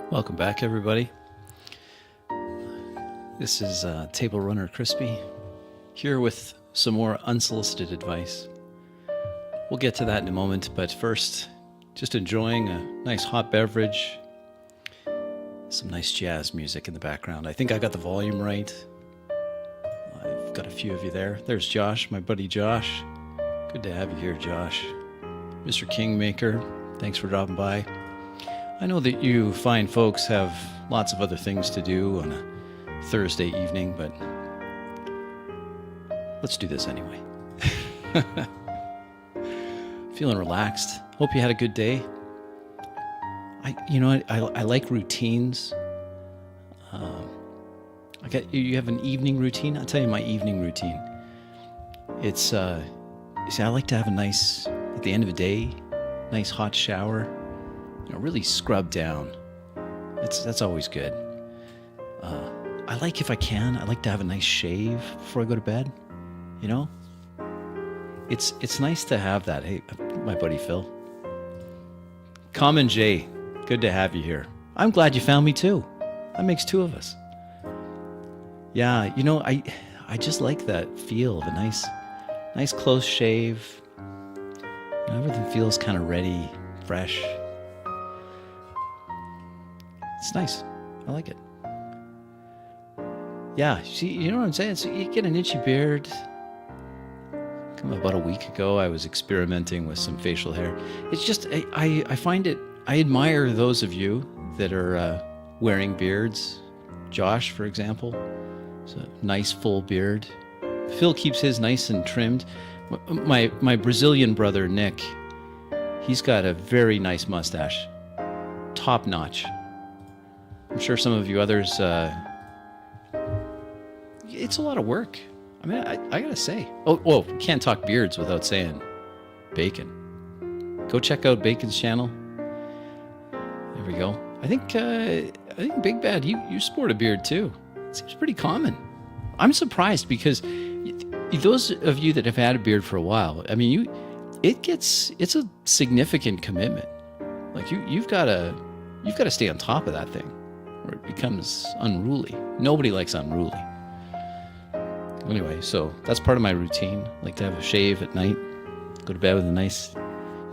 Welcome back, everybody. This is Table Runner Crispy, here with some more unsolicited advice. We'll get to that in a moment, but first, just enjoying a nice hot beverage, some nice jazz music in the background. I think I got the volume right. I've got a few of you there. There's Josh, my buddy Josh. Good to have you here, Josh. Mr. Kingmaker, thanks for dropping by. I know that you fine folks have lots of other things to do on a Thursday evening, but let's do this anyway. Feeling relaxed. Hope you had a good day. I like routines. You have an evening routine? I'll tell you my evening routine. It's, I like to have a nice, at the end of the day, nice hot shower. Really scrub down. That's always good. I like, if I can, I like to have a nice shave before I go to bed. It's nice to have that. Hey, my buddy Phil. Common J, good to have you here. I'm glad you found me too. That makes two of us. Yeah, I just like that feel of a nice close shave. Everything feels kind of ready, fresh. It's nice. I like it. Yeah, see, you know what I'm saying? So you get an itchy beard. About a week ago, I was experimenting with some facial hair. It's just, I find it, I admire those of you that are wearing beards. Josh, for example, it's a nice full beard. Phil keeps his nice and trimmed. My Brazilian brother, Nick, he's got a very nice mustache. Top notch. I'm sure some of you others, it's a lot of work. I mean, I gotta say. Oh, can't talk beards without saying Bacon. Go check out Bacon's channel. There we go. I think Big Bad, you sport a beard too. It seems pretty common. I'm surprised because those of you that have had a beard for a while, I mean, it's a significant commitment. Like you've got to stay on top of that thing, or it becomes unruly. Nobody likes unruly. Anyway, so that's part of my routine. I like to have a shave at night, go to bed with a nice,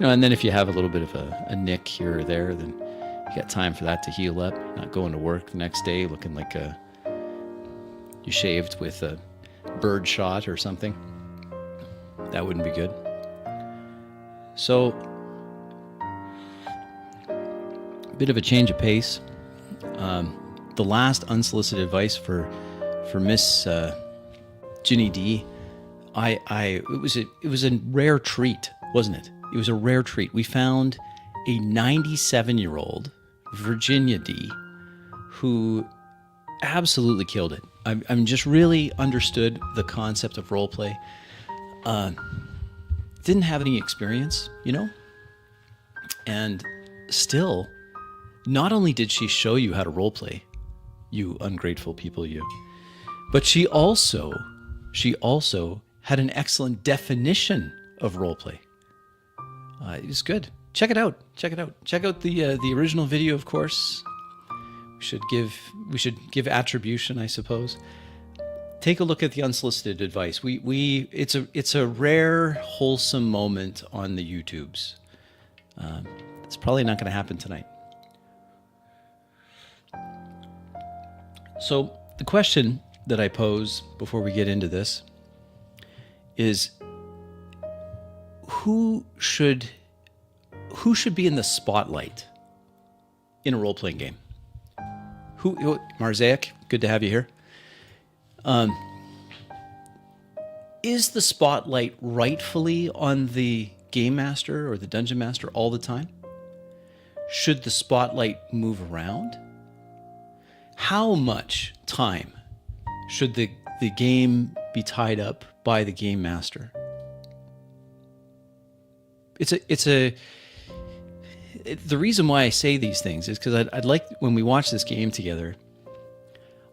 and then if you have a little bit of a nick here or there, then you got time for that to heal up. You're not going to work the next day looking like you shaved with a bird shot or something. That wouldn't be good. So, a bit of a change of pace. The last unsolicited advice for Miss Ginny D, it was a rare treat, wasn't it? It was a rare treat. We found a 97-year-old Virginia D who absolutely killed it. I'm just really understood the concept of role play. Didn't have any experience, and still, not only did she show you how to role play, you ungrateful people, you, but she also had an excellent definition of roleplay. It was good. Check it out. Check out the original video, of course. We should give attribution, I suppose. Take a look at the unsolicited advice. It's a rare, wholesome moment on the YouTubes. It's probably not going to happen tonight. So the question that I pose before we get into this is who should be in the spotlight in a role-playing game? Marzaic, good to have you here. Is the spotlight rightfully on the game master or the dungeon master all the time? Should the spotlight move around? How much time should the game be tied up by the game master? The reason why I say these things is because I'd like, when we watch this game together,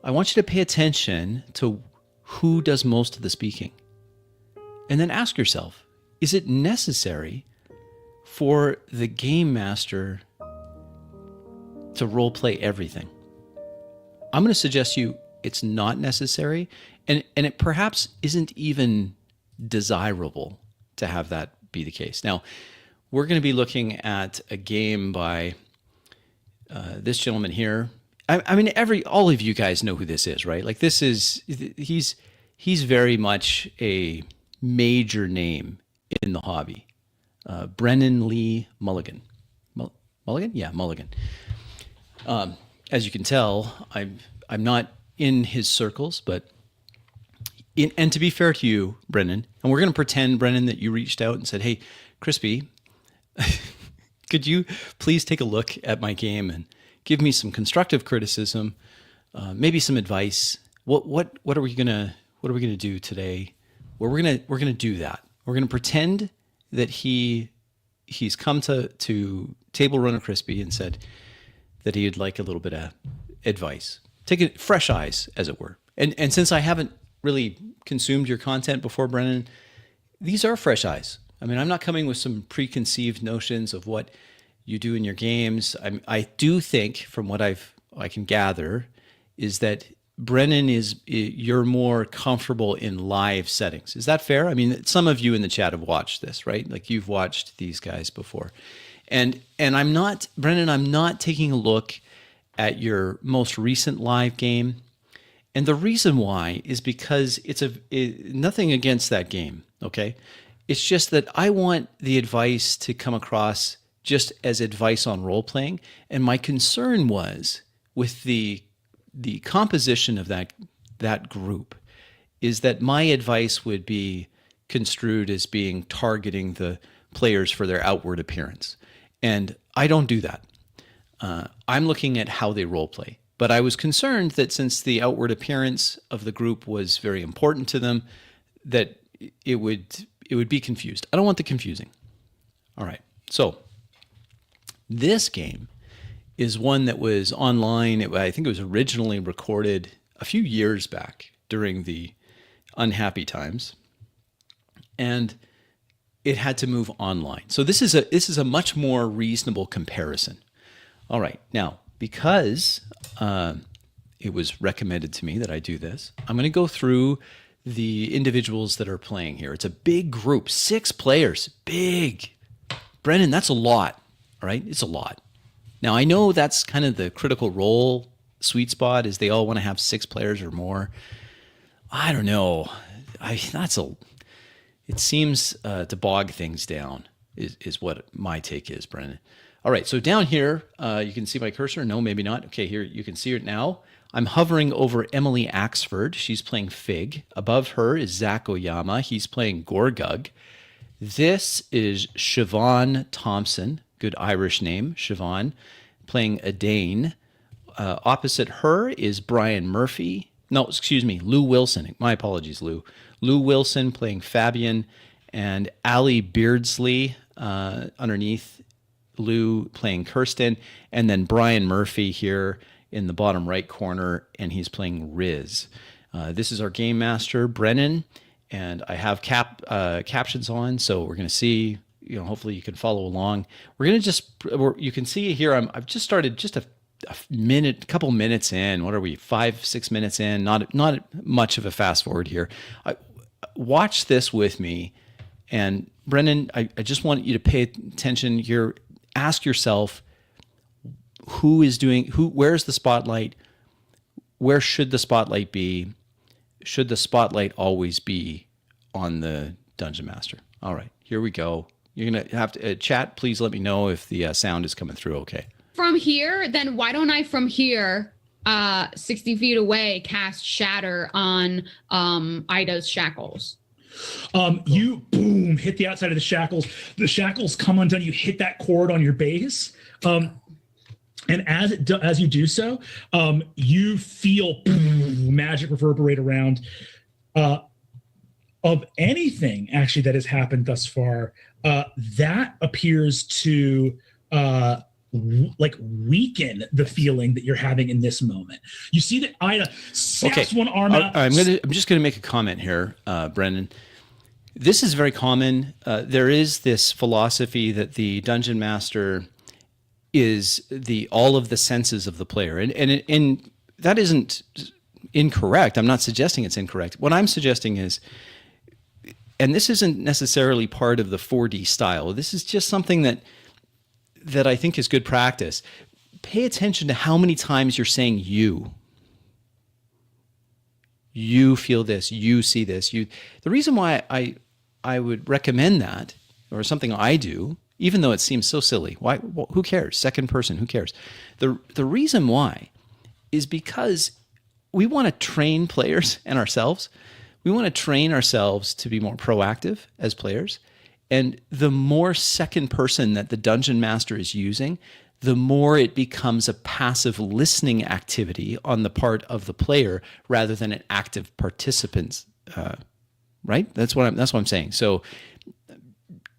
I want you to pay attention to who does most of the speaking. And then ask yourself, is it necessary for the game master to role play everything. I'm going to suggest to you it's not necessary, and it perhaps isn't even desirable to have that be the case. Now, we're going to be looking at a game by this gentleman here. I mean, all of you guys know who this is, right? Like he's very much a major name in the hobby. Brennan Lee Mulligan. Mulligan? Yeah, Mulligan. As you can tell, I'm not in his circles, but and to be fair to you, Brennan, and we're going to pretend, Brennan, that you reached out and said, "Hey, Crispy, could you please take a look at my game and give me some constructive criticism, maybe some advice? What are we gonna do today? Well, we're gonna do that. We're gonna pretend that he's come to Table Runner Crispy and said that he'd like a little bit of advice. Take it fresh eyes, as it were. And since I haven't really consumed your content before, Brennan, these are fresh eyes. I mean, I'm not coming with some preconceived notions of what you do in your games. I do think, from what I can gather, is that Brennan you're more comfortable in live settings. Is that fair? I mean, some of you in the chat have watched this, right? Like, you've watched these guys before. And I'm not, Brennan, I'm not taking a look at your most recent live game. And the reason why is because it's nothing against that game, okay? It's just that I want the advice to come across just as advice on role-playing. And my concern was with the composition of that group is that my advice would be construed as being targeting the players for their outward appearance. And I don't do that. I'm looking at how they role-play. But I was concerned that since the outward appearance of the group was very important to them, that it would be confused. I don't want the confusing. All right. So this game is one that was online. I think it was originally recorded a few years back during the unhappy times, and it had to move online. So this is a much more reasonable comparison. All right. Now, because it was recommended to me that I do this, I'm going to go through the individuals that are playing here. It's a big group, 6 players, big. Brennan, that's a lot, all right? It's a lot. Now, I know that's kind of the critical role sweet spot, is they all want to have 6 players or more. I don't know. It seems to bog things down is what my take is, Brennan. All right, so down here, you can see my cursor. No, maybe not. Okay, here you can see it now. I'm hovering over Emily Axford. She's playing Fig. Above her is Zach Oyama. He's playing Gorgug. This is Siobhan Thompson, good Irish name, Siobhan, playing Adane. Opposite her is Brian Murphy. No, excuse me, Lou Wilson. My apologies, Lou. Lou Wilson playing Fabian, and Ali Beardsley underneath Lou playing Kirsten, and then Brian Murphy here in the bottom right corner, and he's playing Riz. This is our game master, Brennan, and I have captions on, so we're going to see, hopefully you can follow along. We're going to you can see here, I've just started just a couple minutes in. What are we, 5-6 minutes in? Not much of a fast forward here. Watch this with me, and Brennan, I just want you to pay attention here. Ask yourself, where's the spotlight? Where should the spotlight be? Should the spotlight always be on the Dungeon Master? All right, here we go. You're going to have to chat. Please let me know if the sound is coming through okay. From here, then why don't I from here, 60 feet away, cast Shatter on Ida's shackles? You boom, hit the outside of the shackles. The shackles come undone. You hit that cord on your base. And as you do so, you feel magic reverberate around. Of anything actually that has happened thus far, that appears to weaken the feeling that you're having in this moment. You see that Ida snaps one arm out. I'm just gonna make a comment here, Brennan. This is very common. There is this philosophy that the Dungeon Master is all of the senses of the player. And that isn't incorrect. I'm not suggesting it's incorrect. What I'm suggesting is, and this isn't necessarily part of the 4D style. This is just something that I think is good practice. Pay attention to how many times you're saying you. You feel this, you see this. The reason why I would recommend that, or something I do, even though it seems so silly. Why? Well, who cares? Second person, who cares? The reason why is because we want to train players and ourselves. We want to train ourselves to be more proactive as players. And the more second person that the dungeon master is using, the more it becomes a passive listening activity on the part of the player rather than an active participant. Right? That's what I'm saying. So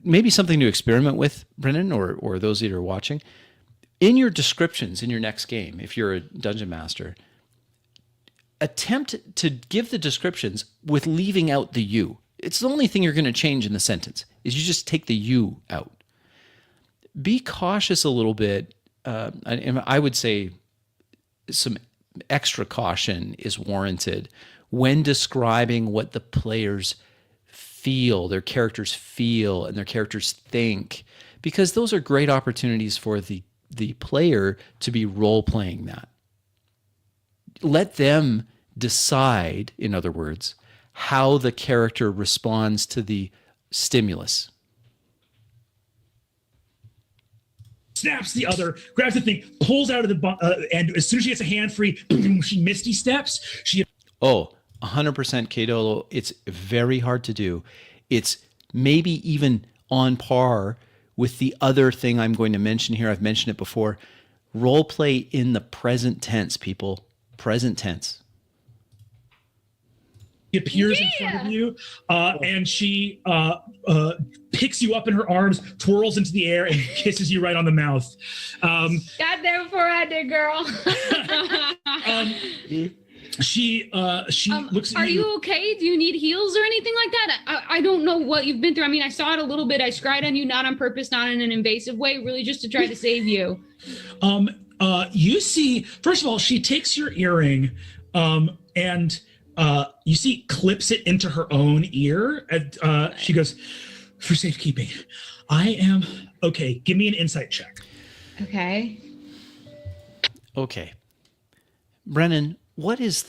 maybe something to experiment with, Brennan, or those that are watching. In your descriptions in your next game, if you're a dungeon master, attempt to give the descriptions with leaving out the you. It's the only thing you're going to change in the sentence, is you just take the you out. Be cautious a little bit. I would say some extra caution is warranted when describing what the players feel, their characters feel, and their characters think, because those are great opportunities for the player to be role-playing that. Let them decide, in other words, how the character responds to the stimulus. Snaps the other, grabs the thing, pulls out of the and as soon as she gets a hand free, boom, she misty steps. 100% Cato. It's very hard to do. It's maybe even on par with the other thing I'm going to mention here. I've mentioned it before. Role play in the present tense, people. Present tense. She appears in front of you, and she picks you up in her arms, twirls into the air, and kisses you right on the mouth. Got there before I did, girl. She looks at you. Are you okay? Do you need heals or anything like that? I don't know what you've been through. I mean, I saw it a little bit. I scryed on you, not on purpose, not in an invasive way, really just to try to save you. You see, first of all, she takes your earring, and you see clips it into her own ear. And she goes, for safekeeping, I am okay. Give me an insight check. Okay. Okay. Brennan, what is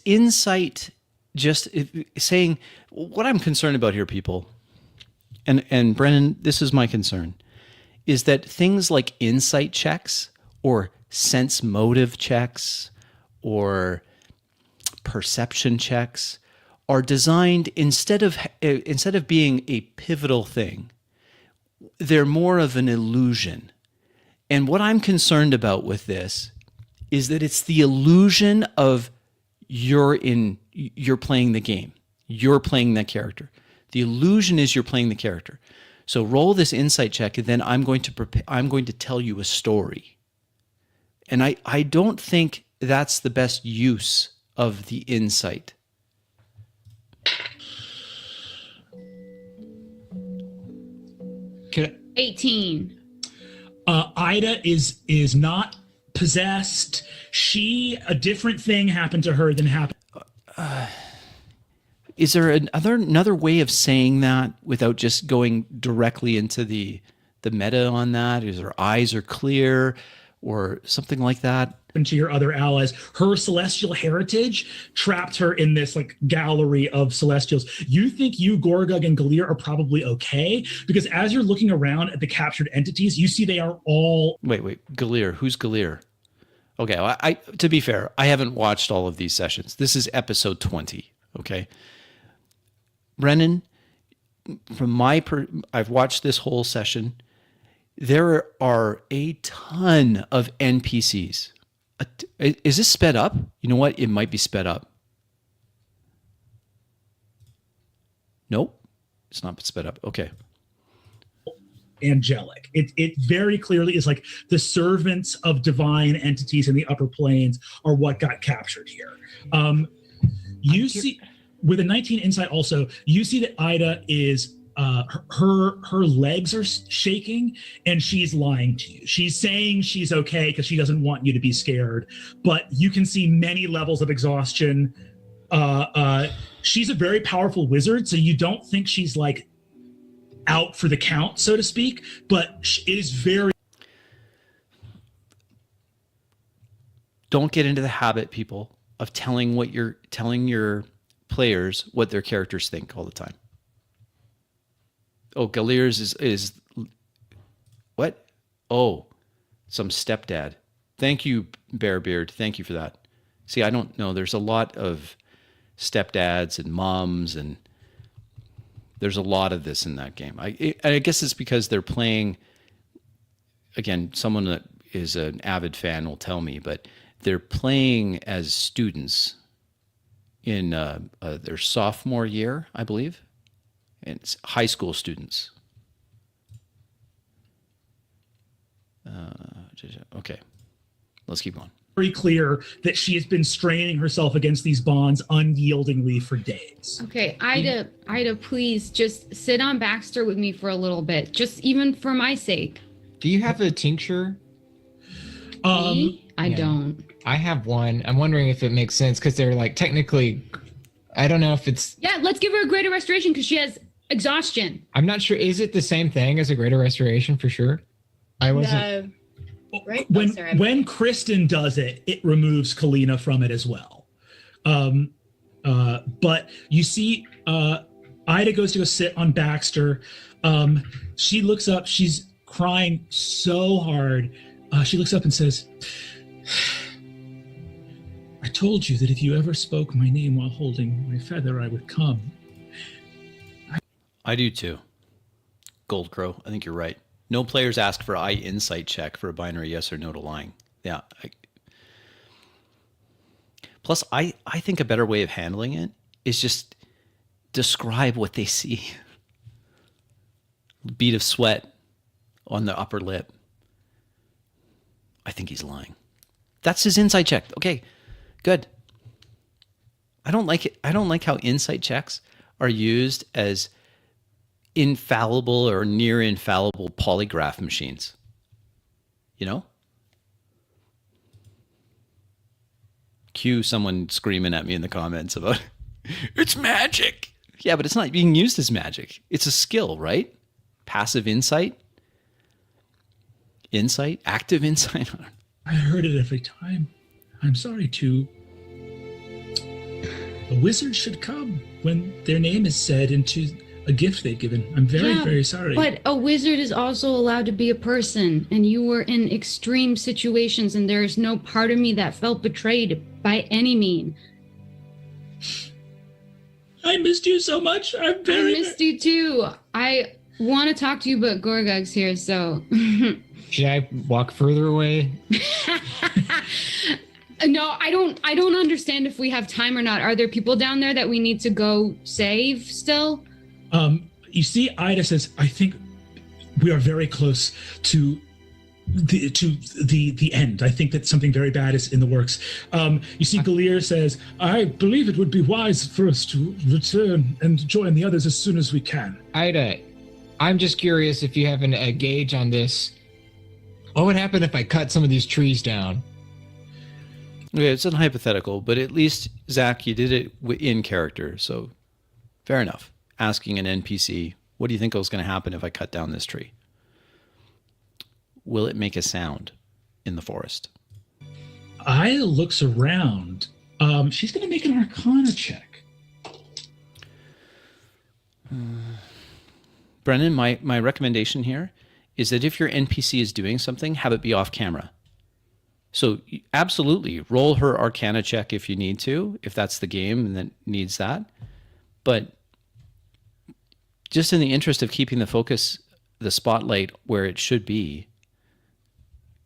insight just saying what I'm concerned about here, people? And Brennan, this is my concern, is that things like insight checks or sense motive checks or perception checks are designed instead of being a pivotal thing, they're more of an illusion. And what I'm concerned about with this is that it's the illusion of you're playing the game. You're playing that character. The illusion is you're playing the character. So roll this insight check, and then I'm going to tell you a story. And I don't think that's the best use of the insight. Okay. 18. Ida is not possessed. A different thing happened to her than happened. Is there another way of saying that without just going directly into the meta on that? Is her eyes are clear or something like that? And to your other allies, her celestial heritage trapped her in this like gallery of celestials. You think you, Gorgug, and Galir are probably okay because as you're looking around at the captured entities, you see they are all. Wait, Galir. Who's Galir? Okay, well, to be fair, I haven't watched all of these sessions. This is episode 20. Okay, Brennan, I've watched this whole session. There are a ton of NPCs. Is this sped up? You know what? It might be sped up. Nope, it's not sped up. Okay. Angelic. It very clearly is like the servants of divine entities in the upper planes are what got captured here. You see, with a 19 insight also, you see that Ida is her legs are shaking, and she's lying to you. She's saying she's okay because she doesn't want you to be scared, but you can see many levels of exhaustion. She's a very powerful wizard, so you don't think she's like out for the count, so to speak, but it is very. Don't get into the habit, people, of telling your players what their characters think all the time. Oh, Galier's is what? Oh, some stepdad. Thank you, Bearbeard. Thank you for that. See, I don't know. There's a lot of stepdads and moms, and there's a lot of this in that game. I guess it's because they're playing, again, someone that is an avid fan will tell me, but they're playing as students in their sophomore year, I believe. And it's high school students. Okay, let's keep going. Very clear that she has been straining herself against these bonds unyieldingly for days. Okay, Ida, please just sit on Baxter with me for a little bit, just even for my sake. Do you have a tincture? Me? I don't. I have one. I'm wondering if it makes sense because they're like technically, I don't know if it's. Yeah, let's give her a greater restoration because she has exhaustion. I'm not sure. Is it the same thing as a greater restoration for sure? I wasn't. Right? When Kristen does it, it removes Kalina from it as well. But you see, Ida goes to go sit on Baxter. She looks up. She's crying so hard. She looks up and says, I told you that if you ever spoke my name while holding my feather, I would come. I do too. Goldcrow, I think you're right. No players ask for insight check for a binary yes or no to lying. Yeah. Plus, I think a better way of handling it is just describe what they see. Bead of sweat on the upper lip. I think he's lying. That's his insight check. Okay, good. I don't like it. I don't like how insight checks are used as infallible or near infallible polygraph machines. You know? Cue someone screaming at me in the comments about it's magic. Yeah, but it's not being used as magic. It's a skill, right? Passive insight. Insight, active insight. I heard it every time. I'm sorry to. A wizard should come when their name is said into a gift they've given. I'm very sorry. But a wizard is also allowed to be a person, and you were in extreme situations, and there's no part of me that felt betrayed by any mean. I missed you so much. I missed you too. I want to talk to you, but Gorgug's here, so. Should I walk further away? No, I don't understand if we have time or not. Are there people down there that we need to go save still? You see, Ida says, I think we are very close to the end. I think that something very bad is in the works. You see, Galier says, I believe it would be wise for us to return and join the others as soon as we can. Ida, I'm just curious if you have a gauge on this. What would happen if I cut some of these trees down? Okay, it's a hypothetical, but at least, Zach, you did it in character, so fair enough. Asking an NPC, what do you think was going to happen if I cut down this tree? Will it make a sound in the forest? Ida looks around. She's going to make an Arcana check. Brennan, my recommendation here is that if your NPC is doing something, have it be off camera. So absolutely roll her Arcana check if you need to, if that's the game and that needs that. But just in the interest of keeping the focus, the spotlight where it should be,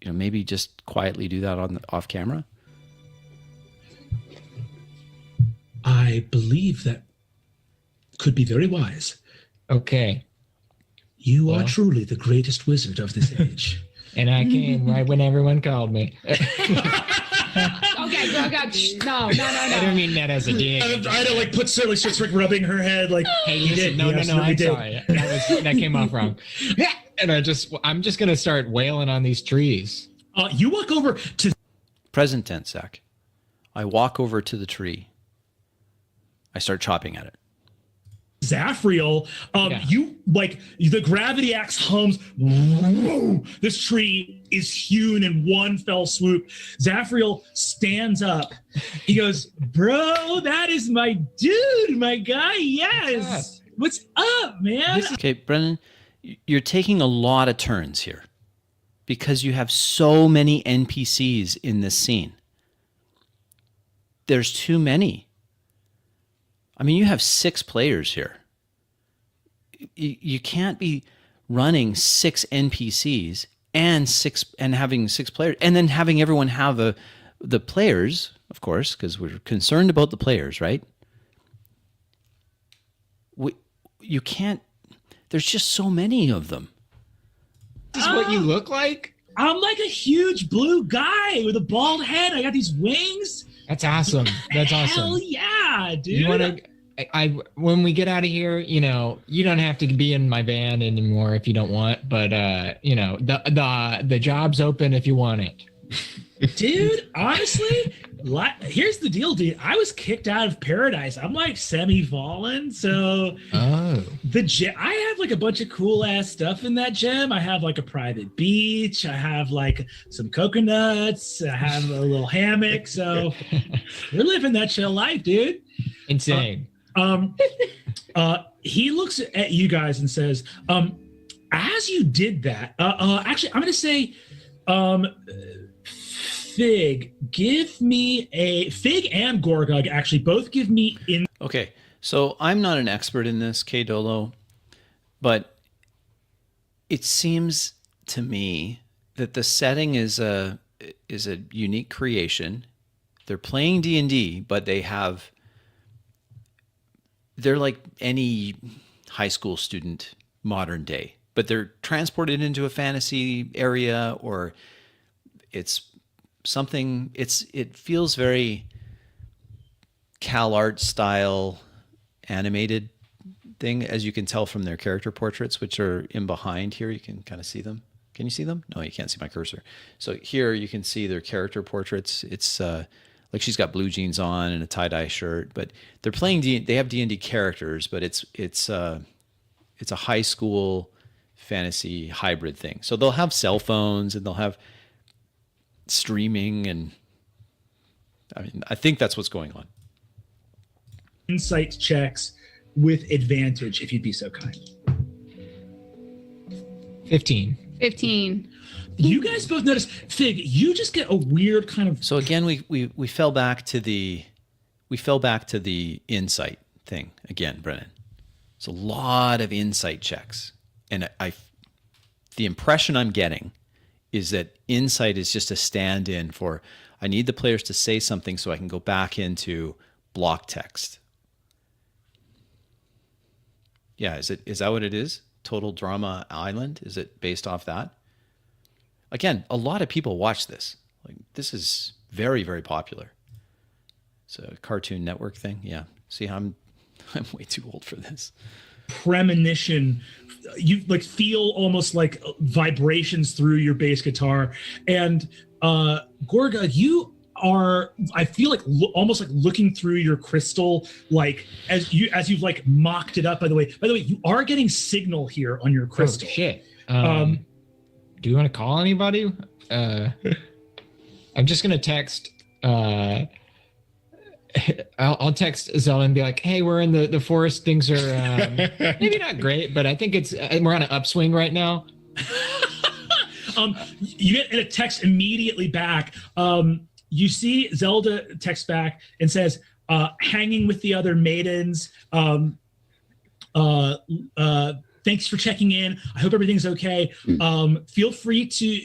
maybe just quietly do that off camera. I believe that could be very wise. Okay. You are truly the greatest wizard of this age. And I came right when everyone called me. Oh, Okay, go. Shh, no. I don't mean that as a dig. Ida like starts like rubbing her head like. Hey, "He listen, did, no, he I'm absolutely did." sorry. That came off wrong. And I'm just gonna start wailing on these trees. You walk over to Present tense, Zach. I walk over to the tree. I start chopping at it. Zafriel. You like the gravity axe hums. This tree is hewn in one fell swoop. Zafriel stands up. He goes, "Bro, that is my dude, my guy. Yes. What's up, man?" Okay, Brennan, you're taking a lot of turns here because you have so many NPCs in this scene. There's too many. I mean, you have 6 players here. You can't be running 6 NPCs and having 6 players and then having everyone have the players, of course, because we're concerned about the players, right? You can't. There's just so many of them. This is what you look like? I'm like a huge blue guy with a bald head. I got these wings. That's awesome. That's Hell awesome. yeah, dude. You want to? When we get out of here, you don't have to be in my band anymore if you don't want. But the job's open if you want it. Dude, honestly, here's the deal, dude. I was kicked out of Paradise. I'm like semi-fallen, so I have like a bunch of cool ass stuff in that gem. I have like a private beach. I have like some coconuts. I have a little hammock. So we're living that chill life, dude. Insane. He looks at you guys and says, as you did that, actually, I'm going to say, Fig, give me Fig and Gorgug actually both give me in. Okay, so I'm not an expert in this, K Dolo, but it seems to me that the setting is a unique creation. They're playing D&D, but they're like any high school student modern day, but they're transported into a fantasy area, or it's something. It feels very CalArt style animated thing, as you can tell from their character portraits, which are in behind here. You can kind of see them. Can you see them? No, you can't see my cursor. So here you can see their character portraits. It's like she's got blue jeans on and a tie-dye shirt, but they're playing they have D&D characters, but it's a high school fantasy hybrid thing. So they'll have cell phones and they'll have streaming, and I think that's what's going on. Insight checks with advantage, if you'd be so kind. 15. You guys both notice, Fig, you just get a weird kind of. So again, we fell back to the insight thing again, Brennan. It's a lot of insight checks, and the impression I'm getting is that insight is just a stand-in for, I need the players to say something so I can go back into block text. Yeah, is that what it is? Total Drama Island? Is it based off that? Again, a lot of people watch this. Like, this is very, very popular. It's a Cartoon Network thing. Yeah. See, I'm way too old for this. Premonition. You like feel almost like vibrations through your bass guitar, and Gorga, you are, I feel like almost like looking through your crystal, like as you've like mocked it up. By the way, you are getting signal here on your crystal. Oh, shit. Do you want to call anybody? I'm just gonna text. I'll text Zelda and be like, "Hey, we're in the forest. Things are maybe not great, but I think we're on an upswing right now." You get a text immediately back. You see Zelda text back and says, "Hanging with the other maidens. Thanks for checking in. I hope everything's okay. Feel free to."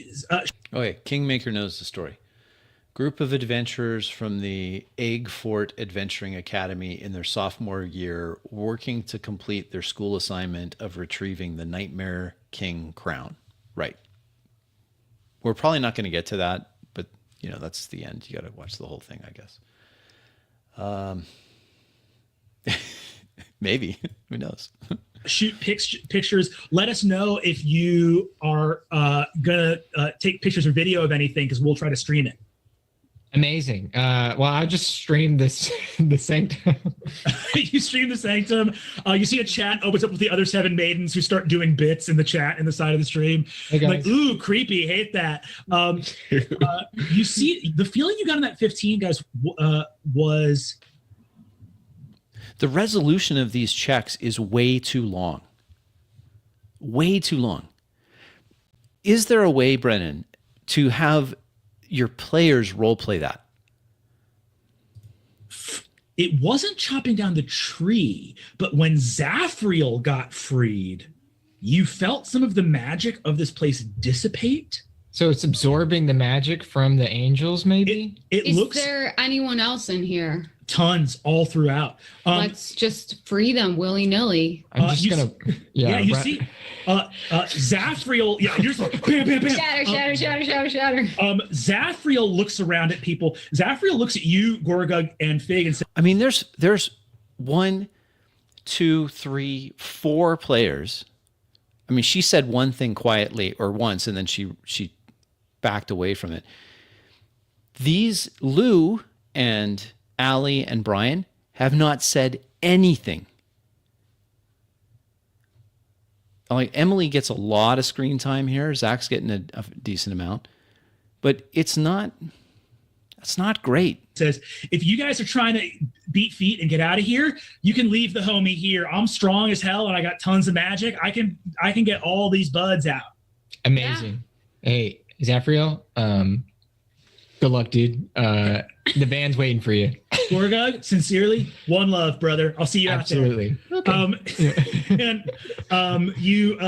Okay, Kingmaker knows the story. Group of adventurers from the Egg Fort Adventuring Academy in their sophomore year, working to complete their school assignment of retrieving the Nightmare King crown. Right. We're probably not going to get to that, but that's the end. You got to watch the whole thing, I guess. Maybe. Who knows? Shoot pictures. Let us know if you are gonna take pictures or video of anything, because we'll try to stream it. Amazing. Well, I just streamed this the Sanctum. You stream the Sanctum. You see a chat opens up with the other 7 maidens who start doing bits in the chat in the side of the stream. Hey, guys. Like, ooh, creepy, hate that. You see the feeling you got on that 15, guys, was The resolution of these checks is way too long. Way too long. Is there a way, Brennan, to have your players role play that? it wasn't chopping down the tree, but when Zafriel got freed, you felt some of the magic of this place dissipate. So it's absorbing the magic from the angels, maybe? It looks Is there anyone else in here? tons all throughout. Let's just free them willy-nilly. I'm just going to... Yeah, you see, Zafriel, yeah, you're just like, bam, bam, bam. Shatter. Zafriel looks around at people. Zafriel looks at you, Gorgug, and Fig and says, I mean, there's 1, 2, 3, 4 players. I mean, she said one thing quietly or once, and then she backed away from it. These Lou and Allie and Brian have not said anything. Like, Emily gets a lot of screen time here. Zach's getting a decent amount, but it's not great. says, if you guys are trying to beat feet and get out of here, you can leave the homie here. I'm strong as hell and I got tons of magic. I can get all these buds out. Amazing. Yeah. Hey, Zafriel, good luck, dude. The band's waiting for you. Gorgug, sincerely, one love, brother. I'll see you Absolutely. out there. And you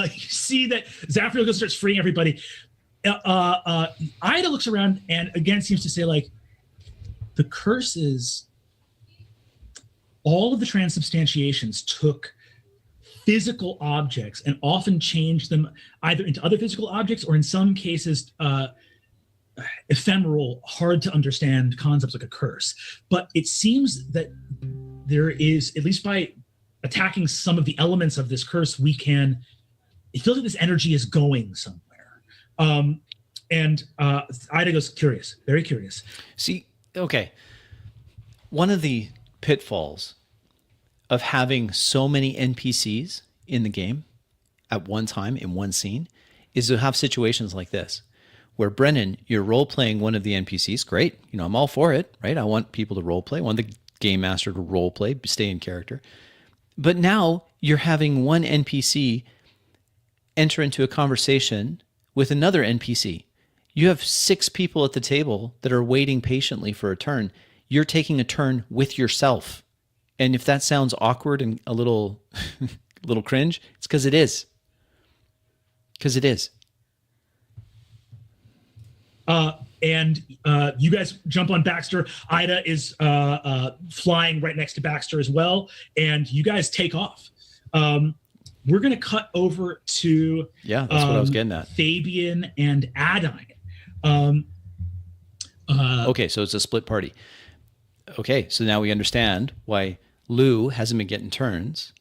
see that Zafriel goes starts freeing everybody. Ida looks around and again seems to say, like, the curses, all of the transubstantiations took physical objects and often changed them either into other physical objects or in some cases ephemeral, hard to understand concepts like a curse. But it seems that there is, at least by attacking some of the elements of this curse, it feels like this energy is going somewhere. And Ida goes, curious, very curious. See, okay. One of the pitfalls of having so many NPCs in the game at one time in one scene is to have situations like this, where Brennan, you're role-playing one of the NPCs. Great. I'm all for it, right? I want people to role-play. I want the game master to role-play, stay in character. But now you're having one NPC enter into a conversation with another NPC. You have 6 people at the table that are waiting patiently for a turn. You're taking a turn with yourself. And if that sounds awkward and a little cringe, it's because it is. Because it is. And you guys jump on Baxter. Ida is flying right next to Baxter as well. And you guys take off. We're going to cut over to that's what I was getting at. Fabian and Adine. Okay, so it's a split party. Okay, so now we understand why Lou hasn't been getting turns.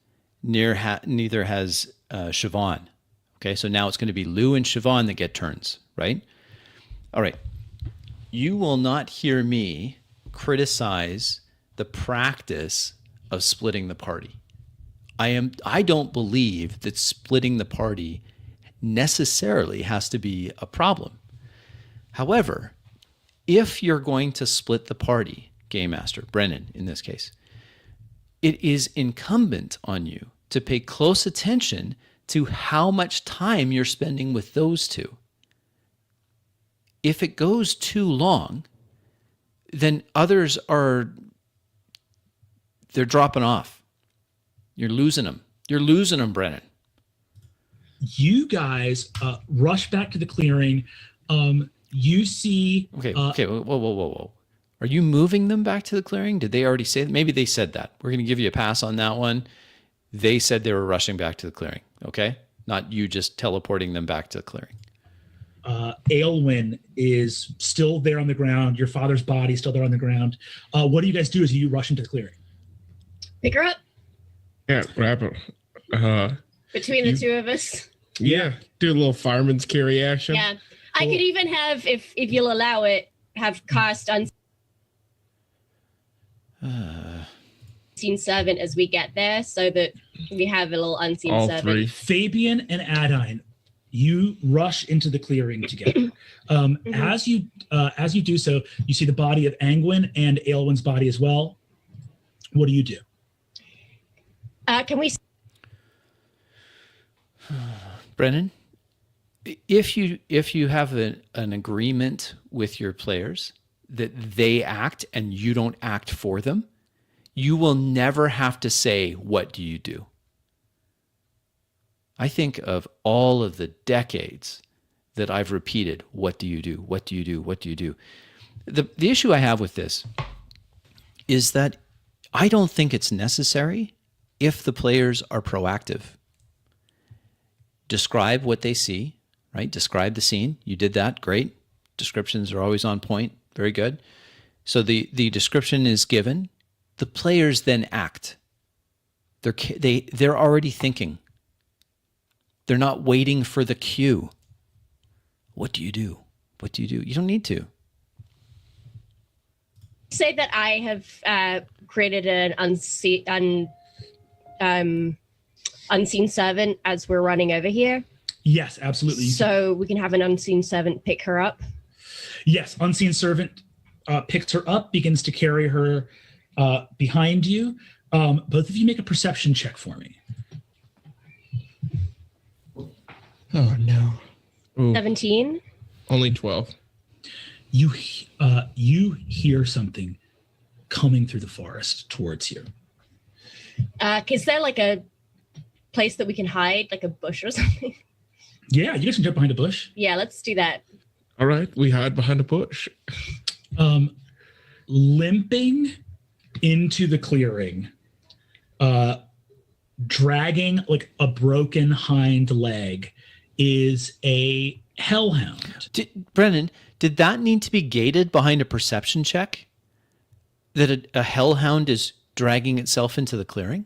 Neither has Siobhan. Okay, so now it's going to be Lou and Siobhan that get turns, right? All right. You will not hear me criticize the practice of splitting the party. I don't believe that splitting the party necessarily has to be a problem. However, if you're going to split the party, Game Master, Brennan in this case, it is incumbent on you to pay close attention to how much time you're spending with those two. If it goes too long, then others they're dropping off. You're losing them. You're losing them, Brennan. You guys rush back to the clearing. You see... Okay, whoa. Are you moving them back to the clearing? Did they already say that? Maybe they said that. We're going to give you a pass on that one. They said they were rushing back to the clearing, okay? Not you just teleporting them back to the clearing. Aylwin is still there on the ground. Your father's body is still there on the ground. What do you guys do as you rush into the clearing? Pick her up Yeah, grab it. between the two of us. Yeah, do a little fireman's carry action. Yeah. I could even have, if you'll allow it, have cast unseen servant as we get there, so that we have a little unseen All servant. three. Fabian and Adine, you rush into the clearing together. As you do so, you see the body of Angwin and Aylwin's body as well. What do you do? Can we? Brennan, if you have an agreement with your players that they act and you don't act for them, you will never have to say, what do you do? I think of all of the decades that I've repeated, what do you do? What do you do? What do you do? The issue I have with this is that I don't think it's necessary if the players are proactive. Describe what they see, right? Describe the scene. You did that. Great. Descriptions are always on point. Very good. So the description is given. The players then act. They're already thinking. They're not waiting for the cue. What do you do? What do you do? You don't need to. Say that I have created an unseen servant as we're running over here. Yes, absolutely. So we can have an unseen servant pick her up. Yes, unseen servant picks her up, begins to carry her behind you. Both of you make a perception check for me. Oh no. Ooh, 17. only 12. You hear something coming through the forest towards you. Is there like a place that we can hide, like a bush or something? Yeah, you guys can jump behind a bush. Yeah, let's do that. All right, we hide behind a bush. Limping into the clearing, dragging like a broken hind leg, is a hellhound. Brennan, did that need to be gated behind a perception check? That a hellhound is dragging itself into the clearing?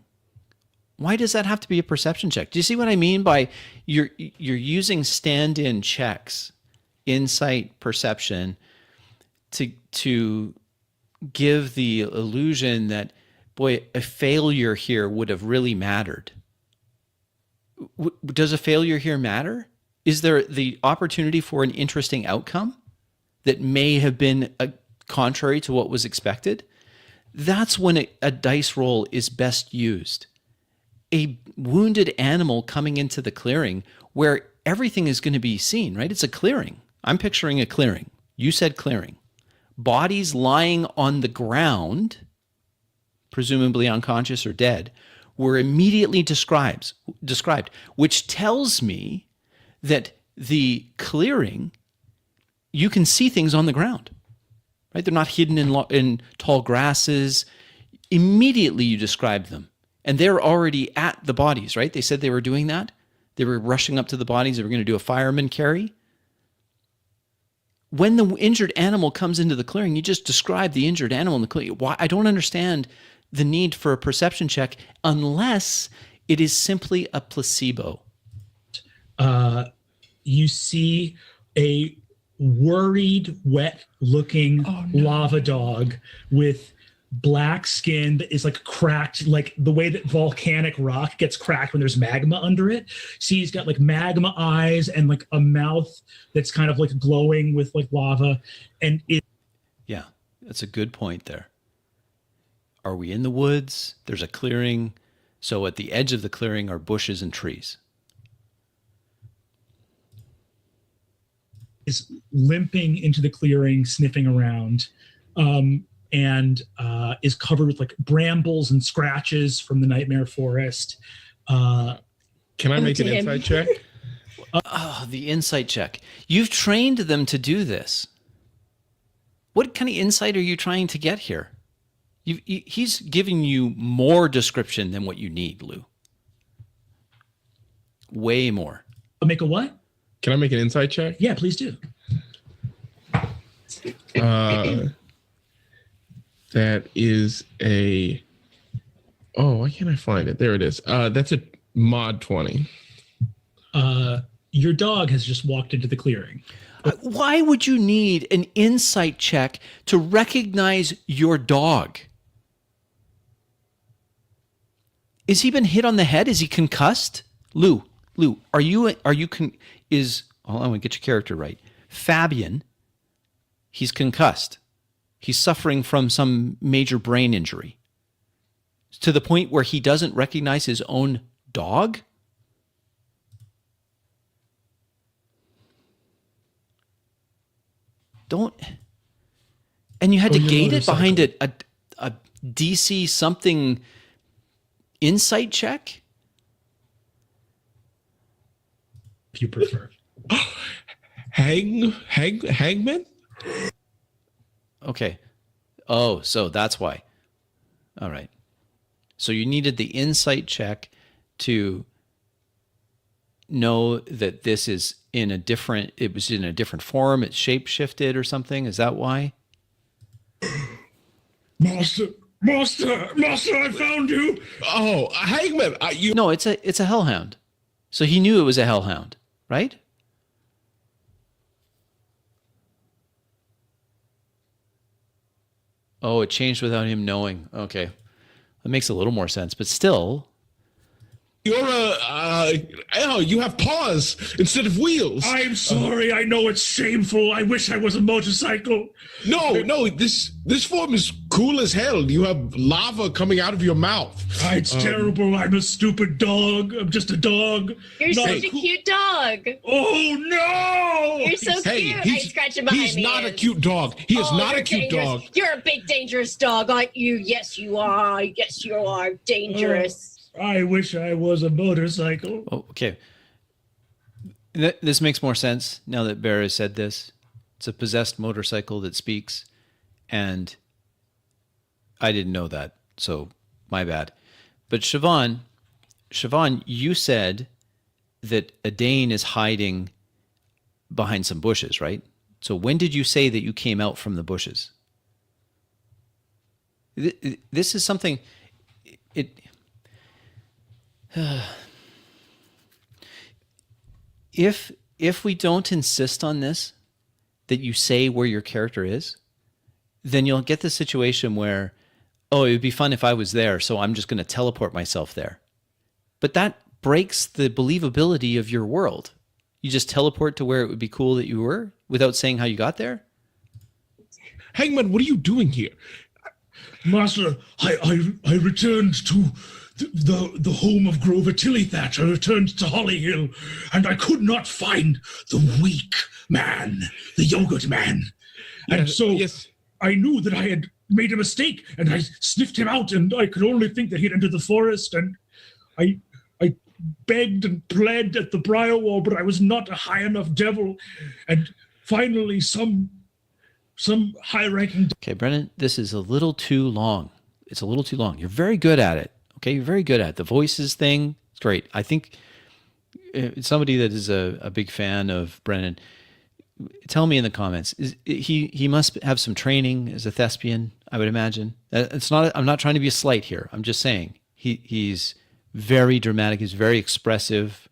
Why does that have to be a perception check? Do you see what I mean by you're using stand-in checks, insight, perception, to give the illusion that, boy, a failure here would have really mattered. Does a failure here matter? Is there the opportunity for an interesting outcome that may have been contrary to what was expected? That's when a dice roll is best used. A wounded animal coming into the clearing where everything is going to be seen, right? It's a clearing. I'm picturing a clearing. You said clearing. Bodies lying on the ground, presumably unconscious or dead, were immediately described, which tells me that the clearing, you can see things on the ground, right? They're not hidden in tall grasses. Immediately you describe them. And they're already at the bodies, right? They said they were doing that. They were rushing up to the bodies. They were going to do a fireman carry. When the injured animal comes into the clearing, you just describe the injured animal in the clearing. Why? I don't understand the need for a perception check unless it is simply a placebo. You see a worried, wet-looking lava dog with black skin that is like cracked, like the way that volcanic rock gets cracked when there's magma under it. See, he's got like magma eyes and like a mouth that's kind of like glowing with like lava. And Yeah, that's a good point there. Are we in the woods? There's a clearing. So at the edge of the clearing are bushes and trees. is limping into the clearing, sniffing around, and is covered with like brambles and scratches from the nightmare forest. Can I make an insight check? The insight check. You've trained them to do this. What kind of insight are you trying to get here? He's giving you more description than what you need, Lou. Way more. Make a what? Can I make an insight check? Yeah, please do. That is a. Oh, why can't I find it? There it is. That's a mod 20. Your dog has just walked into the clearing. Why would you need an insight check to recognize your dog? Is he been hit on the head? Is he concussed? Lou, hold on, I want to get your character right. Fabian, he's concussed. He's suffering from some major brain injury to the point where he doesn't recognize his own dog? And you had to gate it behind a DC something insight check? If you prefer. Hangman? Okay. Oh, so that's why. All right. So you needed the insight check to know that this is it was in a different form, it's shape shifted or something. Is that why? Master, I found you. Oh, Hangman! No, it's a hellhound. So he knew it was a hellhound, right? Oh, it changed without him knowing. Okay, that makes a little more sense, but still. You have paws instead of wheels. I'm sorry. I know it's shameful. I wish I was a motorcycle. No, this form is cool as hell. You have lava coming out of your mouth. It's terrible. I'm a stupid dog. I'm just a dog. You're such a cute dog. Oh, no! You're so cute. I scratch him behind He's the not a ears. cute dog. He is not you're a cute dangerous. dog. You're a big, dangerous dog, aren't you? Yes, you are. Yes, you are dangerous. I wish I was a motorcycle. Oh, okay. This makes more sense now that Bear has said this. It's a possessed motorcycle that speaks, and I didn't know that, so my bad. But Siobhan, you said that a Dane is hiding behind some bushes, right? So when did you say that you came out from the bushes? This is something. If we don't insist on this, that you say where your character is, then you'll get the situation where, oh, it would be fun if I was there, so I'm just going to teleport myself there. But that breaks the believability of your world. You just teleport to where it would be cool that you were without saying how you got there? Hangman, what are you doing here? Master, I returned to the home of Grover Tillythatch. I returned to Hollyhill, and I could not find the weak man, the yogurt man. And I knew that I had made a mistake, and I sniffed him out, and I could only think that he had entered the forest, and I begged and pled at the briar wall, but I was not a high enough devil. And finally, some high-ranking... Okay, Brennan, this is a little too long. It's a little too long. You're very good at it. Okay, you're very good at it. The voices thing, it's great. I think somebody that is a big fan of Brennan, tell me in the comments. He must have some training as a thespian, I would imagine. I'm not trying to be a slight here. I'm just saying he's very dramatic. He's very expressive.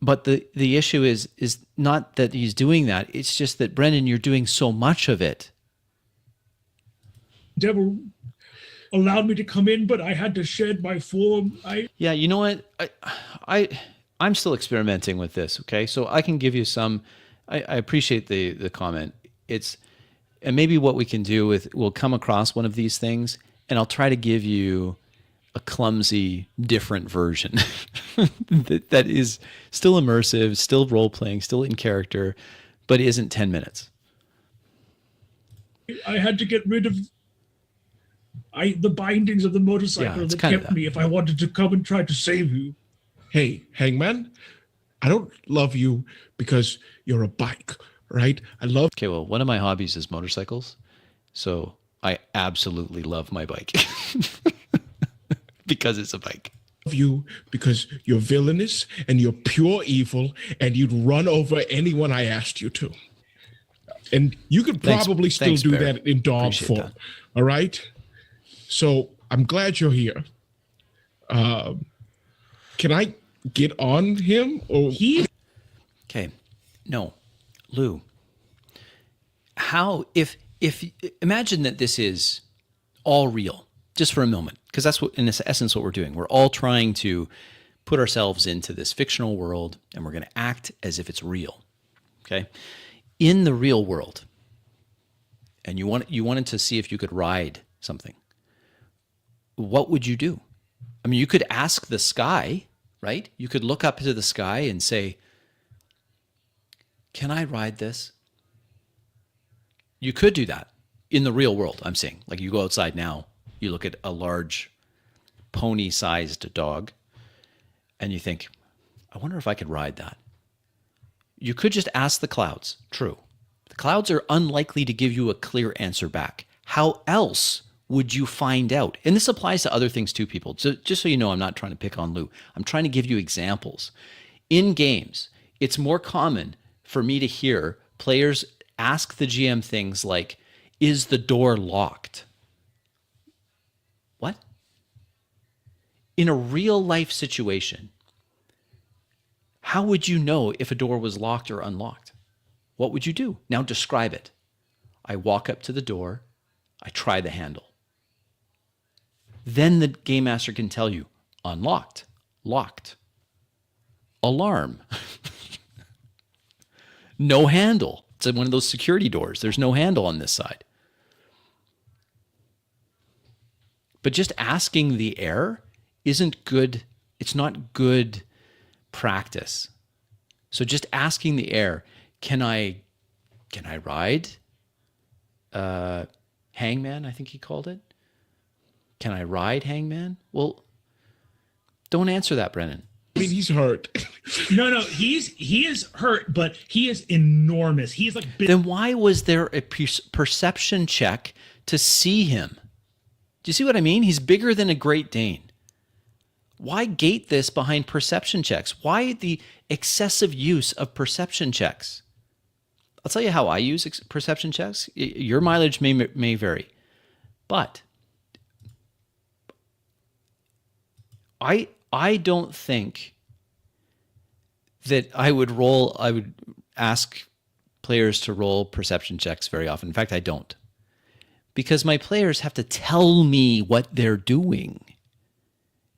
But the issue is not that he's doing that. It's just that, Brennan, you're doing so much of it. Devil allowed me to come in, but I had to shed my form. Yeah, you know what? I'm still experimenting with this, okay? So I can give you some... I appreciate the comment. And maybe what we can do we'll come across one of these things, and I'll try to give you a clumsy, different version that is still immersive, still role-playing, still in character, but isn't 10 minutes. I had to get rid of the bindings of the motorcycle that kept me if I wanted to come and try to save you. Hey, Hangman, I don't love you because you're a bike, right? Okay, well, one of my hobbies is motorcycles, so I absolutely love my bike because it's a bike. you because you're villainous and you're pure evil and you'd run over anyone I asked you to. And you could probably still do Bear. that in dog Appreciate form. that. All right? So I'm glad you're here. Can I get on him? Or Okay. No. Lou. How if imagine that this is all real, just for a moment, because that's what in essence what we're doing. We're all trying to put ourselves into this fictional world and we're going to act as if it's real. Okay? In the real world, and you wanted to see if you could ride something, what would you do? I mean, you could ask the sky, right? You could look up to the sky and say, can I ride this? You could do that in the real world, I'm saying. Like you go outside now, you look at a large pony-sized dog, and you think, I wonder if I could ride that. You could just ask the clouds. True. The clouds are unlikely to give you a clear answer back. How else would you find out? And this applies to other things too, people. So, just so you know, I'm not trying to pick on Lou. I'm trying to give you examples. In games, it's more common for me to hear players ask the GM things like, is the door locked? What? In a real life situation, how would you know if a door was locked or unlocked? What would you do? Now describe it. I walk up to the door. I try the handle. Then the game master can tell you, unlocked, locked, alarm, no handle. It's one of those security doors. There's no handle on this side. But just asking the air isn't good. It's not good practice. So just asking the air, can I ride? Hangman, I think he called it. Can I ride Hangman? Well, don't answer that, Brennan. I mean, he's hurt. No, he is hurt, but he is enormous. He's like big. Then why was there a perception check to see him? Do you see what I mean? He's bigger than a Great Dane. Why gate this behind perception checks? Why the excessive use of perception checks? I'll tell you how I use perception checks. Your mileage may vary, but I don't think that I would ask players to roll perception checks very often. In fact, I don't. Because my players have to tell me what they're doing.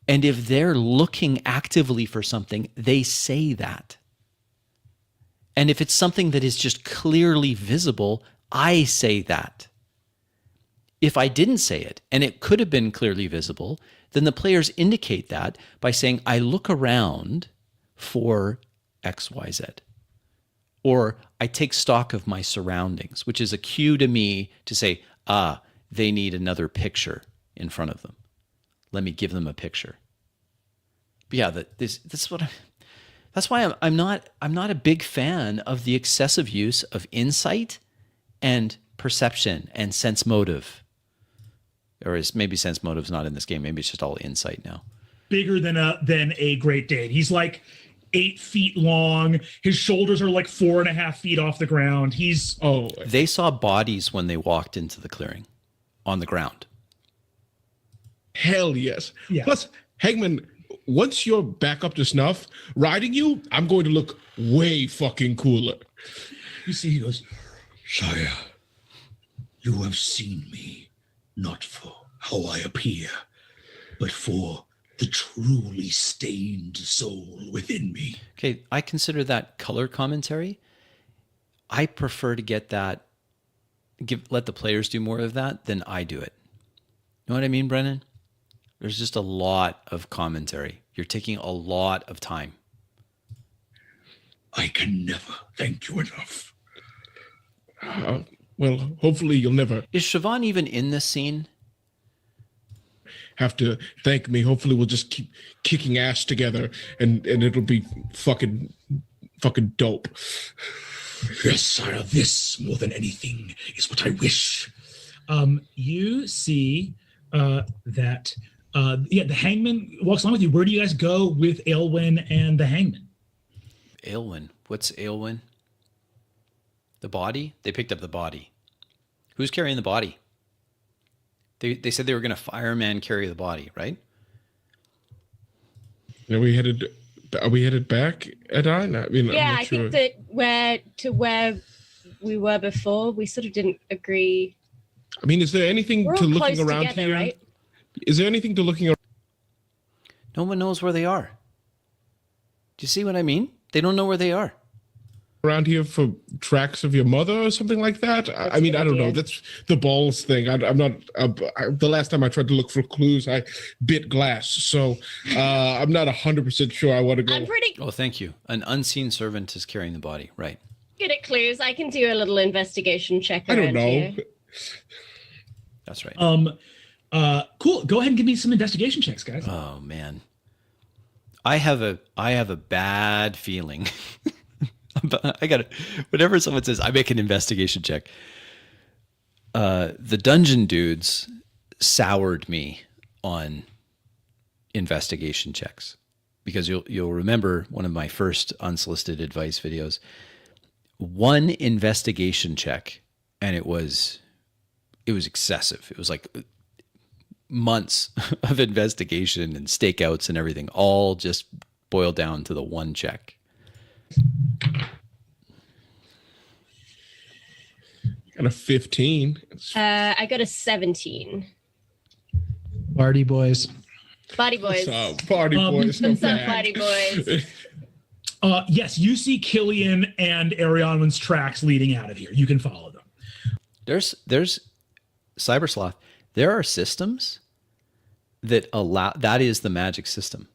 And if they're looking actively for something, they say that. And if it's something that is just clearly visible, I say that. If I didn't say it, and it could have been clearly visible, then the players indicate that by saying, I look around for X, Y, Z. Or I take stock of my surroundings, which is a cue to me to say, they need another picture in front of them. Let me give them a picture. But yeah, that's why I'm not a big fan of the excessive use of insight and perception and sense motive. Or maybe sense motive's not in this game. Maybe it's just all insight now. Bigger than a Great Dane. He's like 8 feet long. His shoulders are like 4.5 feet off the ground. They saw bodies when they walked into the clearing on the ground. Hell yes. Yeah. Plus, Hangman, once you're back up to snuff, riding you, I'm going to look way fucking cooler. You see, he goes, Sire, you have seen me, not for how I appear, but for the truly stained soul within me. Okay, I consider that color commentary. I prefer to get that, let the players do more of that than I do it. You know what I mean, Brennan? There's just a lot of commentary. You're taking a lot of time. I can never thank you enough. Well, hopefully you'll never Is Siobhan even in this scene? have to thank me. Hopefully we'll just keep kicking ass together and it'll be fucking dope. Yes, sire, this more than anything is what I wish. You see that the hangman walks along with you. Where do you guys go with Aylwin and the hangman? Aylwin. What's Aylwin? The body? They picked up the body. Who's carrying the body? They said they were going to fireman carry the body, right? Are we headed back at I? mean, Yeah, I think that where we were before, we sort of didn't agree. I mean, is there anything We're to all looking close around together, here? right? Is there anything to looking around? No one knows where they are. Do you see what I mean? They don't know where they are. Around here for tracks of your mother or something like that? I mean, I don't know. That's the balls thing. I'm not. The last time I tried to look for clues, I bit glass. So I'm not 100% sure I want to go. I'm pretty Oh, thank you. An unseen servant is carrying the body, right? good at clues. I can do a little investigation check I around don't know. here. That's right. Cool. Go ahead and give me some investigation checks, guys. Oh man, I have a bad feeling. I got to. Whenever someone says I make an investigation check, the dungeon dudes soured me on investigation checks because you'll remember one of my first unsolicited advice videos. One investigation check, and it was excessive. It was like months of investigation and stakeouts and everything, all just boiled down to the one check. Got a 15. I got a 17. Party boys. Body boys. Party boys. Some body boys. Yes, you see Killian and Arianwin's tracks leading out of here. You can follow them. There's Cybersloth. There are systems that allow, that is the magic system.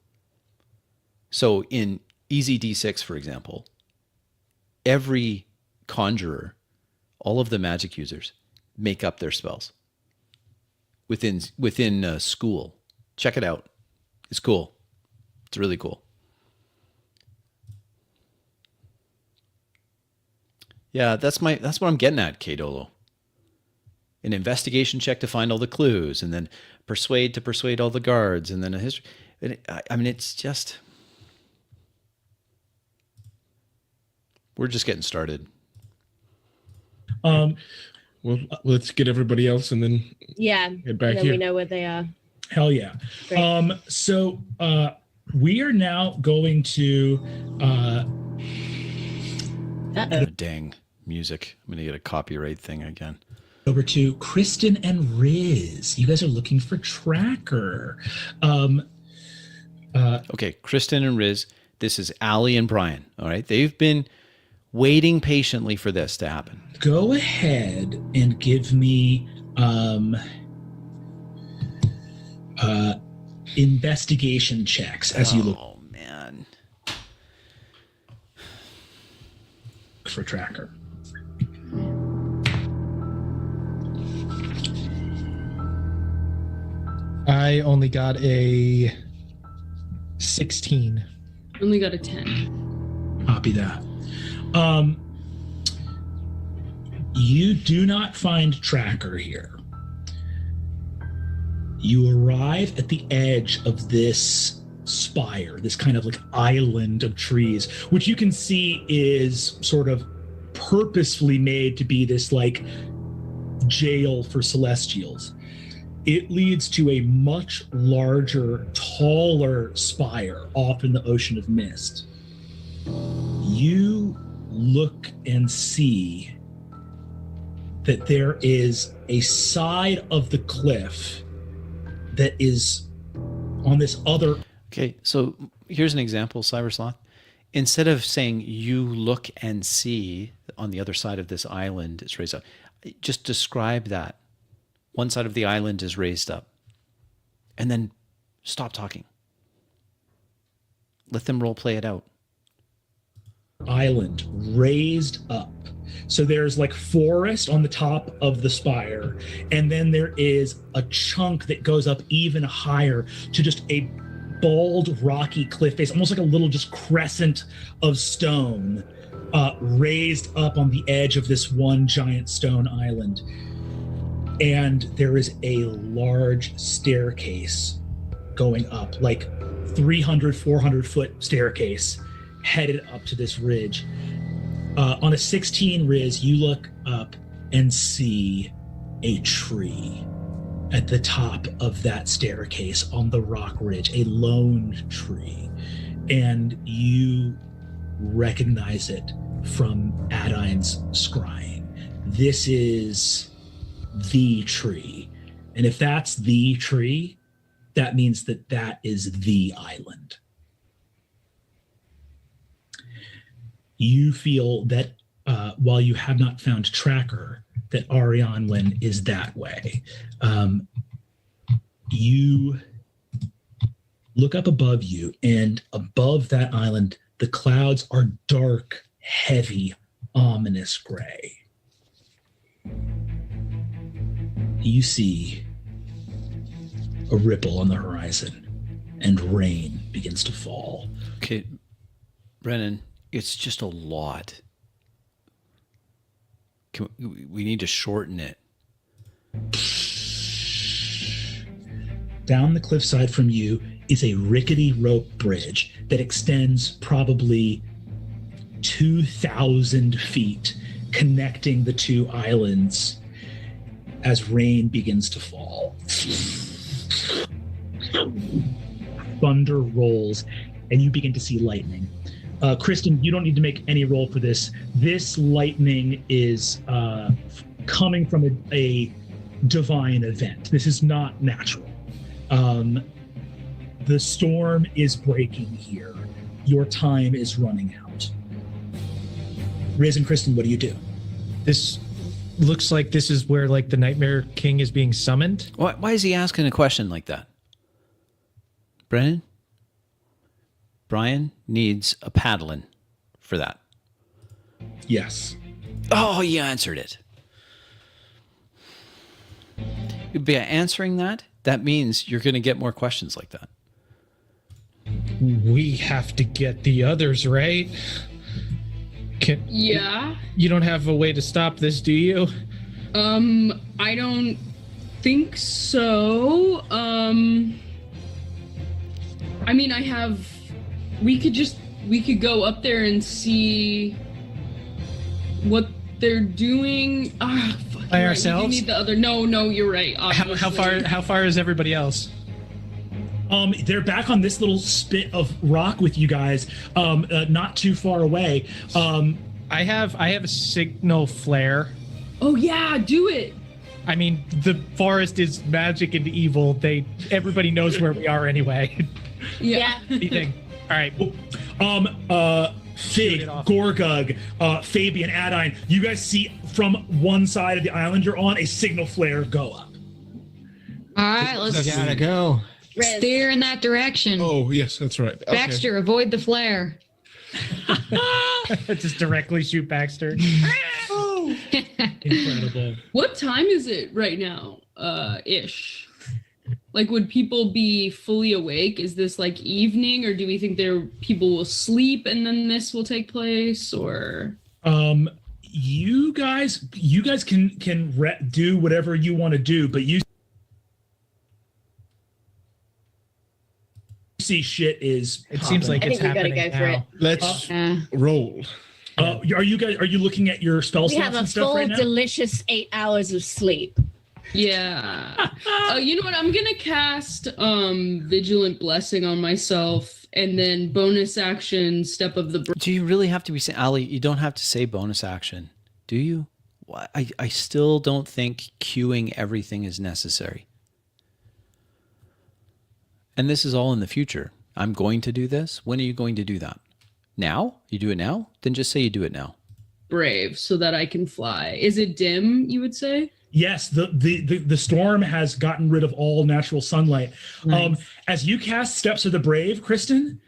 So in Easy D6, for example, every conjurer, all of the magic users make up their spells within school. Check it out. It's cool. It's really cool. Yeah, that's what I'm getting at, K-Dolo. An investigation check to find all the clues, and then persuade to persuade all the guards, and then a history. I mean, it's just... We're just getting started. Well, let's get everybody else and then Yeah. get back And then here. we know where they are. Hell yeah. Great. So we are now going to Uh-oh. Dang, music. I'm going to get a copyright thing again. over to Kristen and Riz. You guys are looking for Tracker. Okay, Kristen and Riz, this is Allie and Brian. All right, they've been waiting patiently for this to happen. Go ahead and give me investigation checks as you look Oh man, for Tracker. I only got a 16. Only got a 10. Copy that. You do not find Tracker here. You arrive at the edge of this spire, this kind of like island of trees, which you can see is sort of purposefully made to be this like jail for celestials. It leads to a much larger, taller spire off in the ocean of mist. You look and see that there is a side of the cliff that is on this other. Okay, so here's an example, Cybersloth. Instead of saying you look and see on the other side of this island, it's raised up. Just describe that. One side of the island is raised up. And then stop talking. Let them role play it out. Island raised up. So there's like forest on the top of the spire, and then there is a chunk that goes up even higher to just a bald, rocky cliff face, almost like a little just crescent of stone raised up on the edge of this one giant stone island. And there is a large staircase going up, like 300, 400 foot staircase headed up to this ridge. On a 16 Riz, you look up and see a tree at the top of that staircase on the rock ridge, a lone tree. And you recognize it from Adine's scrying. This is the tree. And if that's the tree, that means that that is the island. You feel that while you have not found Tracker, that Arianwen is that way. You look up above you, and above that island, the clouds are dark, heavy, ominous gray. You see a ripple on the horizon, and rain begins to fall. Okay, Brennan, it's just a lot. We need to shorten it. Down the cliffside from you is a rickety rope bridge that extends probably 2,000 feet, connecting the two islands as rain begins to fall. Thunder rolls, and you begin to see lightning. Kristen, you don't need to make any roll for this. This lightning is coming from a divine event. This is not natural. The storm is breaking here. Your time is running out. Riz and Kristen, what do you do? This looks like this is where like the Nightmare King is being summoned. Why is he asking a question like that? Brennan? Brian needs a paddling for that. Yes. Oh, you answered it. By answering that, that means you're going to get more questions like that. We have to get the others, right? Yeah. You don't have a way to stop this, do you? I don't think so. I mean, we could go up there and see what they're doing. Fuck, By right. ourselves? We need the other. No, you're right. How far is everybody else? They're back on this little spit of rock with you guys, not too far away. I have a signal flare. Oh yeah, do it. I mean, the forest is magic and evil. Everybody knows where we are anyway. Yeah. Anything. All right. Fig, Gorgug, Fabian, Adine, you guys see from one side of the island you're on a signal flare go up. All right, let's Gotta go. steer in that direction. Oh, yes, that's right. Okay. Baxter, avoid the flare. Just directly shoot Baxter. Incredible. What time is it right now? Ish. Like, would people be fully awake? Is this like evening, or do we think people will sleep and then this will take place? Or you guys can do whatever you want to do, but you see shit is. It seems like I it's think we gotta happening go for now. it. Let's roll. Are you looking at your spell We slots have a and stuff full, right now? delicious 8 hours of sleep. yeah. You know what? I'm gonna cast Vigilant Blessing on myself, and then bonus action Step of the Do you really have to be saying, Ali, you don't have to say bonus action, do you? I still don't think queuing everything is necessary. And this is all in the future. I'm going to do this. When are you going to do that? Now? You do it now? Then just say you do it now. Brave, so that I can fly. Is it dim, you would say? Yes, the storm has gotten rid of all natural sunlight. Nice. As you cast Steps of the Brave, Kristen,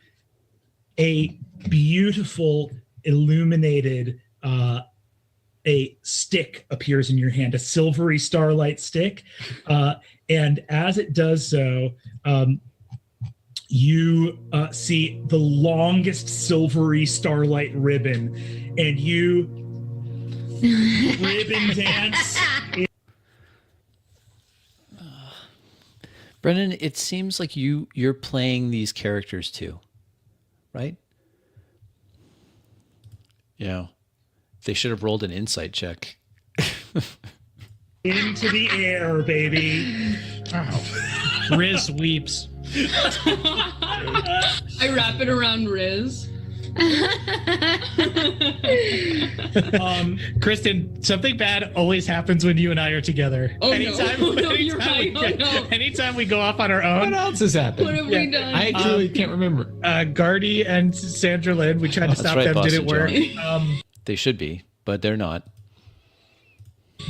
a beautiful illuminated a stick appears in your hand, a silvery starlight stick, and as it does so, you see the longest silvery starlight ribbon, and you ribbon dance. Brennan, it seems like you're playing these characters too, right? Yeah. They should have rolled an insight check. Into the air, baby. Riz weeps. I wrap it around Riz. Kristen, something bad always happens when you and I are together. Oh, no. You're right. Anytime we go off on our own. What else has happened? What have we done? I truly can't remember. Gardy and Sandra Lynn, we tried to That's stop right, them, Boss didn't work. and They should be, but they're not.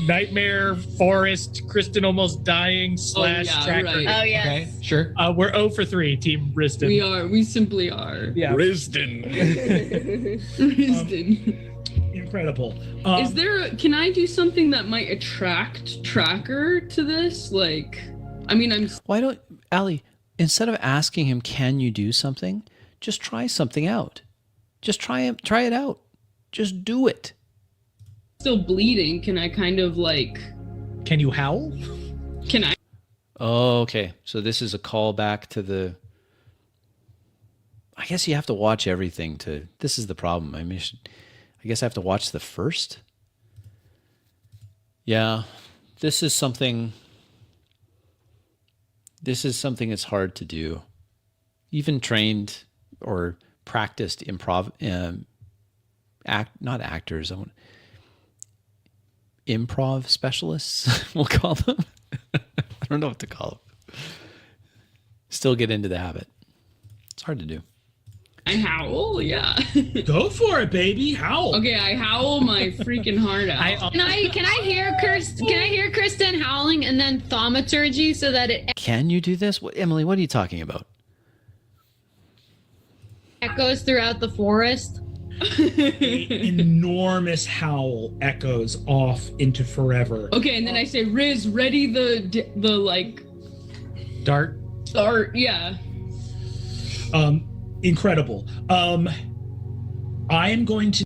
Nightmare Forest, Kristen almost dying / yeah, tracker. right. Oh yes. Okay, sure. We're 0 for 3, Team Riston. We are. We simply are. Yeah. Risden. Risden. Incredible. Is there? Can I do something that might attract Tracker to this? Like, I mean, I'm Why don't, Allie, instead of asking him, can you do something? Just try something out. Just try it out. Just do it. still bleeding. Can I kind of like? Can you howl? Can I? Oh, okay. So this is a callback to the. I guess you have to watch everything to. This is the problem. I mean, I guess I have to watch the first. Yeah, this is something. This is something that's hard to do. Even trained or practiced improv, not actors. Improv specialists, we'll call them. I don't know what to call them. Still get into the habit. It's hard to do. I howl. Yeah. Go for it, baby. Howl. Okay, I howl my freaking heart out. Can I hear Kristen howling and then thaumaturgy so that it Can you do this? Emily, what are you talking about? echoes throughout the forest? An enormous howl echoes off into forever. Okay, and then I say, Riz, ready the like Dart. start. Yeah. Incredible. I am going to.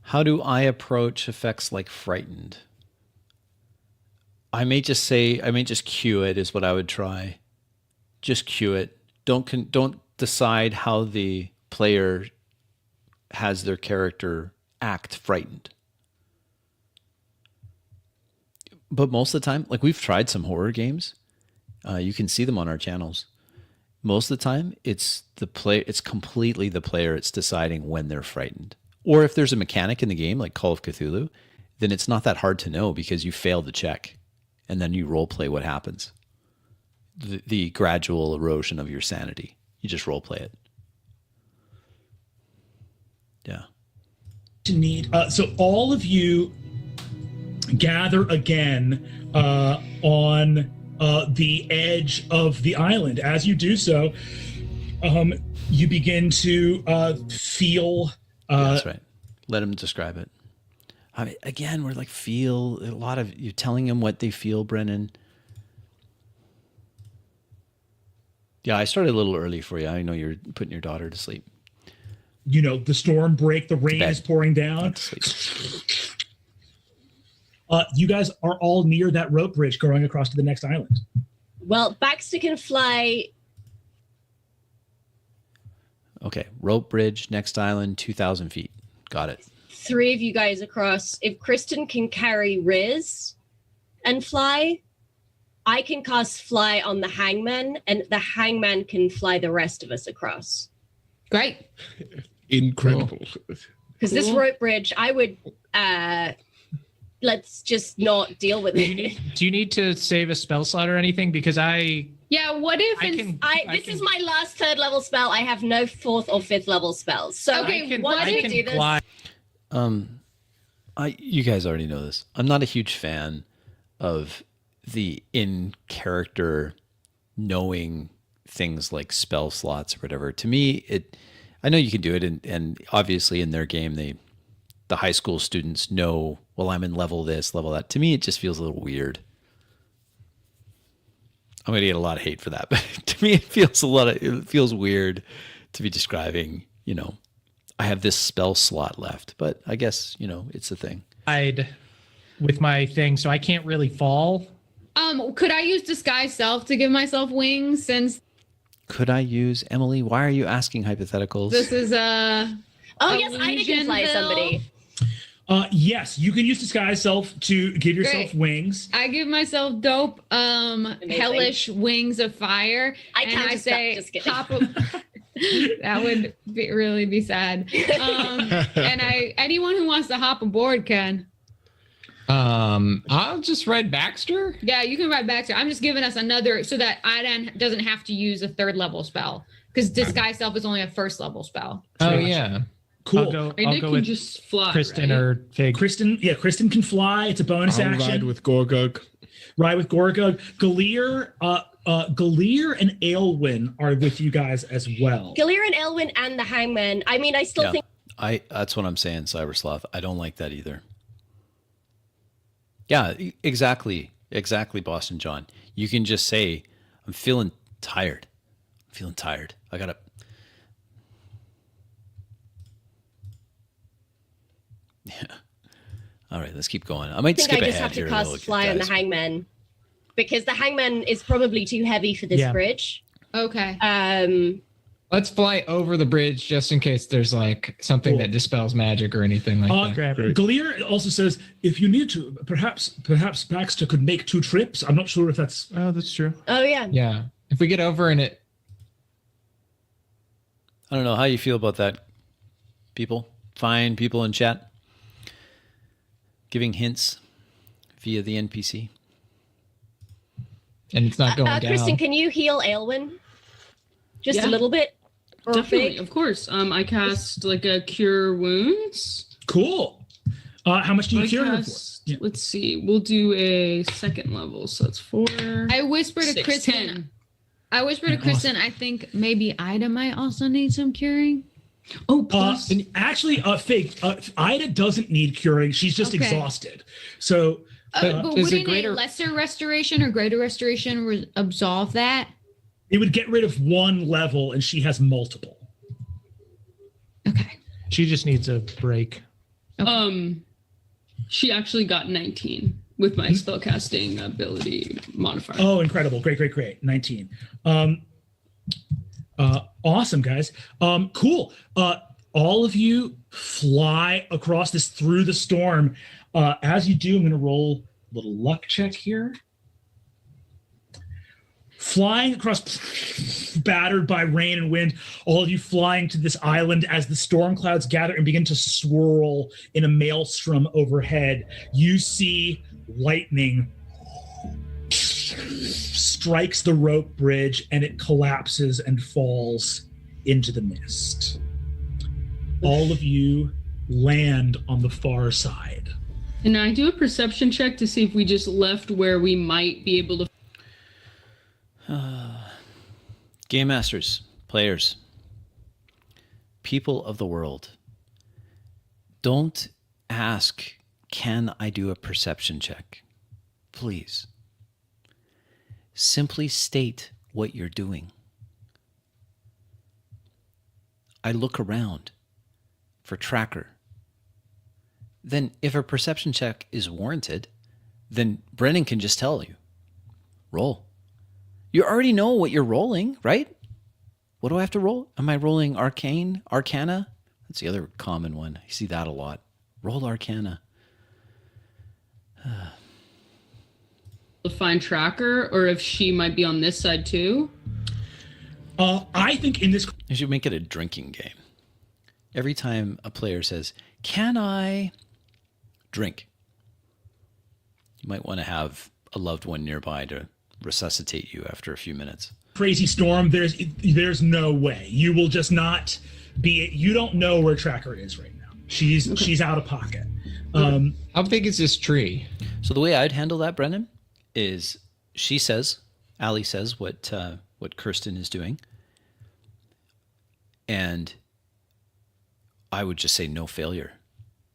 How do I approach effects like frightened? I may just cue it is what I would try. Just cue it. Don't decide how the player has their character act frightened. But most of the time, like we've tried some horror games. You can see them on our channels. Most of the time, it's completely the player. It's deciding when they're frightened. Or if there's a mechanic in the game, like Call of Cthulhu, then it's not that hard to know because you fail the check. And then you role play what happens. The gradual erosion of your sanity. You just role play it. Yeah. So all of you gather again on the edge of the island. As you do so, you begin to feel. That's right. Let him describe it. I mean, again, we're like feel a lot of you're telling them what they feel, Brennan. Yeah, I started a little early for you. I know you're putting your daughter to sleep. You know, the storm break, the rain is pouring down. You guys are all near that rope bridge going across to the next island. Well, Baxter can fly. Okay, rope bridge, next island, 2,000 feet. Got it. 3 of you guys across. If Kristen can carry Riz and fly, I can cast fly on the hangman, and the hangman can fly the rest of us across. Great. Incredible. Because this rope bridge, I would let's just not deal with it. Do you need to save a spell slot or anything? Because Yeah, what if This is my last 3rd level spell. I have no 4th or 5th level spells. So what do we do this? fly. You guys already know this. I'm not a huge fan of the in-character knowing things like spell slots or whatever. To me, I know you can do it, and obviously in their game, the high school students know, well, I'm in level this, level that. To me, it just feels a little weird. I'm going to get a lot of hate for that, but to me, it feels weird to be describing, I have this spell slot left, but I guess, it's a thing. with my thing, so I can't really fall. Could I use disguise self to give myself wings since Could I use Emily? Why are you asking hypotheticals? this is Oh yes, Ida can fly Illusionville. somebody. Yes, you can use disguise self to give yourself Great. wings. I give myself dope hellish wings of fire. I and can't I just say just kidding. hop that would really be sad. And anyone who wants to hop aboard can. I'll just ride Baxter. Yeah, you can ride Baxter. I'm just giving us another so that Iden doesn't have to use a 3rd level spell because disguise self is only a 1st level spell. Oh yeah. Cool. I'll Nick go can with just fly. Kristen right? or Fig. Kristen can fly. It's a bonus I'll action. ride with Gorgug. Ride with Gorgug. Galir and Aelwyn are with you guys as well. Galir and Elwyn and the Hangman. I mean, I still Yeah. think That's what I'm saying, Cybersloth. I don't like that either. Yeah, exactly, Boston John. You can just say, "I'm feeling tired. I gotta." Yeah. All right, let's keep going. I might I think skip I just ahead have to here. cast little fly on the guys. Hangman because the Hangman is probably too heavy for this Yeah. bridge. Okay. Let's fly over the bridge just in case there's like something Cool. that dispels magic or anything like that. Grab Great. Galir also says, if you need to, perhaps Baxter could make 2 trips. I'm not sure if that's Oh, that's true. Oh yeah. Yeah. If we get over and it I don't know how you feel about that, people. Fine people in chat. Giving hints via the NPC. and it's not going down. Kristen, can you heal Aelwyn? Just Yeah. a little bit? Or Definitely, Fig? of course. I cast like a cure wounds. cool. How much do you I cure her for? cast- Yeah. Let's see. We'll do a 2nd level, so that's 4. I whispered to 6, Kristen. 10. I whispered to Yeah, Kristen. I think maybe Ida might also need some curing. Oh, plus Actually, Fig, Ida doesn't need curing. She's just Okay. exhausted. So But But is it wouldn't greater- a lesser restoration or greater restoration absolve that? it would get rid of 1 level, and she has multiple. Okay. She just needs a break. she actually got 19 with my spellcasting ability modifier. Oh, incredible. Great. 19. Awesome, guys. Cool. All of you fly across this through the storm. As you do, I'm going to roll a little luck check here. Flying across, battered by rain and wind, all of you flying to this island as the storm clouds gather and begin to swirl in a maelstrom overhead. You see lightning strikes the rope bridge and it collapses and falls into the mist. All of you land on the far side. Can I do a perception check to see if we just left where we might be able to? Game masters, players, people of the world, don't ask, can I do a perception check? Please. Simply state what you're doing. I look around for tracker. Then if a perception check is warranted, then Brennan can just tell you, roll. You already know what you're rolling, right? What do I have to roll? Am I rolling Arcana? That's the other common one. I see that a lot. Roll Arcana. To find tracker, or if she might be on this side too. I think in this You should make it a drinking game. Every time a player says, can I drink? You might want to have a loved one nearby to resuscitate you after a few minutes. crazy storm, there's no way. You will just not be. You don't know where Tracker is right now. She's out of pocket. How big is this tree? So the way I'd handle that, Brennan, is Allie says what Kirsten is doing, and I would just say no failure.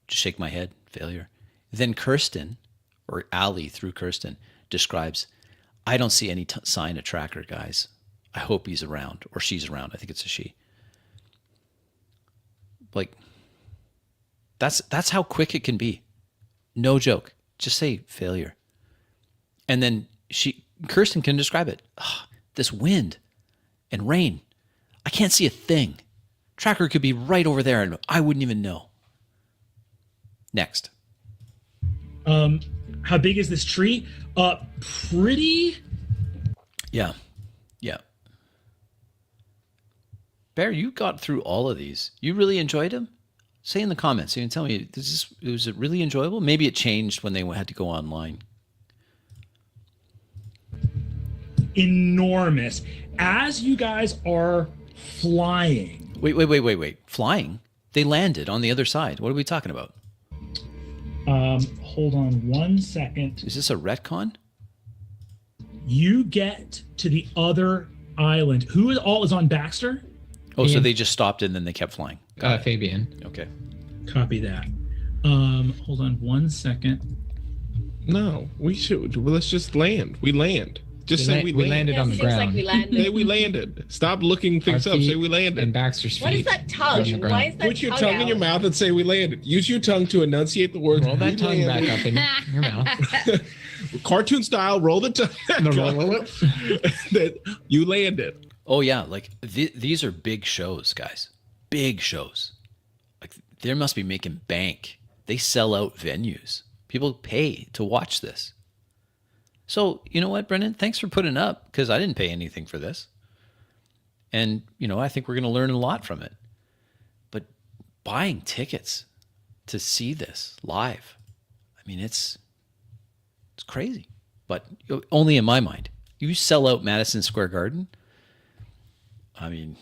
Just shake my head, failure. Then Kirsten, or Allie through Kirsten, describes, I don't see any sign of Tracker, guys. I hope he's around, or she's around. I think it's a she. Like, that's how quick it can be. No joke. Just say failure. And then Kirsten can describe it. This wind and rain. I can't see a thing. Tracker could be right over there and I wouldn't even know. Next. How big is this tree? Pretty. Yeah. Bear, you got through all of these. You really enjoyed them? Say in the comments. You can tell me, was it really enjoyable? Maybe it changed when they had to go online. Enormous. As you guys are flying. Wait. Flying? They landed on the other side. What are we talking about? Hold on 1 second. Is this a retcon? You get to the other island. Who all is on Baxter? Oh, so they just stopped and then they kept flying. Fabian. Okay. Copy that. Hold on 1 second. No, we should. Well, let's just land. We land. Just say we landed on the Seems like ground. we landed. Say we landed. Stop looking things Our up. feet Say we landed. And Baxter's feet. What is that tongue? on the ground. Why is that Put your tongue tongue in your out? mouth and say we landed. Use your tongue to enunciate the words. Roll that we tongue landed. back up in your mouth. Cartoon style. Roll the tongue. That you landed. Oh, yeah. Like, these are big shows, guys. Big shows. Like, they must be making bank. They sell out venues. People pay to watch this. So, you know what, Brennan? Thanks for putting up, because I didn't pay anything for this. And, I think we're going to learn a lot from it. But buying tickets to see this live, I mean, it's crazy. But only in my mind. You sell out Madison Square Garden, I mean,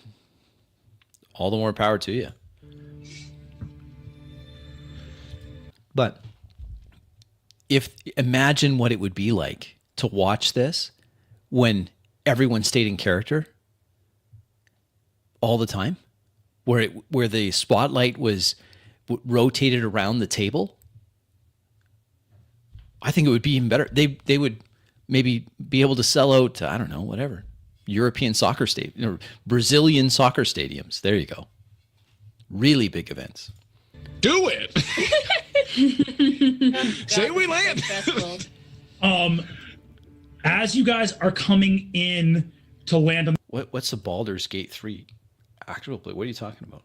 all the more power to you. But imagine what it would be like to watch this when everyone stayed in character all the time, where the spotlight was rotated around the table. I think it would be even better. They would maybe be able to sell out, I don't know, whatever, European soccer stadium or Brazilian soccer stadiums. There you go. Really big events. Do it. Say we land. As you guys are coming in to land on What's the Baldur's Gate 3 actual play? What are you talking about?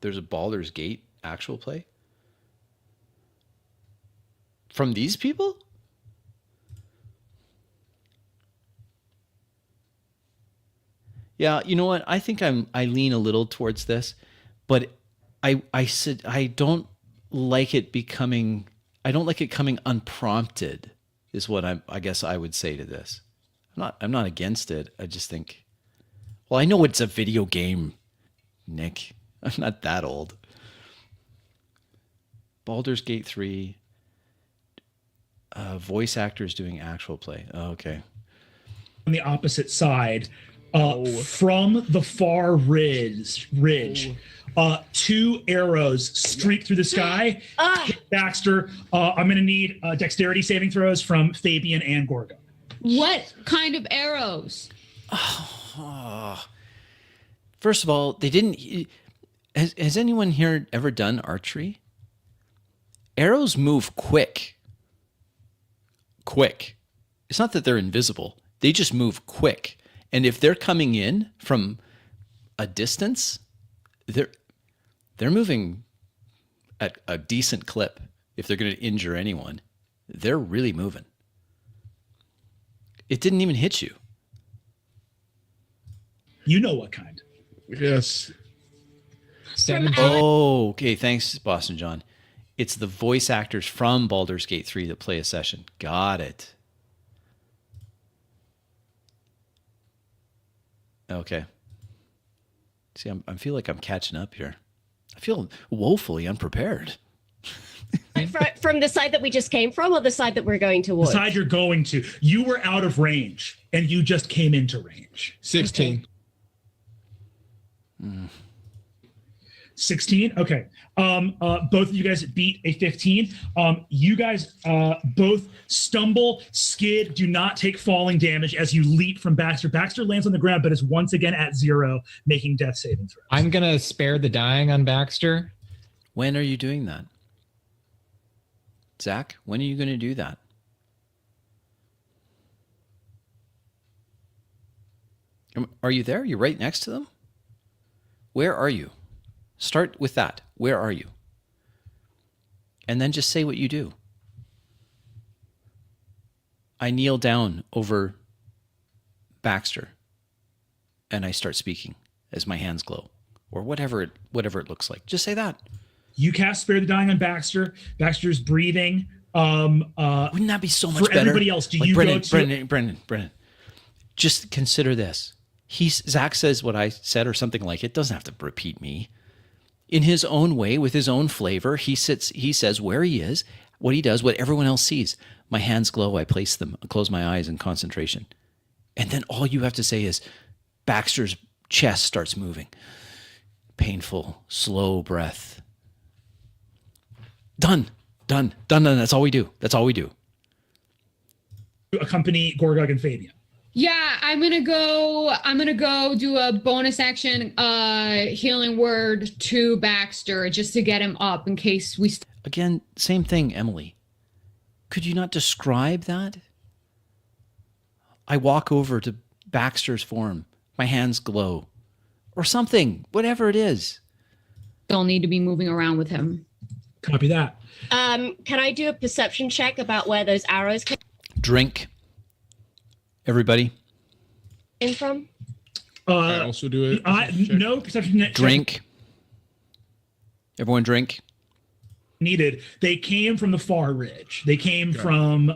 There's a Baldur's Gate actual play? From these people? Yeah, you know what? I think I lean a little towards this, but I said I don't like it coming unprompted is what I guess I would say to this. I'm not against it. I just think, well, I know it's a video game, Nick. I'm not that old. Baldur's Gate 3, voice actors doing actual play. Oh, okay. the opposite side. From the far ridge, two arrows streak through the sky. Hit Baxter. I'm going to need dexterity saving throws from Fabian and Gorgo. What kind of arrows? First of all, they didn't. Has anyone here ever done archery? Arrows move quick. It's not that they're invisible. They just move quick. And if they're coming in from a distance, they're moving at a decent clip. If they're going to injure anyone, they're really moving. It didn't even hit you. You know what kind. Yes. 17. Oh, okay. Thanks, Boston John. It's the voice actors from Baldur's Gate 3 that play a session. Got it. Okay. See, I feel like I'm catching up here. I feel woefully unprepared. From the side that we just came from, or the side that we're going The towards? side you're going to. You were out of range, and you just came into range. 16. 16. Okay. Both of you guys beat a 15. You guys both stumble, skid, do not take falling damage as you leap from Baxter. Baxter lands on the ground, but is once again at 0, making death saving throws. I'm gonna spare the dying on Baxter. When are you doing that? Zach, when are you going to do that? Are you there? You're right next to them? Where are you? Start with that. Where are you? And then just say what you do. I kneel down over Baxter and I start speaking as my hands glow, or whatever it looks like. Just say that. You cast Spare the Dying on Baxter. Baxter's breathing. Wouldn't that be so much for better? everybody else? Do like you Brennan, go to Brennan? Just consider this. Zach says what I said or something like it. Doesn't have to repeat me. In his own way, with his own flavor, he says where he is, what he does, what everyone else sees. My hands glow. I place them, close my eyes in concentration. And then all you have to say is Baxter's chest starts moving. Painful, slow breath. Done. That's all we do. accompany Gorgug and Fabian? Yeah, I'm gonna go do a bonus action healing word to Baxter just to get him up in case we Again, same thing, Emily. Could you not describe that? I walk over to Baxter's form. My hands glow. Or something, whatever it is. Don't need to be moving around with him. Copy that. Can I do a perception check about where those arrows came Drink. Everybody. from? I also do it. No perception check Drink. Everyone drink. needed. They came from the far ridge. They came from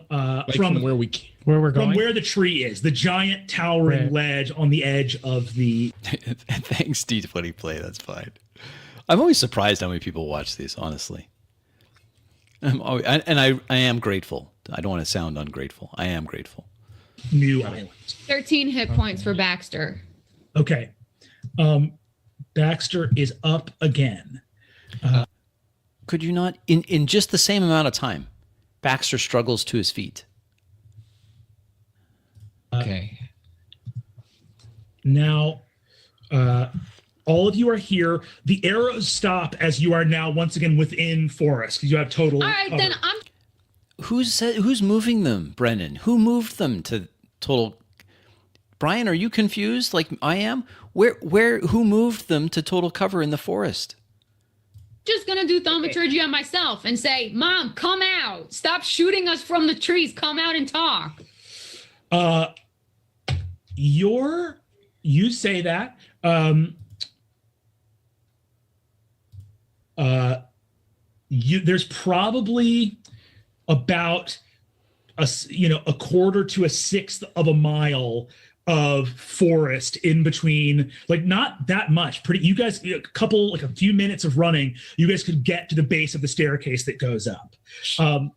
from where we came. Where we're going? From where the tree is, the giant towering ledge on the edge of the. Thanks, D20 Play. That's fine. I'm always surprised how many people watch these. Honestly, I am grateful. I don't want to sound ungrateful. I am grateful. New island. 13 hit points for Baxter. Okay. Baxter is up again. Could you not, in just the same amount of time, Baxter struggles to his feet. Okay. Now, all of you are here. The arrows stop as you are now once again within forest because you have total. All right, then I'm. Who's moving them, Brennan? Who moved them to total? Brian, are you confused like I am? Who moved them to total cover in the forest? Just gonna do thaumaturgy on myself and say, Mom, come out. Stop shooting us from the trees. Come out and talk. You say that. There's probably about a quarter to a sixth of a mile of forest in between, like not that much. You guys, a few minutes of running, you guys could get to the base of the staircase that goes up. Should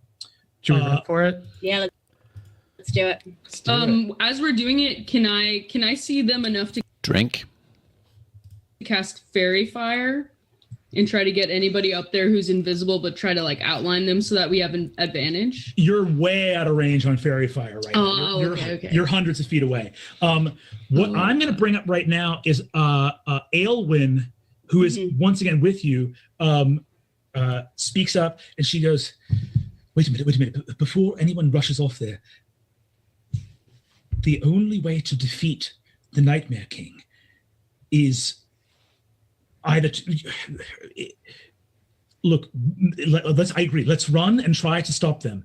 we run for it? Yeah, let's do it. As we're doing it, can I see them enough to Drink. cast fairy fire and try to get anybody up there who's invisible, but try to like outline them so that we have an advantage? You're way out of range on fairy fire right now. Okay. You're hundreds of feet away. I'm going to bring up right now is Aelwyn, who is once again with you, speaks up and she goes, wait a minute. Before anyone rushes off there, the only way to defeat the Nightmare King is either I agree. Let's run and try to stop them.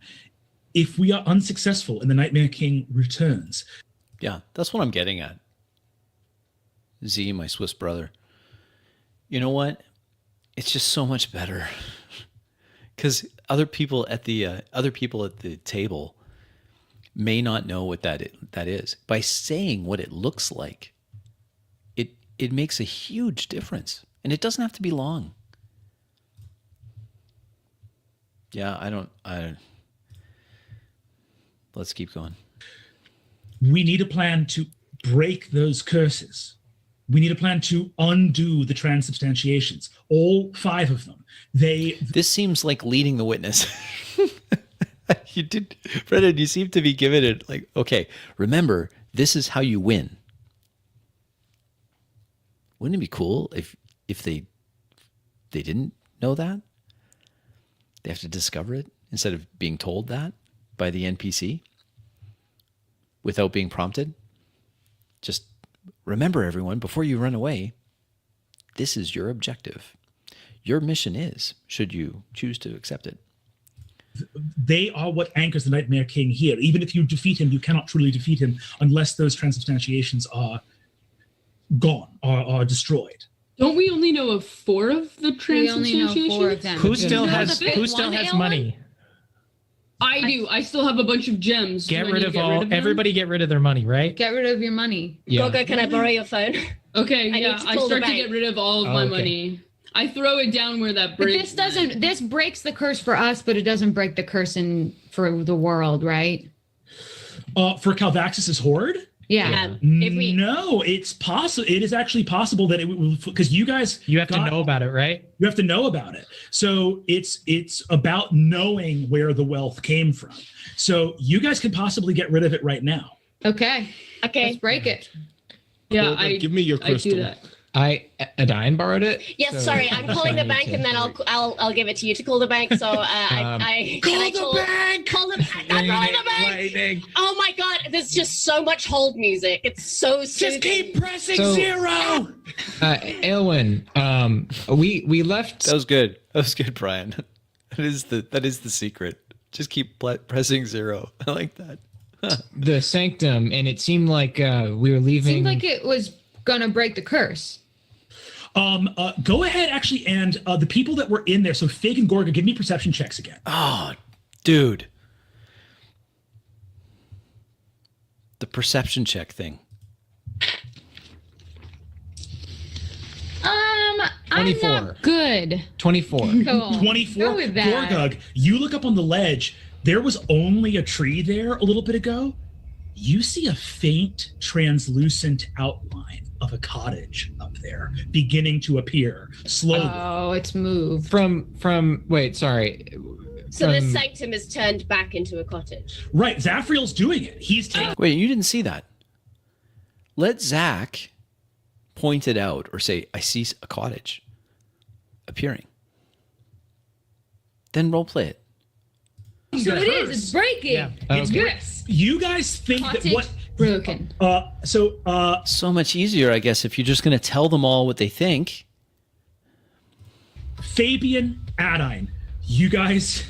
If we are unsuccessful and the Nightmare King returns. Yeah, that's what I'm getting at. Z, my Swiss brother. You know what? It's just so much better. Because other people at the table may not know what that is. By saying what it looks like, it makes a huge difference. And it doesn't have to be long. Yeah, let's keep going. We need a plan to break those curses. We need a plan to undo the transubstantiations. All 5 of them. This seems like leading the witness. You did, Brennan, you seem to be giving it like, okay, remember, this is how you win. Wouldn't it be cool if they didn't know that? They have to discover it instead of being told that by the NPC without being prompted. Just remember, everyone, before you run away, this is your objective. Your mission is, should you choose to accept it. They are what anchors the Nightmare King here. Even if you defeat him, you cannot truly defeat him unless those transubstantiations are gone, are destroyed. Don't we only know of 4 of the We only know 4 of transubstantiations? them. Who still You know has the fifth one, Alan? money? I do. I still have a bunch of gems. Get Do I rid need of to all. them? Everybody get rid of their money, right? Get rid of your money. Yeah. Gogo, can I borrow your phone? Okay, I need yeah. to I pull the start to bank. get rid of all of my Okay. money. I throw it down where that But breaks. this breaks the curse for us, but it doesn't break the curse for the world, right? For Calvaxis's horde? Yeah. If we No, it's possible. It is actually possible that it will, because you guys You have to know about it, right? You have to know about it. So it's about knowing where the wealth came from. So you guys could possibly get rid of it right now. Okay. okay. Let's break it. Yeah, Gogo, give me your I crystal. do that. Adine borrowed it. Yes, so- sorry, I'm calling the bank and then I'll give it to you to call the bank. So I Call can I the bank! Call the bank. I'm calling the bank. Lightning. Oh my god, there's just so much hold music. It's so soothing. Just keep pressing So- 0. Aylwin, we left. That was good. That was good, Brian. That is the secret. Just keep pressing 0. I like that. The sanctum, and it seemed like we were leaving. Seemed like it was gonna break the curse. Go ahead, actually, and the people that were in there. So Fig and Gorga, give me perception checks again. Oh, dude. The perception check thing. I'm 24. not good. 24. Cool. 24. Go with that. Gorgug, you look up on the ledge. There was only a tree there a little bit ago. You see a faint, translucent outline of a cottage up there beginning to appear slowly. Oh, it's moved. From wait, sorry. So the From- sanctum is turned back into a cottage. Right, Zafriel's doing it. He's taking. Wait, you didn't see that. Let Zach point it out or say, I see a cottage appearing. Then roleplay it. So it is. It's breaking. Yeah. It's Okay. yes. You guys think Cottage that what? broken. So much easier, I guess, if you're just going to tell them all what they think. Fabian, Adine, you guys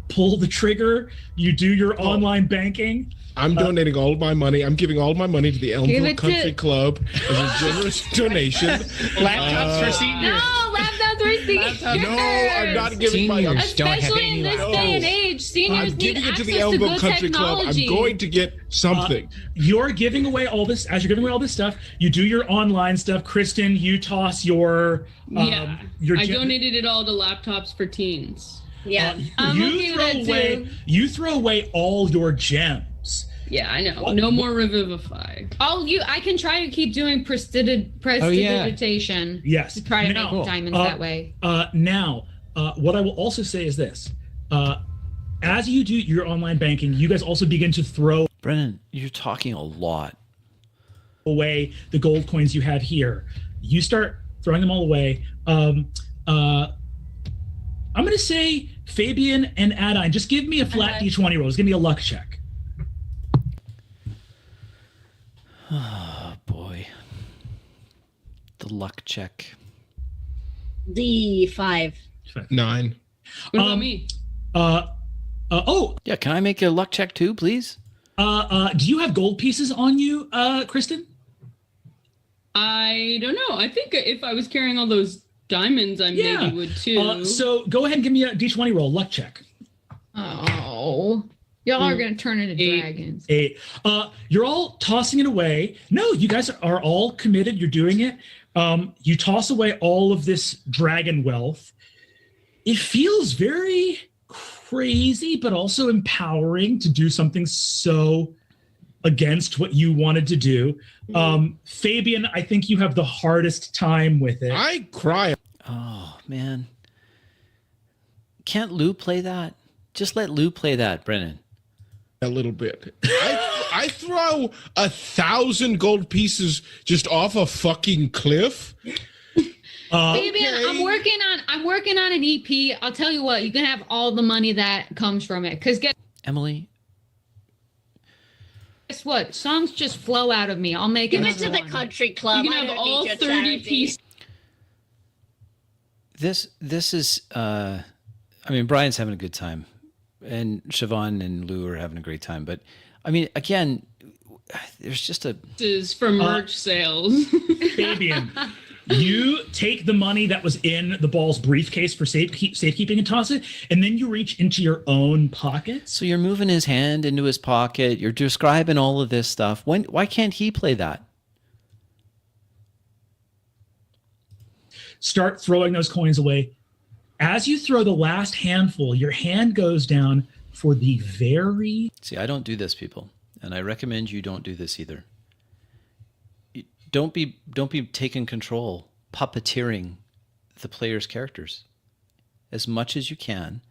pull the trigger. You do your online banking. I'm donating all my money. I'm giving all my money to the Give Elmville it to- Country Club as a generous donation. Laptops for seniors. No, laptop 360. No, I'm not giving my. I'm, Seniors don't have Especially any in this laptops. day and age, seniors I'm need giving it access to the to Elmville good Country Club. technology. I'm going to get something. You're giving away all this. As you're giving away all this stuff, you do your online stuff. Kristen, you toss your. Yeah. Your I donated it all to laptops for teens. Yeah. I'm okay with that too. You throw away all your gems. Yeah, I know. No more Revivify. I can try to keep doing prestidigitation. Yes. To try to Now, make diamonds that way. Now, what I will also say is this: as you do your online banking, you guys also begin to throw Brennan, you're talking a lot. away the gold coins you have here. You start throwing them all away. I'm going to say Fabian and Adine, just give me a flat D20 roll. Just give me a luck check. Oh, boy. The luck check. D5. 9. What about me? Yeah, can I make a luck check too, please? Do you have gold pieces on you, Kristen? I don't know. I think if I was carrying all those diamonds, I maybe would too. So go ahead and give me a D20 roll, luck check. Oh, y'all are gonna turn into dragons. 8. You're all tossing it away. No, you guys are all committed. You're doing it. You toss away all of this dragon wealth. It feels very crazy, but also empowering to do something so against what you wanted to do. Fabian, I think you have the hardest time with it. I cry. Oh, man. Can't Lou play that? Just let Lou play that, Brennan. A little bit. I throw 1,000 gold pieces just off a fucking cliff. Fabian, I'm working on an EP. I'll tell you what, you can have all the money that comes from it. Because Emily, guess what? Songs just flow out of me. I'll make Give it another to the one. country club. You I can have don't all need your 30 charity. pieces. this is I mean, Brian's having a good time, and Siobhan and Lou are having a great time. But I mean, again, there's just a For merch sales. Fabian, you take the money that was in the ball's briefcase for safekeeping and toss it, and then you reach into your own pockets. so you're moving his hand into his pocket. You're describing all of this stuff. Why can't he play that? Start throwing those coins away. As you throw the last handful, your hand goes down for the very See, I don't do this, people, and I recommend you don't do this either. Don't be taking control, puppeteering the player's characters as much as you can,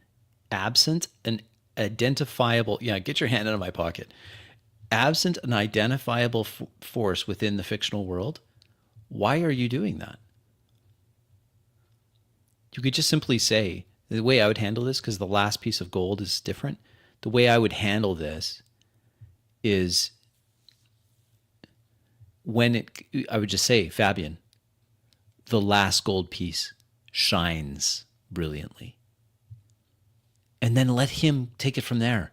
absent an identifiable. Yeah, get your hand out of my pocket. Absent an identifiable force within the fictional world. Why are you doing that? You could just simply say, the way I would handle this, because the last piece of gold is different. The way I would handle this is I would just say, Fabian, the last gold piece shines brilliantly. And then let him take it from there.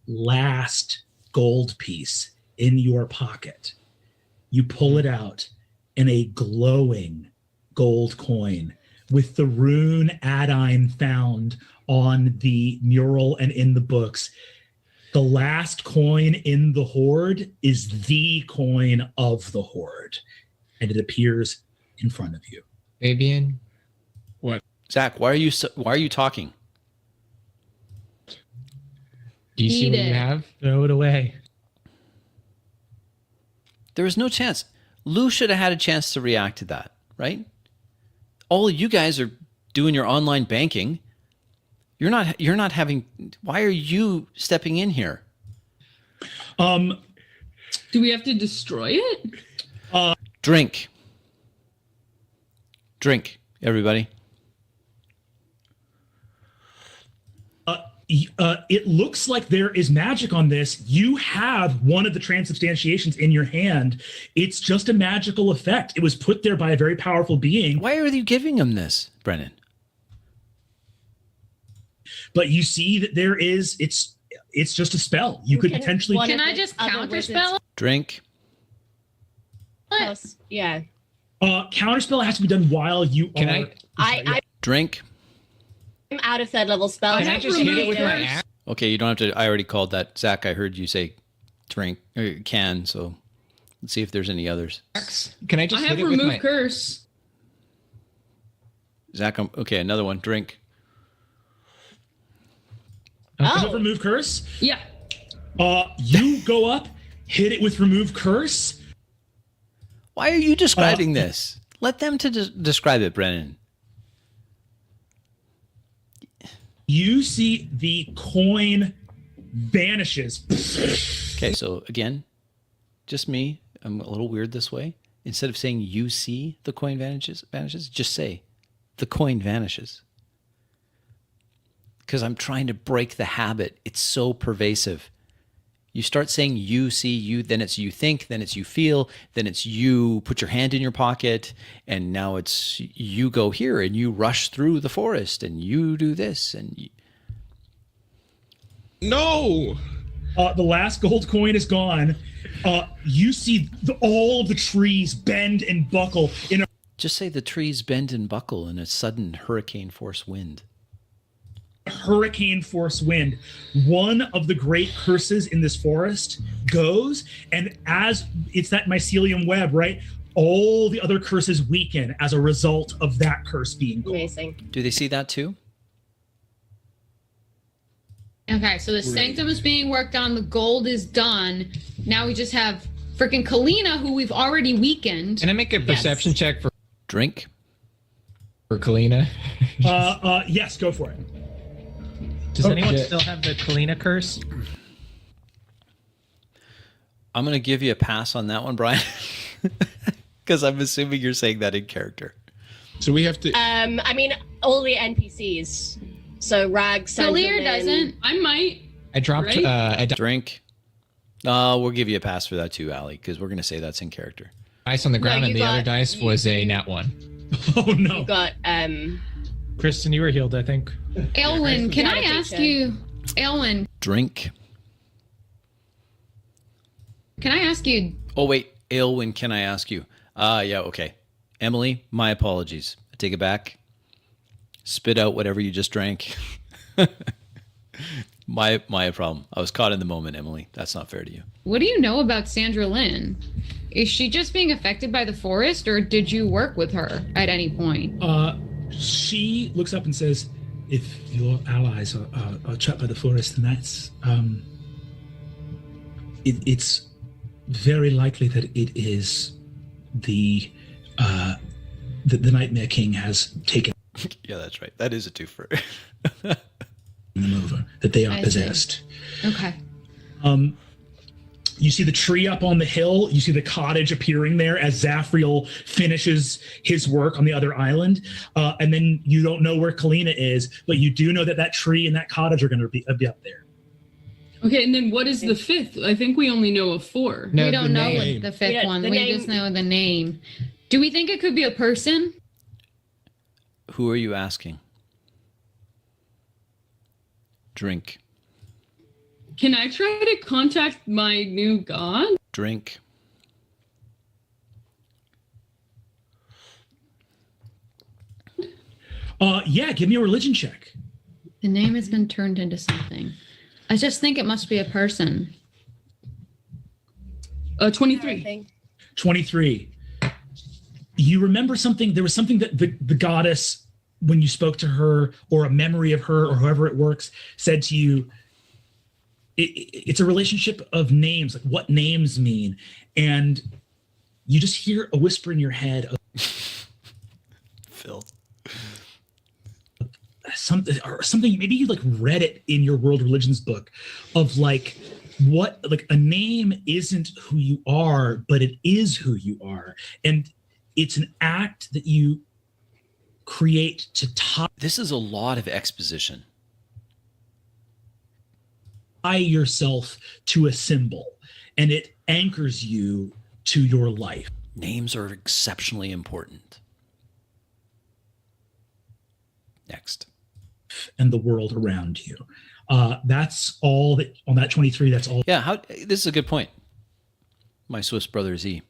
last gold piece in your pocket. You pull it out, and a glowing gold coin with the rune Adine found on the mural and in the books. The last coin in the hoard is the coin of the hoard, and it appears in front of you. Fabian, Zach, why are you talking? do you see Eat what it. you have? Throw it away. There was no chance. Lou should have had a chance to react to that, right? All of you guys are doing your online banking. You're not having. Why are you stepping in here? Do we have to destroy it? Drink, everybody. It looks like there is magic on this. You have one of the transubstantiations in your hand. It's just a magical effect. It was put there by a very powerful being. Why are you giving him this, Brennan? But you see that there is. It's just a spell. You could Can potentially. one Can of I the just other counterspell? Drink. wizards- Yeah. Counterspell has to be done while you Can are. I'm Drink. out of third level spells. Can I just hit it with my axe? Okay, you don't have to. I already called that. Zach, I heard you say drink or can. So let's see if there's any others. Can I just I hit have it with remove my curse. Zach, okay, another one. Drink. Oh, Remove curse. Yeah. You go up, hit it with remove curse. Why are you describing this? Let them to describe it, Brennan. You see the coin vanishes. Okay, so again, just me. I'm a little weird this way. Instead of saying you see the coin vanishes, just say the coin vanishes. Because I'm trying to break the habit. It's so pervasive. You start saying you see, you, then it's you think, then it's you feel, then it's you put your hand in your pocket, and now it's you go here and you rush through the forest and you do this and you... No. The last gold coin is gone. You see all of the trees bend and buckle in a Just say the trees bend and buckle in a sudden hurricane force wind. hurricane force wind. One of the great curses in this forest goes, and as it's that mycelium web, right? All the other curses weaken as a result of that curse being gone. amazing. Do they see that too? Okay, so the sanctum is being worked on. The gold is done. Now we just have freaking Kalina, who we've already weakened. Can I make a perception check for Drink. Kalina? Yes, go for it. Does anyone shit. still have the Kalina curse? I'm going to give you a pass on that one, Brian. Because I'm assuming you're saying that in character. So we have to. I mean, all the NPCs. So Rag, Lear doesn't. I might. I dropped Right? a Drink. We'll give you a pass for that too, Allie, because we're going to say that's in character. dice on the ground, you and the other got- dice was a nat 1. Oh no. You got Kristen, you were healed, I think. Elwin, can I Yeah, ask teacher. you, Elwin, Drink. can I ask you, Oh, wait. Aylwin, can I ask you? Yeah, okay. Emily, my apologies. I take it back. Spit out whatever you just drank. My problem. I was caught in the moment, Emily. That's not fair to you. what do you know about Sandra Lynn? Is she just being affected by the forest, or did you work with her at any point? She looks up and says, "If your allies are trapped by the forest, then that's it's very likely that it is the Nightmare King has taken Yeah, that's right. That is a twofer. them over. That they are I see. possessed." Okay. You see the tree up on the hill. You see the cottage appearing there as Zafriel finishes his work on the other island. And then you don't know where Kalina is, but you do know that that tree and that cottage are going to be up there. Okay, and then what is the fifth? I think we only know of 4. No, We don't the know name. what the fifth Yeah, one. the We name- just know the name. Do we think it could be a person? Who are you asking? Drink. Can I try to contact my new god? Drink. Yeah, give me a religion check. The name has been turned into something. I just think it must be a person. 23. 23. You remember something? There was something that the goddess, when you spoke to her, or a memory of her, or however it works, said to you. It's a relationship of names, like what names mean, and you just hear a whisper in your head of Phil. something. Maybe you like read it in your world religions book, of like what, like a name isn't who you are, but it is who you are, and it's an act that you create to tie This is a lot of exposition. yourself to a symbol, and it anchors you to your life. Names are exceptionally important. Next. And the world around you. That's all that on that 23. That's all. Yeah, this is a good point. My Swiss brother Z.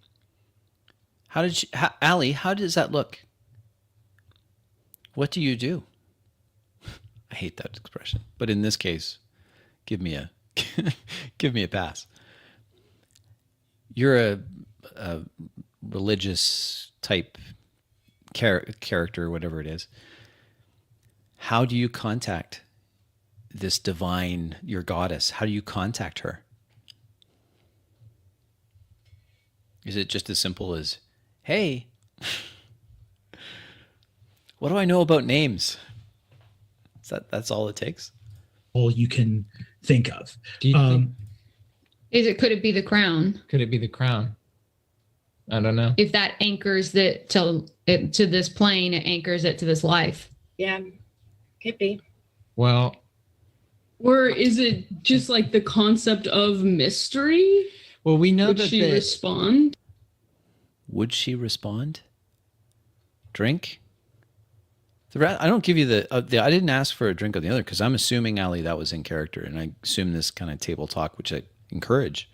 Allie, how does that look? What do you do? I hate that expression, but in this case, give me a pass. You're a religious type character, whatever it is. How do you contact this divine, your goddess? How do you contact her? Is it just as simple as, hey, what do I know about names? That's all it takes? All you can think of. Do you think, Could it be the crown? could it be the crown? I don't know. If that anchors it to this plane, it anchors it to this life. Yeah, could be. Well, Or is it just like the concept of mystery? we know Would that she respond? Would she respond? Drink? I don't give you I didn't ask for a drink of the other because I'm assuming, Allie, that was in character. And I assume this kind of table talk, which I encourage,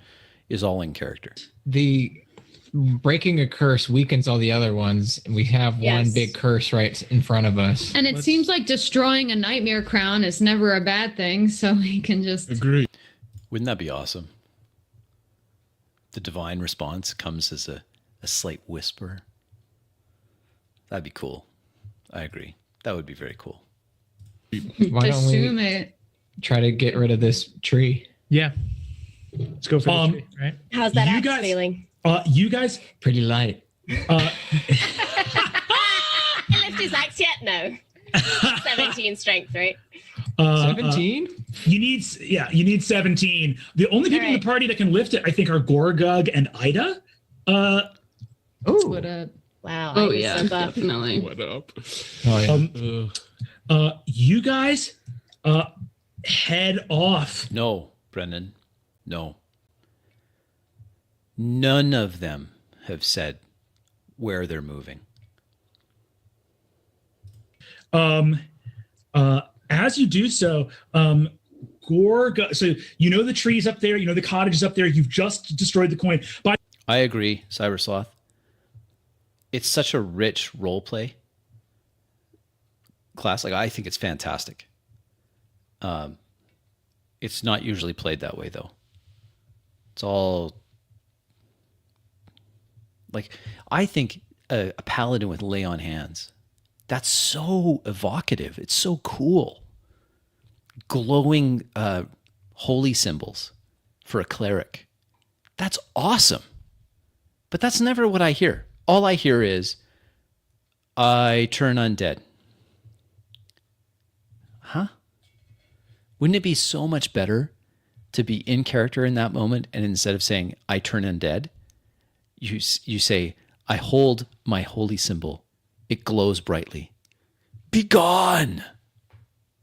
is all in character. the breaking a curse weakens all the other ones. We have one Yes. big curse right in front of us. And it seems like destroying a nightmare crown is never a bad thing. So we can just. Agree. Wouldn't that be awesome? The divine response comes as a slight whisper. That'd be cool. I agree. That would be very cool. Why don't assume we it. try to get rid of this tree? Yeah. Let's go for the tree, right? How's that You axe guys- feeling? You guys, Pretty light. He lift his axe yet? No. 17 strength, right? 17? you need 17. The only people in Alright. the party that can lift it, I think, are Gorgug and Ida. Oh, What up? Wow. Oh I yeah, said that. definitely. What up? oh yeah. You guys head off. No, Brennan. No. None of them have said where they're moving. As you do so, Gorga, so you know the trees up there, you know the cottages up there, you've just destroyed the coin. But I agree, Cybersloth. It's such a rich role play class. Like, I think it's fantastic. It's not usually played that way, though. It's all like, I think a paladin with lay on hands, that's so evocative. It's so cool. Glowing holy symbols for a cleric. That's awesome. But that's never what I hear. All I hear is, I turn undead. Huh? Wouldn't it be so much better to be in character in that moment, and instead of saying, I turn undead, you say, I hold my holy symbol. It glows brightly. Be gone!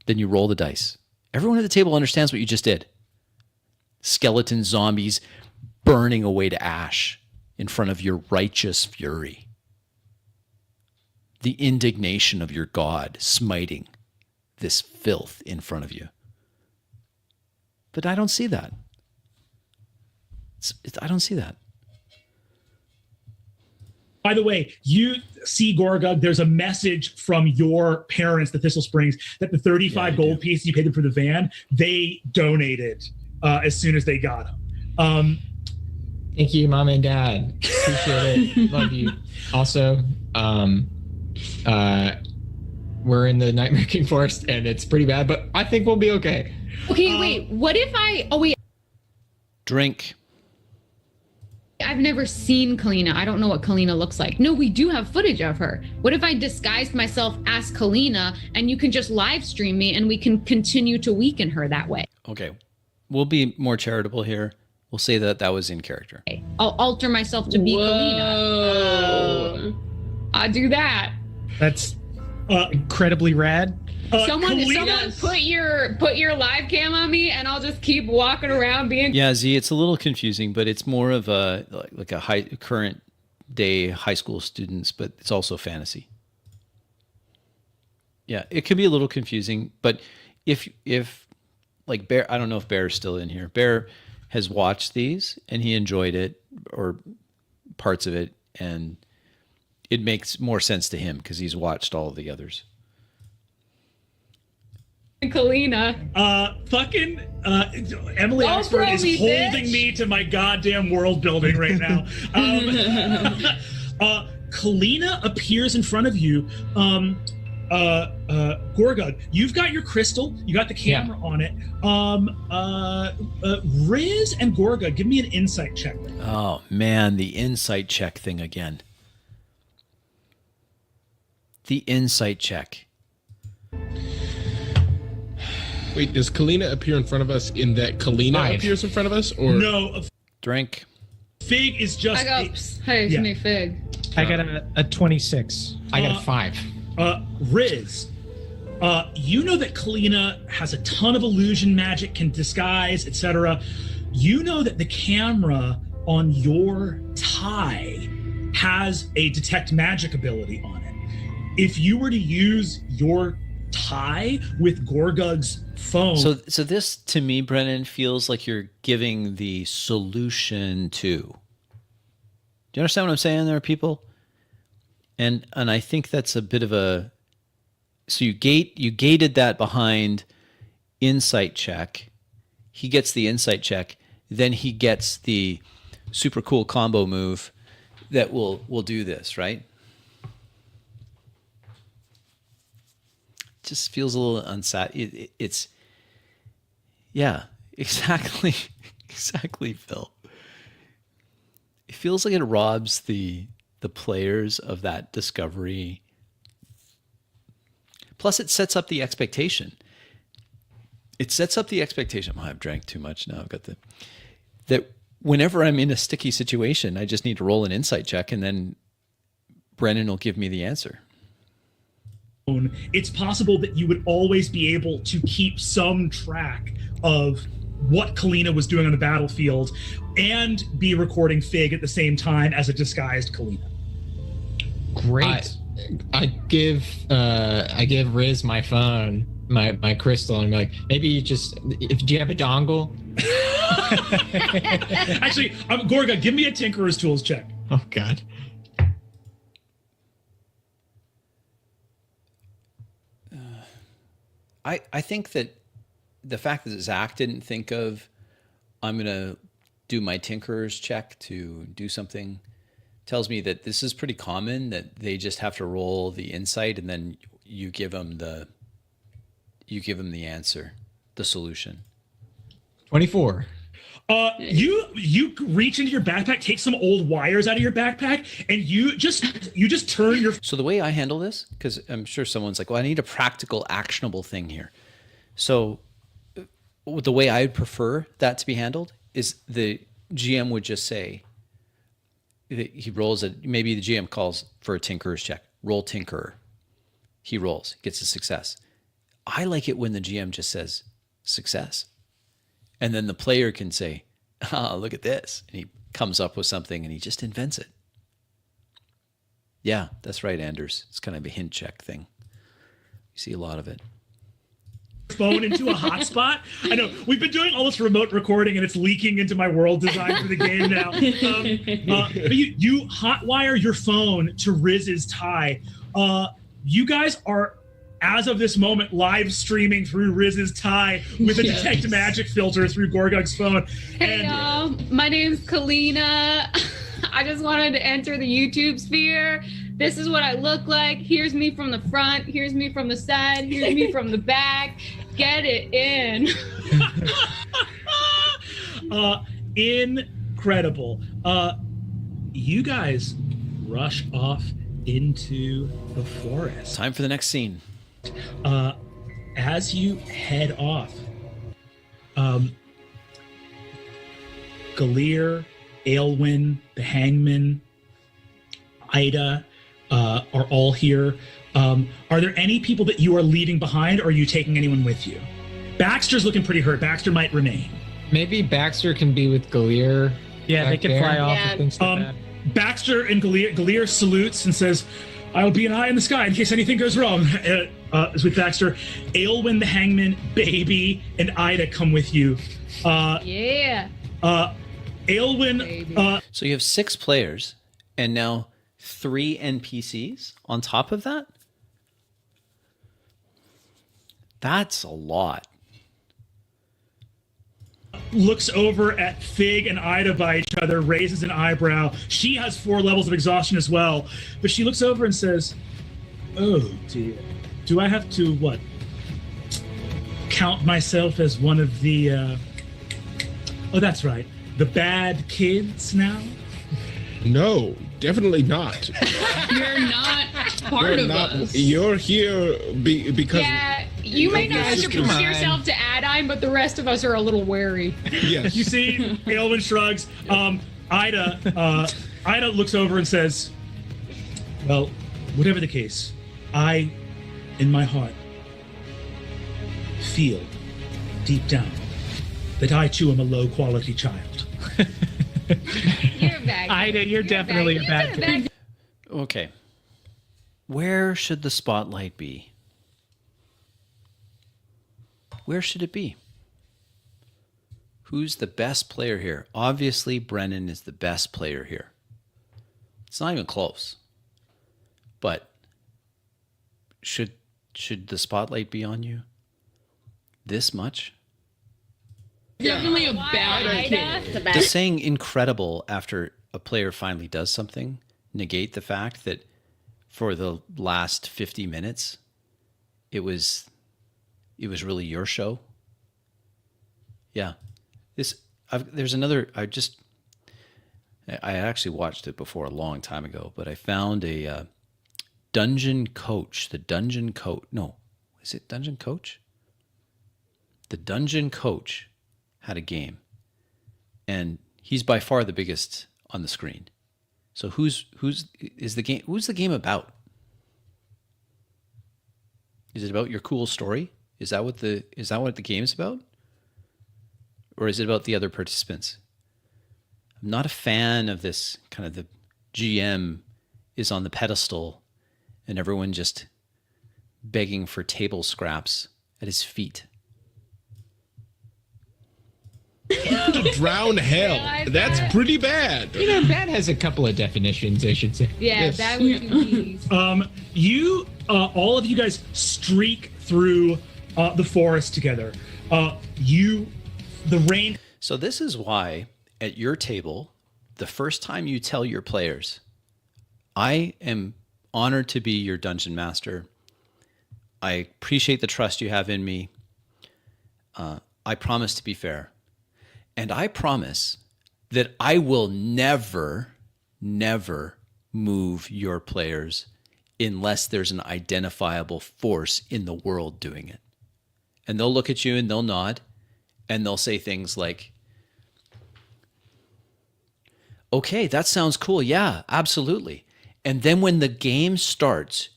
Then you roll the dice. Everyone at the table understands what you just did. Skeleton zombies burning away to ash in front of your righteous fury. The indignation of your God smiting this filth in front of you. But I don't see that. I don't see that. by the way, you see Gorga, there's a message from your parents, the Thistle Springs, that the 35 gold pieces you paid them for the van, they donated as soon as they got them. Thank you, Mom and Dad. Appreciate it. Love you. Also, we're in the Nightmare King Forest and it's pretty bad, but I think we'll be okay. Okay, wait. What if I? Oh wait, Drink. I've never seen Kalina. I don't know what Kalina looks like. No, we do have footage of her. What if I disguised myself as Kalina and you can just live stream me and we can continue to weaken her that way? Okay. We'll be more charitable here. We'll say that that was in character. Okay. I'll alter myself to be Kalina. I'll do that. That's incredibly rad. Someone put your live cam on me and I'll just keep walking around being. Yeah, Z, it's a little confusing, but it's more of a like a current day high school students, but it's also fantasy. Yeah, it could be a little confusing, but if like Bear, I don't know if Bear's still in here. Bear has watched these and he enjoyed it or parts of it, and it makes more sense to him because he's watched all of the others. Kalina. Emily Don't Oxford throw is me, holding bitch. me to my goddamn world building right now. Kalina appears in front of you. Gorgug, you've got your crystal, you got the camera on it. Riz and Gorgug, give me an insight check. Oh man, the insight check thing again. The insight check. Wait, does Kalina appear in front of us in that Kalina appears in front of us? Or No, Drink. Fig is just. I go, hey, it's me, Fig. I got a 26. I got a 5. Riz, you know that Kalina has a ton of illusion magic, can disguise, etc. You know that the camera on your tie has a detect magic ability on it. If you were to use your tie with Gorgug's phone. So this to me, Brennan, feels like you're giving the solution to. Do you understand what I'm saying there, people? And I think that's a bit of a. So you gated that behind insight check. He gets the insight check, then he gets the super cool combo move that will do this, right? Just feels a little it's yeah, exactly, Phil. It feels like it robs the players of that discovery. Plus, it sets up the expectation. Oh, I've drank too much now. I've got that whenever I'm in a sticky situation, I just need to roll an insight check, and then Brennan will give me the answer. It's possible that you would always be able to keep some track of what Kalina was doing on the battlefield and be recording Fig at the same time as a disguised Kalina. Great. I give Riz my phone, my crystal, and I'm like, maybe you just, do you have a dongle? Actually, Gorga, give me a Tinkerer's Tools check. Oh God. I think that the fact that Zach didn't think of, I'm going to do my Tinkerer's check to do something, tells me that this is pretty common, that they just have to roll the insight and then you give them the answer, the solution. 24. You reach into your backpack, take some old wires out of your backpack, and you just turn your. So the way I handle this, because I'm sure someone's like, well, I need a practical, actionable thing here. So the way I would prefer that to be handled is the GM would just say, he rolls it. Maybe the GM calls for a Tinkerer's check. Roll Tinkerer. He rolls, gets a success. I like it when the GM just says success. And then the player can say, oh, look at this. And he comes up with something and he just invents it. Yeah, that's right, Anders. It's kind of a hint check thing. You see a lot of it. Phone into a hotspot. I know we've been doing all this remote recording and it's leaking into my world design for the game now. But you hotwire your phone to Riz's tie. You guys are, as of this moment, live streaming through Riz's tie with a detect magic filter through Gorgug's phone. Hey y'all, my name's Kalina. I just wanted to enter the YouTube sphere. This is what I look like. Here's me from the front. Here's me from the side. Here's me from the back. Get it in. Incredible. You guys rush off into the forest. Time for the next scene. As you head off, Galir, Aelwyn, the Hangman, Ida are all here. Are there any people that you are leaving behind, or are you taking anyone with you? Baxter's looking pretty hurt. Baxter might remain. Maybe Baxter can be with Galir. Yeah, they can fly off Yeah. and things like that. Baxter and Galir salutes and says, I'll be an eye in the sky in case anything goes wrong. Is with Baxter. Aelwyn, the Hangman, Baby, and Ida come with you. Yeah. Aelwyn, So you have 6 players and now 3 NPCs on top of that? That's a lot. looks over at Fig and Ida by each other, raises an eyebrow. She has 4 levels of exhaustion as well, but she looks over and says, "Oh dear, do I have to what? Count myself as one of the? Oh, that's right, the bad kids now." No, definitely not. You're not part of us. You're here because Yeah, you may not introduce yourself to Adine, but the rest of us are a little wary. yes. You see, Aelwyn shrugs. Ida looks over and says, "Well, whatever the case, I, in my heart, feel deep down that I too am a low-quality child." You're a bad kid. Ida, you're definitely a bad kid. Okay. Where should the spotlight be? Where should it be? Who's the best player here? Obviously, Brennan is the best player here. It's not even close. But should the spotlight be on you this much? Definitely a bad kid. Does saying incredible after a player finally does something negate the fact that for the last 50 minutes it was really your show? Yeah. There's another, I actually watched it before a long time ago, but I found a Dungeon Coach, the Dungeon Coach. No, is it Dungeon Coach? The Dungeon Coach had a game, and he's by far the biggest on the screen. So who's the game about? Is it about your cool story? Is that what the game is about? Or is it about the other participants? I'm not a fan of this kind of the GM is on the pedestal and everyone just begging for table scraps at his feet. Drown hell. That's pretty bad. Bad has a couple of definitions, I should say. Yeah, Yes. that would be. You, all of you guys streak through the forest together. The rain. So this is why at your table, the first time you tell your players, I am honored to be your dungeon master. I appreciate the trust you have in me. I promise to be fair. And I promise that I will never, never move your players unless there's an identifiable force in the world doing it. And they'll look at you and they'll nod and they'll say things like, okay, that sounds cool. Yeah, absolutely. And then when the game starts,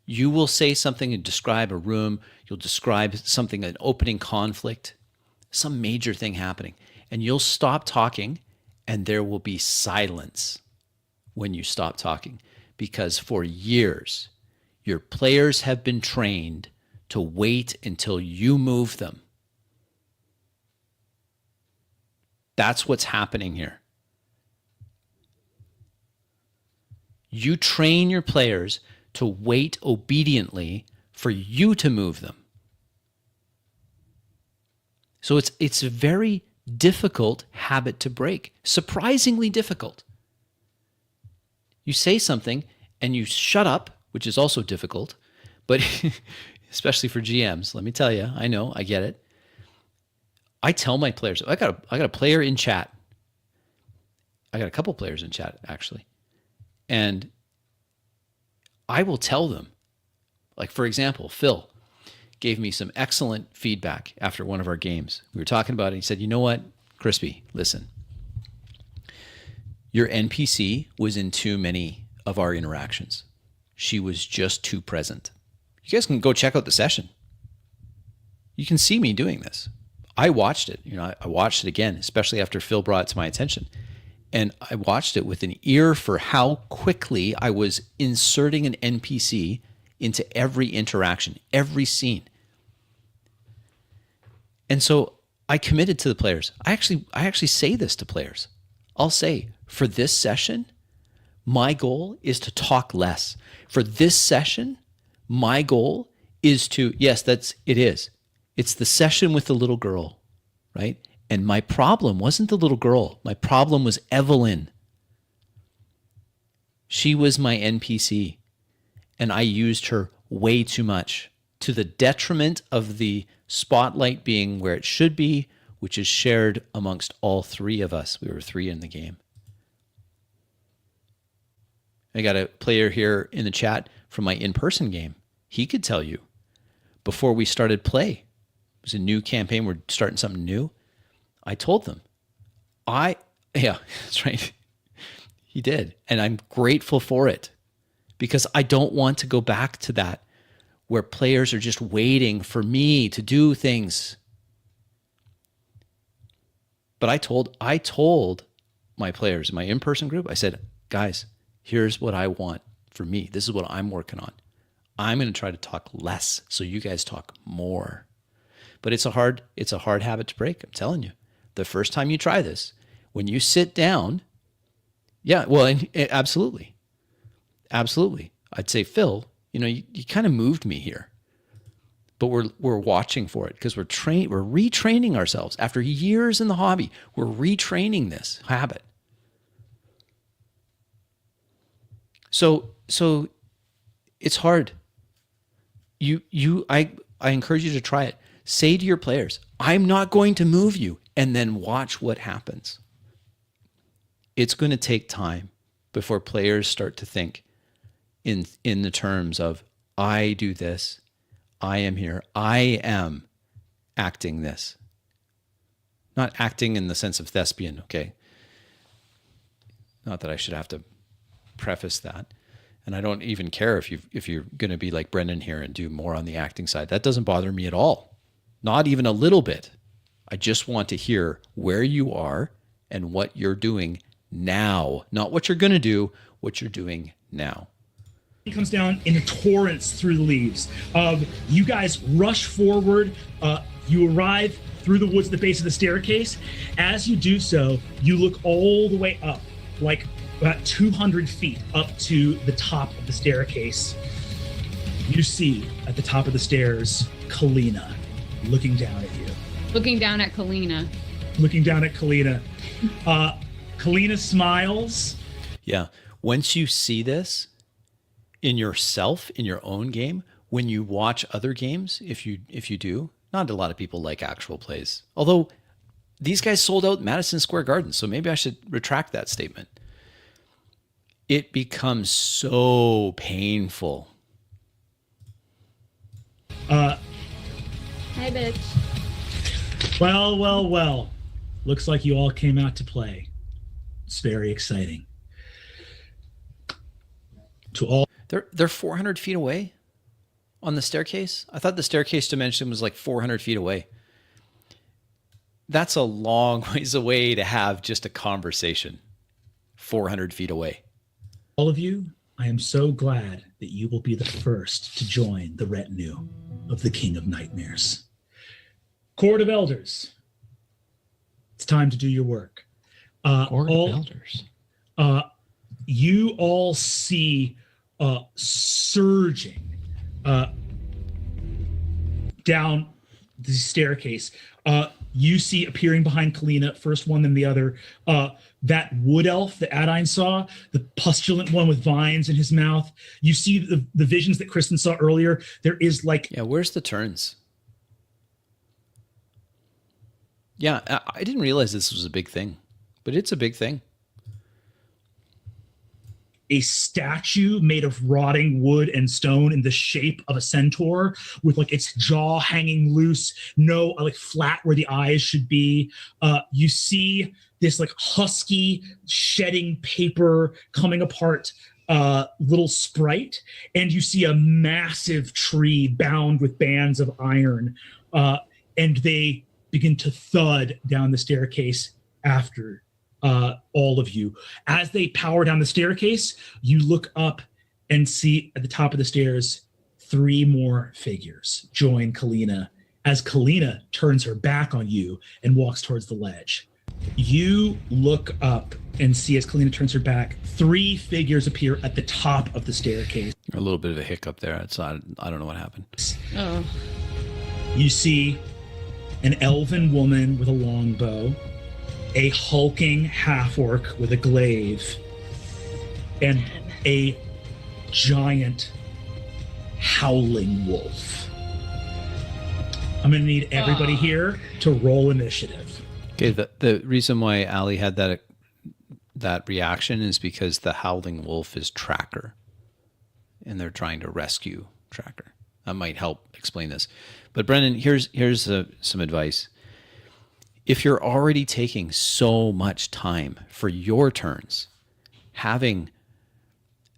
you will say something and describe a room. You'll describe something, an opening conflict, some major thing happening. And you'll stop talking and there will be silence when you stop talking. Because for years, your players have been trained to wait until you move them. That's what's happening here. You train your players to wait obediently for you to move them. So it's a very difficult habit to break, surprisingly difficult. You say something and you shut up, which is also difficult, but especially for GMs, let me tell you, I know, I get it. I tell my players, I got a player in chat. I got a couple players in chat actually. And I will tell them, like for example, Phil gave me some excellent feedback after one of our games. We were talking about it. He said, you know what, Crispy, listen, your NPC was in too many of our interactions. She was just too present. You guys can go check out the session. You can see me doing this. I watched it. I watched it again, especially after Phil brought it to my attention. And I watched it with an ear for how quickly I was inserting an NPC into every interaction, every scene. And so I committed to the players. I actually say this to players. I'll say, for this session, my goal is to talk less. For this session, my goal is to, yes, it is. It's the session with the little girl, right? And my problem wasn't the little girl. My problem was Evelyn. She was my NPC, and I used her way too much to the detriment of the spotlight being where it should be, which is shared amongst all three of us. We were 3 in the game. I got a player here in the chat from my in-person game. He could tell you before we started play, it was a new campaign, we're starting something new. I told them, yeah, that's right. He did. And I'm grateful for it because I don't want to go back to that where players are just waiting for me to do things. But I told my players in my in-person group, I said, guys, here's what I want for me. This is what I'm working on. I'm going to try to talk less so you guys talk more. But it's a hard habit to break. I'm telling you. The first time you try this, when you sit down, yeah, well, absolutely. Absolutely. I'd say, Phil, you kind of moved me here. But we're watching for it because we're retraining ourselves. After years in the hobby, we're retraining this habit. So it's hard. I encourage you to try it. Say to your players, I'm not going to move you, and then watch what happens. It's going to take time before players start to think in the terms of, I do this, I am here, I am acting this. Not acting in the sense of thespian, okay? Not that I should have to preface that. And I don't even care if you're going to be like Brennan here and do more on the acting side. That doesn't bother me at all. Not even a little bit. I just want to hear where you are and what you're doing now. Not what you're going to do, what you're doing now. It comes down in torrents through the leaves. You guys rush forward. You arrive through the woods at the base of the staircase. As you do so, you look all the way up, like about 200 feet up to the top of the staircase. You see at the top of the stairs, Kalina looking down at you. Looking down at Kalina. Looking down at Kalina. Kalina smiles. Yeah. Once you see this in yourself, in your own game, when you watch other games, if you do, not a lot of people like actual plays. Although these guys sold out Madison Square Garden, so maybe I should retract that statement. It becomes so painful. Hi, bitch. Well. Looks like you all came out to play. It's very exciting. To all, They're 400 feet away on the staircase. I thought the staircase dimension was like 400 feet away. That's a long ways away to have just a conversation. 400 feet away. all of you, I am so glad that you will be the first to join the retinue of the King of Nightmares. Court of Elders, it's time to do your work. Court of Elders. You all see surging down the staircase. You see appearing behind Kalina, first one, then the other, that wood elf that Adine saw, the pustulant one with vines in his mouth. You see the visions that Kristen saw earlier. There is like... Yeah, where's the turns? Yeah, I didn't realize this was a big thing, but it's a big thing. A statue made of rotting wood and stone in the shape of a centaur with like its jaw hanging loose, no like flat where the eyes should be. You see this like husky shedding paper coming apart little sprite, and you see a massive tree bound with bands of iron, and they begin to thud down the staircase after all of you. As they power down the staircase, you look up and see at the top of the stairs 3 more figures join Kalina as Kalina turns her back on you and walks towards the ledge. You look up and see as Kalina turns her back, 3 figures appear at the top of the staircase. A little bit of a hiccup there. I don't know what happened. Oh. You see an elven woman with a longbow, a hulking half-orc with a glaive, and a giant howling wolf. I'm going to need everybody here to roll initiative. Okay, the reason why Ali had that reaction is because the howling wolf is Tracker, and they're trying to rescue Tracker. That might help explain this. But Brennan, here's some advice. If you're already taking so much time for your turns, having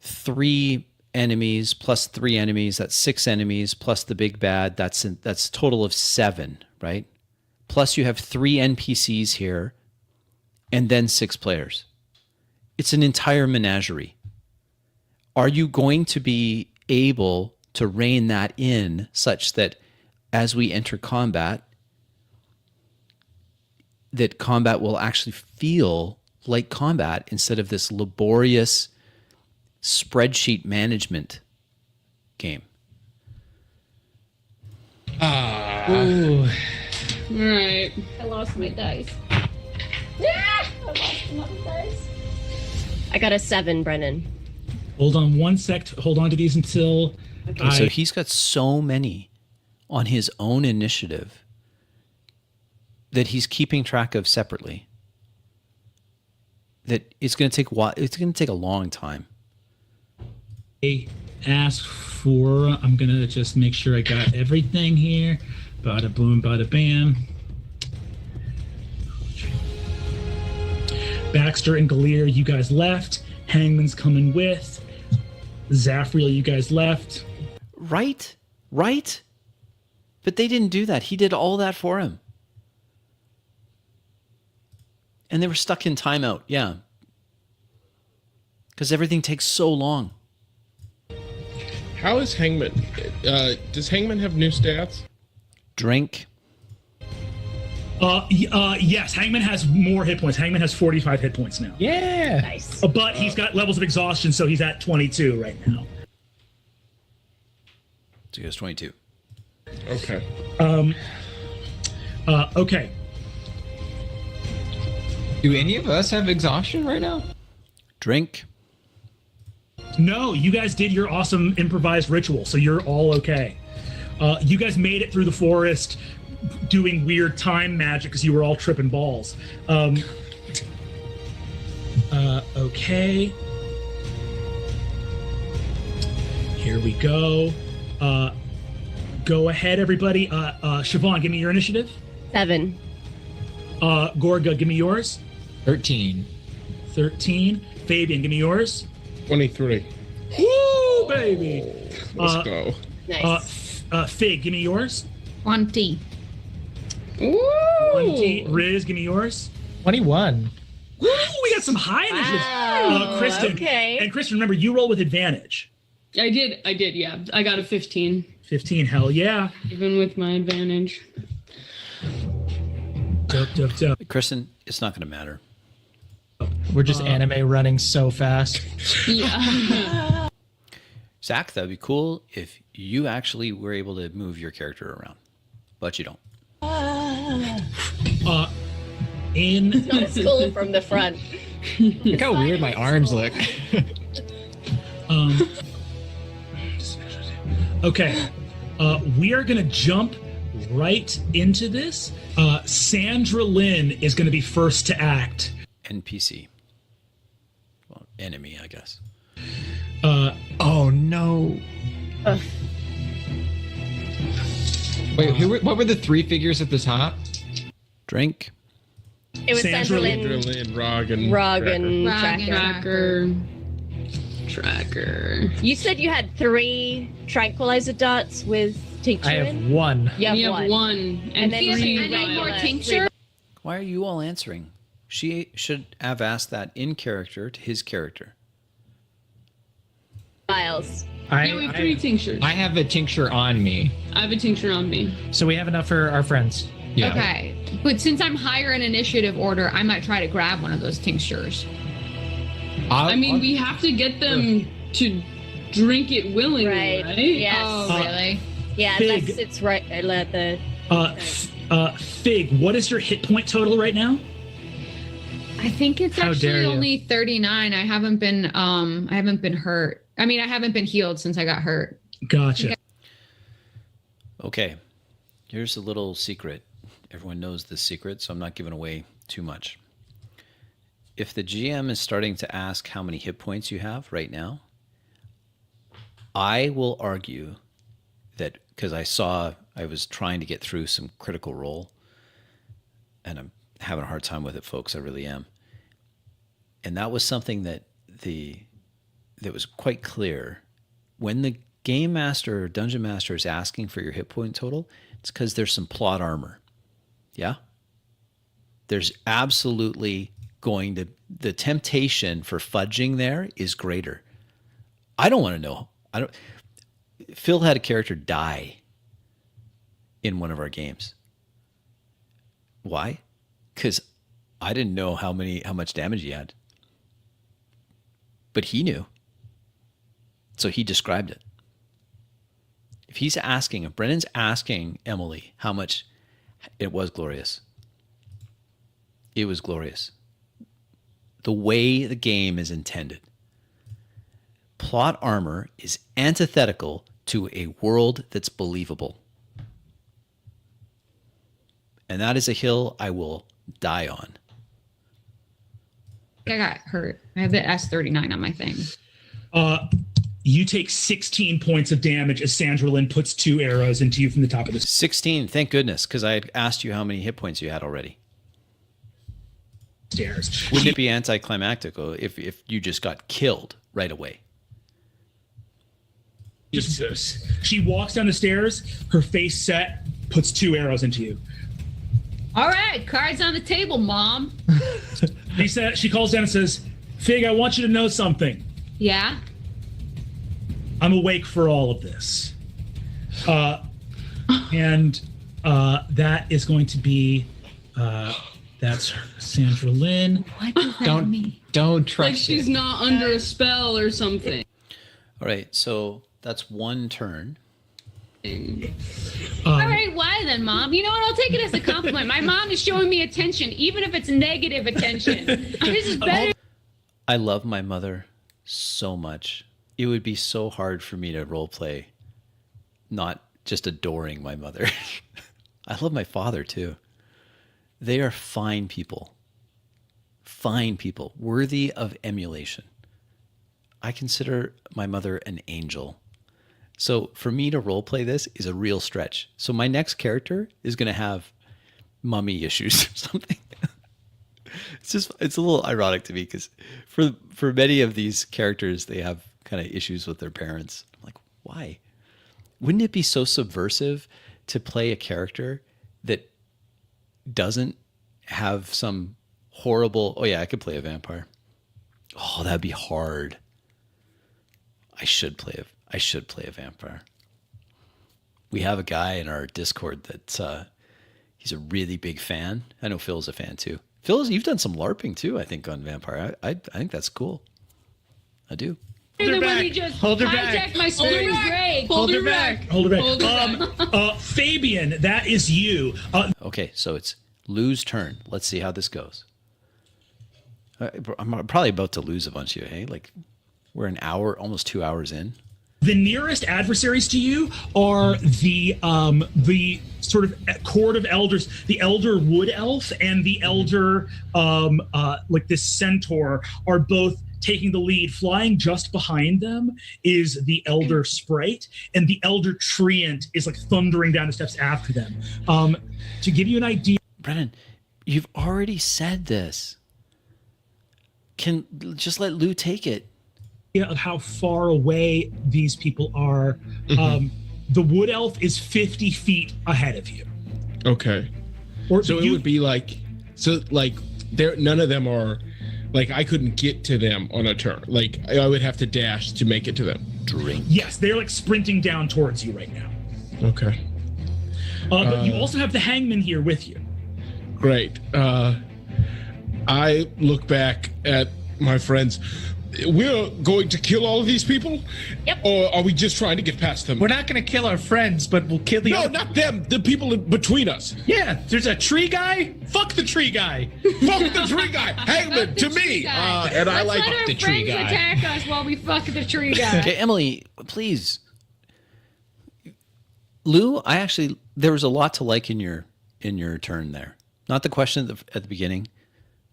3 enemies plus 3 enemies, that's 6 enemies plus the big bad, that's a total of 7, right? Plus you have 3 NPCs here and then 6 players. It's an entire menagerie. Are you going to be able to rein that in such that as we enter combat, that combat will actually feel like combat instead of this laborious spreadsheet management game? All right. I lost my dice. I lost another dice. I got a 7, Brennan. Hold on one sec. Hold on to these until... Okay, so he's got so many on his own initiative that he's keeping track of separately, that it's going to take a long time. I asked for, I'm going to just make sure I got everything here. Bada boom, bada bam. Baxter and Galir, you guys left. Hangman's coming with. Zafriel, you guys left. Right? But they didn't do that. He did all that for him. And they were stuck in timeout, yeah. Because everything takes so long. How is Hangman? Does Hangman have new stats? Drink. Yes, Hangman has more hit points. Hangman has 45 hit points now. Yeah. Nice. But he's got levels of exhaustion, so he's at 22 right now. So he has 22. Okay. Okay. Do any of us have exhaustion right now? Drink. No, you guys did your awesome improvised ritual, so you're all okay. You guys made it through the forest doing weird time magic because you were all tripping balls. Okay. Here we go. Go ahead, everybody. Siobhan, give me your initiative. 7. Gorga, give me yours. 13. 13. Fabian, give me yours. 23. Woo, baby. Let's go. Nice. Fig, give me yours. 20. 20. Riz, give me yours. 21. Woo, we got some high initiatives. Wow, Kristen. okay. And Kristen, remember, you roll with advantage. I did, yeah. I got a 15, 15, hell yeah. even with my advantage. Dope. Kristen, it's not going to matter. We're just anime running so fast. Yeah. Zach, that would be cool if you actually were able to move your character around. But you don't. Not as cool from the front. Look how weird my arms look. Okay. We are going to jump right into this. Sandra Lynn is going to be first to act. NPC. Well, enemy, I guess. Oh no. Wait, what were the 3 figures at the top? Drink. It was Sandra Sandra Lynn. Lynn, Adrenaline, Rog, and Tracker. You said you had 3 tranquilizer dots with tincture I have in? 1. You have We have one. one. And then Yes, three and I more violets. tincture. Why are you all answering? She should have asked that in character to his character. Vials. Yeah, we have 3 tinctures. I have a tincture on me. I have a tincture on me. So we have enough for our friends. Yeah. Okay. But since I'm higher in initiative order, I might try to grab one of those tinctures. I mean, we have to get them to drink it willingly, right? Yes. Oh, really? Yeah, Fig. unless it's right. Let the. Fig, what is your hit point total right now? I think it's How dare actually you. only 39. I haven't been hurt. I mean, I haven't been healed since I got hurt. Gotcha. Okay. Here's a little secret. Everyone knows this secret, so I'm not giving away too much. If the GM is starting to ask how many hit points you have right now, I will argue that because I was trying to get through some critical role, and I'm having a hard time with it, folks. I really am. And that was something that was quite clear. When the game master or dungeon master is asking for your hit point total, it's because there's some plot armor. Yeah? There's absolutely the temptation for fudging there is greater. I don't want to know. Phil had a character die in one of our games. Why? Because I didn't know how much damage he had. But he knew. So he described it. If Brennan's asking Emily how much, it was glorious. It was glorious. The way the game is intended. Plot armor is antithetical to a world that's believable. And that is a hill I will die on. I got hurt. I have the S39 on my thing. You take 16 points of damage as Sandra Lynn puts 2 arrows into you from the top of the 16, thank goodness, because I had asked you how many hit points you had already. stairs. Wouldn't it be anticlimactic if you just got killed right away? Jesus. She walks down the stairs, her face set, puts 2 arrows into you. All right, cards on the table, Mom. She calls down and says, Fig, I want you to know something. Yeah? I'm awake for all of this. And that is going to be, that's Sandra Lynn. What does that mean? Don't Like trust she's it. not under a spell or something. All right, so that's 1 turn. All right, why then, Mom? You know what? I'll take it as a compliment. My mom is showing me attention, even if it's negative attention. This is better. I love my mother so much. It would be so hard for me to role play, not just adoring my mother. I love my father too. They are fine people, worthy of emulation. I consider my mother an angel. So for me to role play this is a real stretch. So my next character is going to have mummy issues or something. It's a little ironic to me because for many of these characters, they have kind of issues with their parents. I'm like, why? Wouldn't it be so subversive to play a character that doesn't have some horrible, oh yeah, I could play a vampire. Oh, that'd be hard. I should play a vampire. We have a guy in our Discord that he's a really big fan. I know Phil's a fan too. Phil, you've done some LARPing too, I think, on vampire. I think that's cool. I do. Hold her When back. he just Hold her hijacked back. my spring break. Hold her back. Hold it Hold back. Fabian, that is you. Okay, so it's Lou's turn. Let's see how this goes. I'm probably about to lose a bunch of you, hey? Like, we're an hour, almost 2 hours in. The nearest adversaries to you are the sort of court of elders, the elder wood elf and the elder like this centaur are both taking the lead. Flying just behind them is the elder sprite, and the elder treant is like thundering down the steps after them. To give you an idea, Brennan, you've already said this. Can just let Lou take it. of how far away these people are, the wood elf is 50 feet ahead of you. Okay. Or So it would be like, there, none of them are, like, I couldn't get to them on a turn. Like, I would have to dash to make it to them. Drink. Yes, they're like sprinting down towards you right now. Okay. But you also have the hangman here with you. Great. I look back at my friends. We're going to kill all of these people? Yep. Or are we just trying to get past them? We're not going to kill our friends, but we'll kill the No, not them. The people in between us. Yeah, there's a tree guy. Fuck the tree guy. Fuck the tree guy. Hangman, to me. And I Let's like let our the tree friends guy. attack us while we fuck the tree guy. Okay, Emily, please. Lou, there was a lot to like in your turn there. Not the question at the beginning,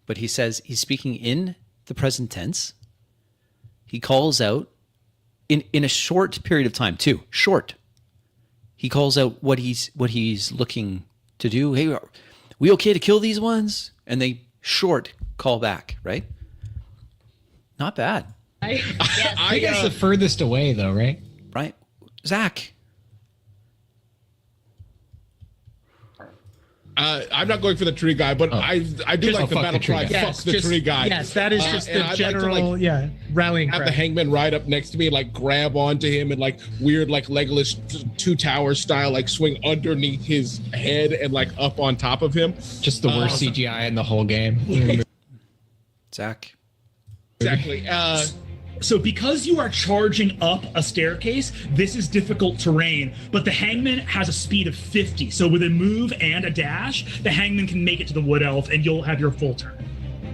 but he says he's speaking in the present tense. He calls out in a short period of time too. Short. He calls out what he's looking to do. Hey, are we okay to kill these ones? And they short call back, right? Not bad, I think that's the furthest away, though, right? right? Zach. I'm not going for the tree guy, but I do like the fuck battle the tree cry. guy. Fuck the tree guy. Yes, that is just and the I'd like to, general, rallying Have cry. the hangman ride up next to me and like grab onto him and like weird like Legolas two towers style like swing underneath his head and like up on top of him. Just the worst CGI in the whole game. Zach. Exactly. So because you are charging up a staircase, this is difficult terrain, but the hangman has a speed of 50. So with a move and a dash, the hangman can make it to the wood elf and you'll have your full turn.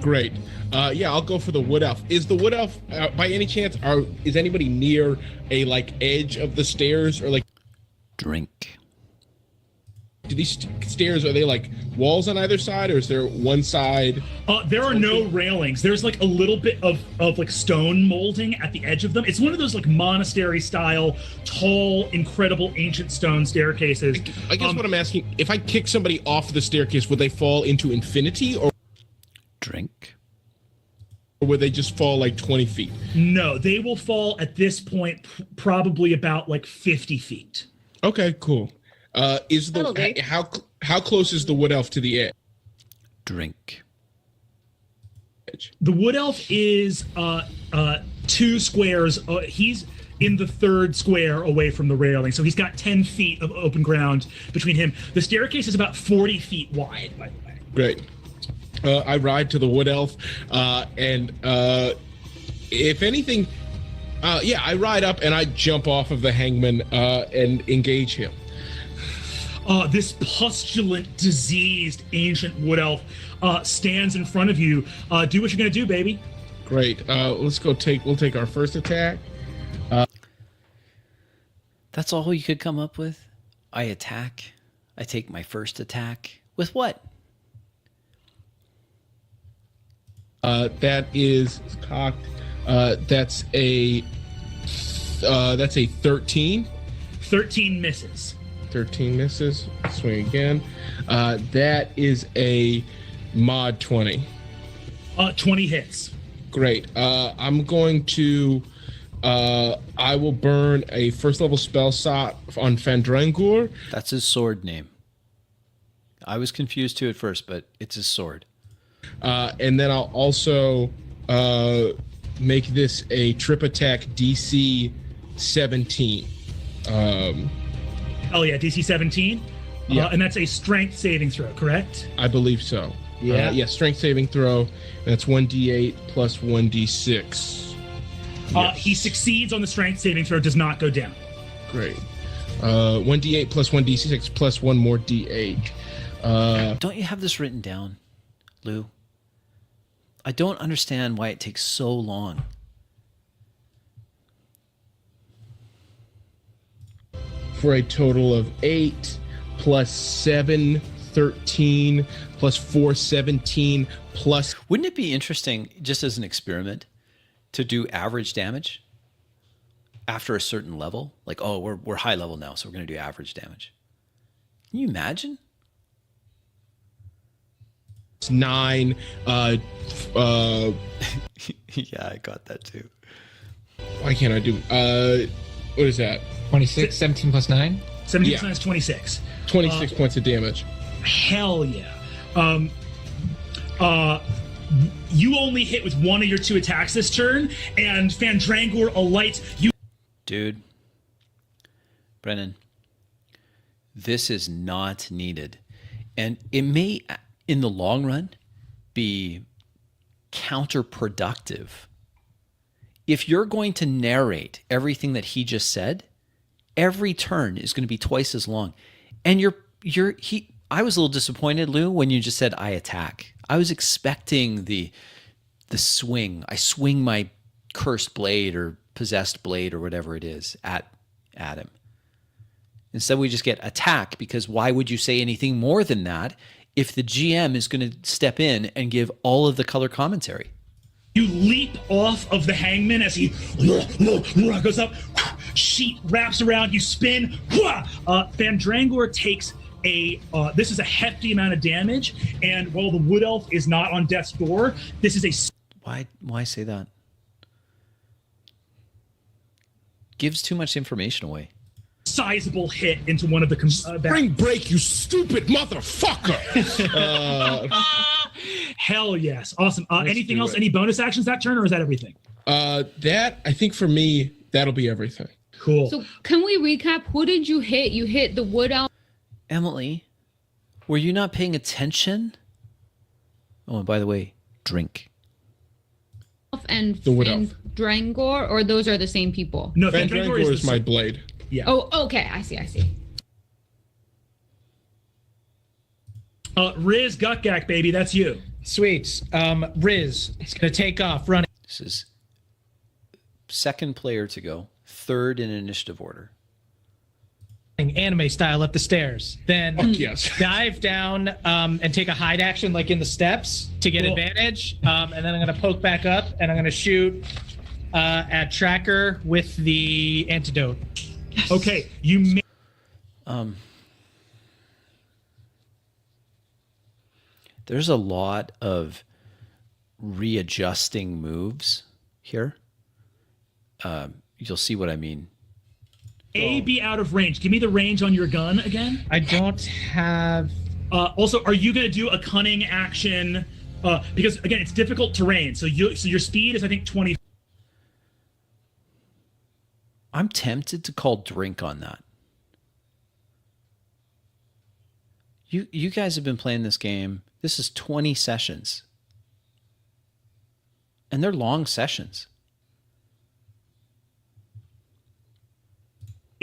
Great. Yeah, I'll go for the wood elf. Is the wood elf by any chance is anybody near a like edge of the stairs or like Drink. do these stairs, are they like walls on either side or is there one side? There are no railings. There's like a little bit of like stone molding at the edge of them. It's one of those like monastery style, tall, incredible ancient stone staircases. I guess what I'm asking, if I kick somebody off the staircase, would they fall into infinity or Drink. Or would they just fall like 20 feet? No, they will fall at this point probably about like 50 feet. Okay, cool. Is That'll do. the how close is the wood elf to the edge? Drink. The wood elf is 2 squares. He's in the 3rd square away from the railing, so he's got 10 feet of open ground between him. The staircase is about 40 feet wide, by the way. Great. I ride to the wood elf, and if anything, I ride up and I jump off of the hangman and engage him. This pustulant, diseased, ancient wood elf stands in front of you. Do what you're gonna do, baby. Great. Let's go. We'll take our first attack. That's all you could come up with? I attack. I take my first attack. With what? That is cocked. That's a 13. 13 misses. 13 misses. Swing again. That is a mod 20. 20 hits. Great. I'm going to. I will burn a 1st level spell slot on Fandrangur. That's his sword name. I was confused too at first, but it's his sword. And then I'll also make this a trip attack DC 17. Oh yeah, DC 17. Yeah. And that's a strength saving throw, correct? I believe so. Yeah. Strength saving throw. That's 1d8 plus 1d6. Yes. He succeeds on the strength saving throw, does not go down. Great. 1d8 plus 1d6 plus 1 more d8. Don't you have this written down, Lou? I don't understand why it takes so long. For a total of 8 plus 7, 13 plus 4, 17 plus. Wouldn't it be interesting, just as an experiment, to do average damage after a certain level? Like, oh, we're high level now, so we're going to do average damage. Can you imagine? 9. Yeah, I got that too. Why can't I do? What is that? 26, 17 plus 9? 17 Yeah. times 26. 26 points of damage. Hell yeah. You only hit with one of your 2 attacks this turn, and Fandrangur alights. Dude, Brennan, this is not needed. And it may, in the long run, be counterproductive. If you're going to narrate everything that he just said, every turn is going to be twice as long. And I was a little disappointed, Lou, when you just said I attack. I was expecting the swing. I swing my cursed blade or possessed blade or whatever it is at him. Instead, we just get attack, because why would you say anything more than that if the GM is going to step in and give all of the color commentary? You leap off of the hangman as he goes up, sheet wraps around, you spin. Fandrangur takes this is a hefty amount of damage, and while the wood elf is not on death's door, this is a... Why say that? Gives too much information away. Sizable hit into one of the Spring break, you stupid motherfucker! Hell yes. Awesome. Anything else? it. Any bonus actions that turn, or is that everything? That, I think for me, that'll be everything. Cool. So can we recap? Who did you hit? You hit the wood elf. Emily, were you not paying attention? Oh, and by the way, drink. And The wood elf. Fandrangur, or those are the same people? No, Fandrangur is my blade. Yeah. Oh, okay. I see. Riz Gutgak, baby, that's you. Sweet. Riz, it's going to take off running. This is second player to go, third in initiative order. Anime style up the stairs. Then Fuck yes. dive down and take a hide action like in the steps to get advantage. And then I'm going to poke back up and I'm going to shoot at Tracker with the antidote. Okay, you may... There's a lot of readjusting moves here, you'll see what I mean. A, be out of range. Give me the range on your gun again. I don't have. Also, are you going to do a cunning action? Because again, it's difficult terrain. So your speed is, I think, 20. I'm tempted to call drink on that. You guys have been playing this game. This is 20 sessions. And they're long sessions.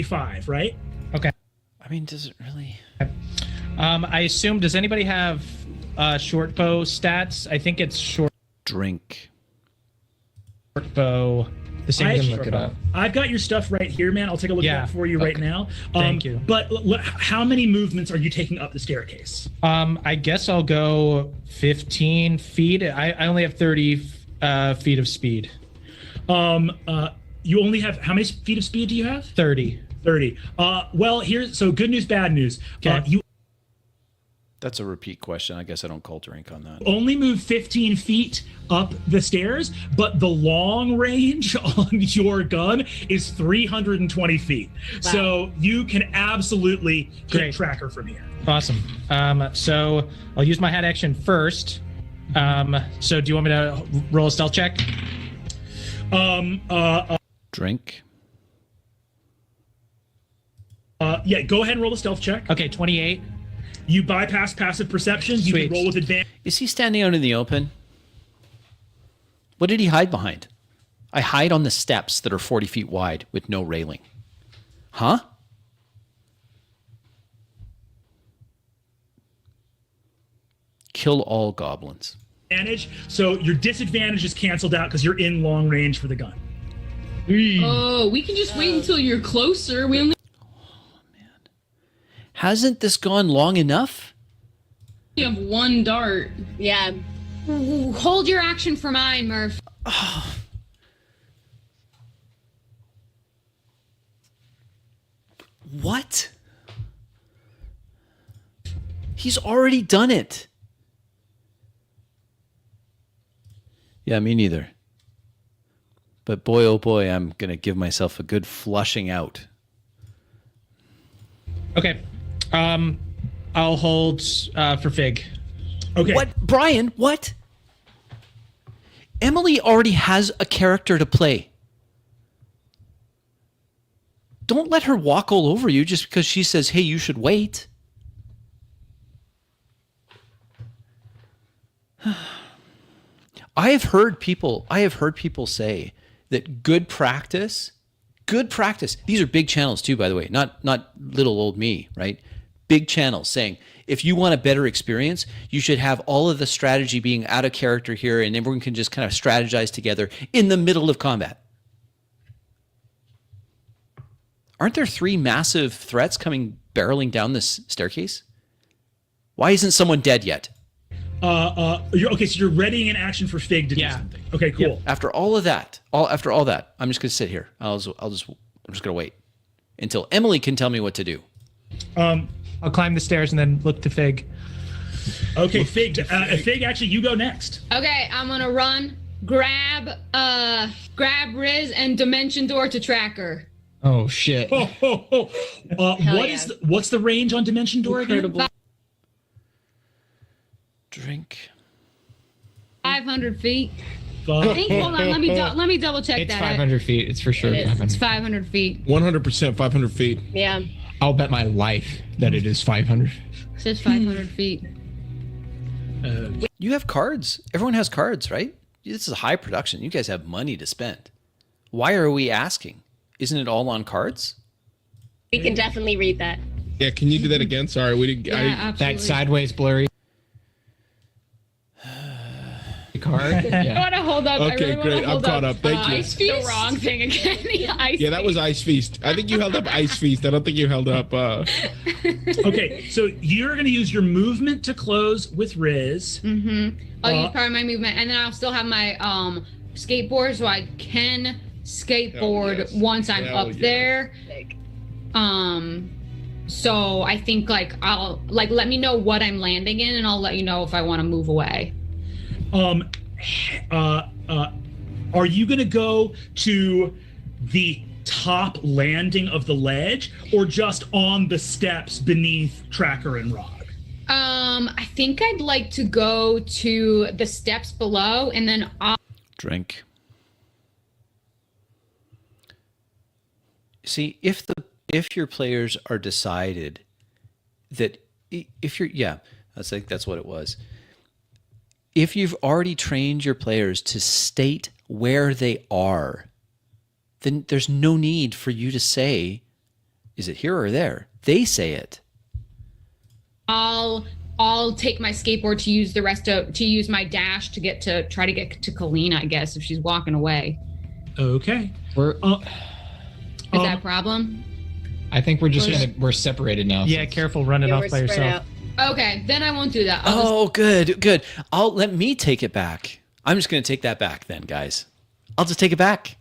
5, right? Okay. I mean, does it really? I assume. Does anybody have short bow stats? I think it's short Drink. bow. The same. I Can can look it up. I've got your stuff right here, man. I'll take a look at it for you right now. Thank you. But how many movements are you taking up the staircase? I guess I'll go 15 feet. I only have 30 feet of speed. You only have, how many feet of speed do you have? 30. 30. Well, here's, so good news, bad news. Okay. You That's a repeat question. I guess I don't call drink on that. only move 15 feet up the stairs, but the long range on your gun is 320 feet. Wow. So you can absolutely hit Great. tracker from here. Awesome. So I'll use my head action first. So do you want me to roll a stealth check? Drink. Yeah, go ahead and roll a stealth check. Okay, 28. You bypass passive perception. You Sweet. can roll with advantage. Is he standing out in the open? What did he hide behind? I hide on the steps that are 40 feet wide with no railing. Huh? Kill all goblins. So your disadvantage is canceled out because you're in long range for the gun. Oh, we can just wait until you're closer. We only Hasn't this gone long enough? have one dart. Yeah. Ooh, hold your action for mine, Murph. What? He's already done it. Yeah, me neither. But boy, oh boy, I'm going to give myself a good flushing out. Okay. I'll hold for Fig. Okay. What? Brian, what? Emily already has a character to play. Don't let her walk all over you just because she says, hey, you should wait. I have heard people say that good practice, these are big channels too, by the way, not little old me, right? Big channels saying, if you want a better experience, you should have all of the strategy being out of character here and everyone can just kind of strategize together in the middle of combat. Aren't there 3 massive threats coming barreling down this staircase? Why isn't someone dead yet? Okay, so you're readying an action for Fig to do something. Okay, cool. Yep. After all of that, I'm just gonna sit here. I'm just gonna wait until Emily can tell me what to do. I'll climb the stairs and then look to Fig. Okay, Fig. Fig, actually, you go next. Okay, I'm gonna run, grab Riz and Dimension Door to tracker. Oh shit. What's the range on Dimension Door again? Drink. 500 feet. I think, hold on, let me double check It's that. 500 feet. It's for sure. It is. 500. It's 500 feet. 100% 500 feet. Yeah. I'll bet my life that it is 500. It says 500 feet. You have cards. Everyone has cards, right? This is high production. You guys have money to spend. Why are we asking? Isn't it all on cards? We can definitely read that. Yeah, can you do that again? Sorry, we didn't. Yeah, absolutely. That sideways blurry card. I Yeah. want to hold up. I Okay, really wanna great. I'm hold caught up. Thank you. Ice Feast? The wrong thing again. The Ice Yeah, that was Feast. Ice Feast. I think you held up Ice Feast. I don't think you held up. Okay, so you're going to use your movement to close with Riz. I'll use part of my movement, and then I'll still have my skateboard, so I can skateboard yes. once I'm Hell up yes. there. So I think I'll let me know what I'm landing in, and I'll let you know if I want to move away. are you going to go to the top landing of the ledge or just on the steps beneath Tracker and Rog? I think I'd like to go to the steps below and then Drink. See, if your players are decided that if you're that's what it was. If you've already trained your players to state where they are, then there's no need for you to say, is it here or there? They say it. I'll take my skateboard to use my dash to try to get to Kalina, I guess, if she's walking away. Okay. We're Is that a problem? I think we're separated now. Yeah, careful running Yeah, off we're by spread yourself. out. Okay, then I won't do that. Good. Let me take it back. I'm just going to take that back then, guys. I'll just take it back.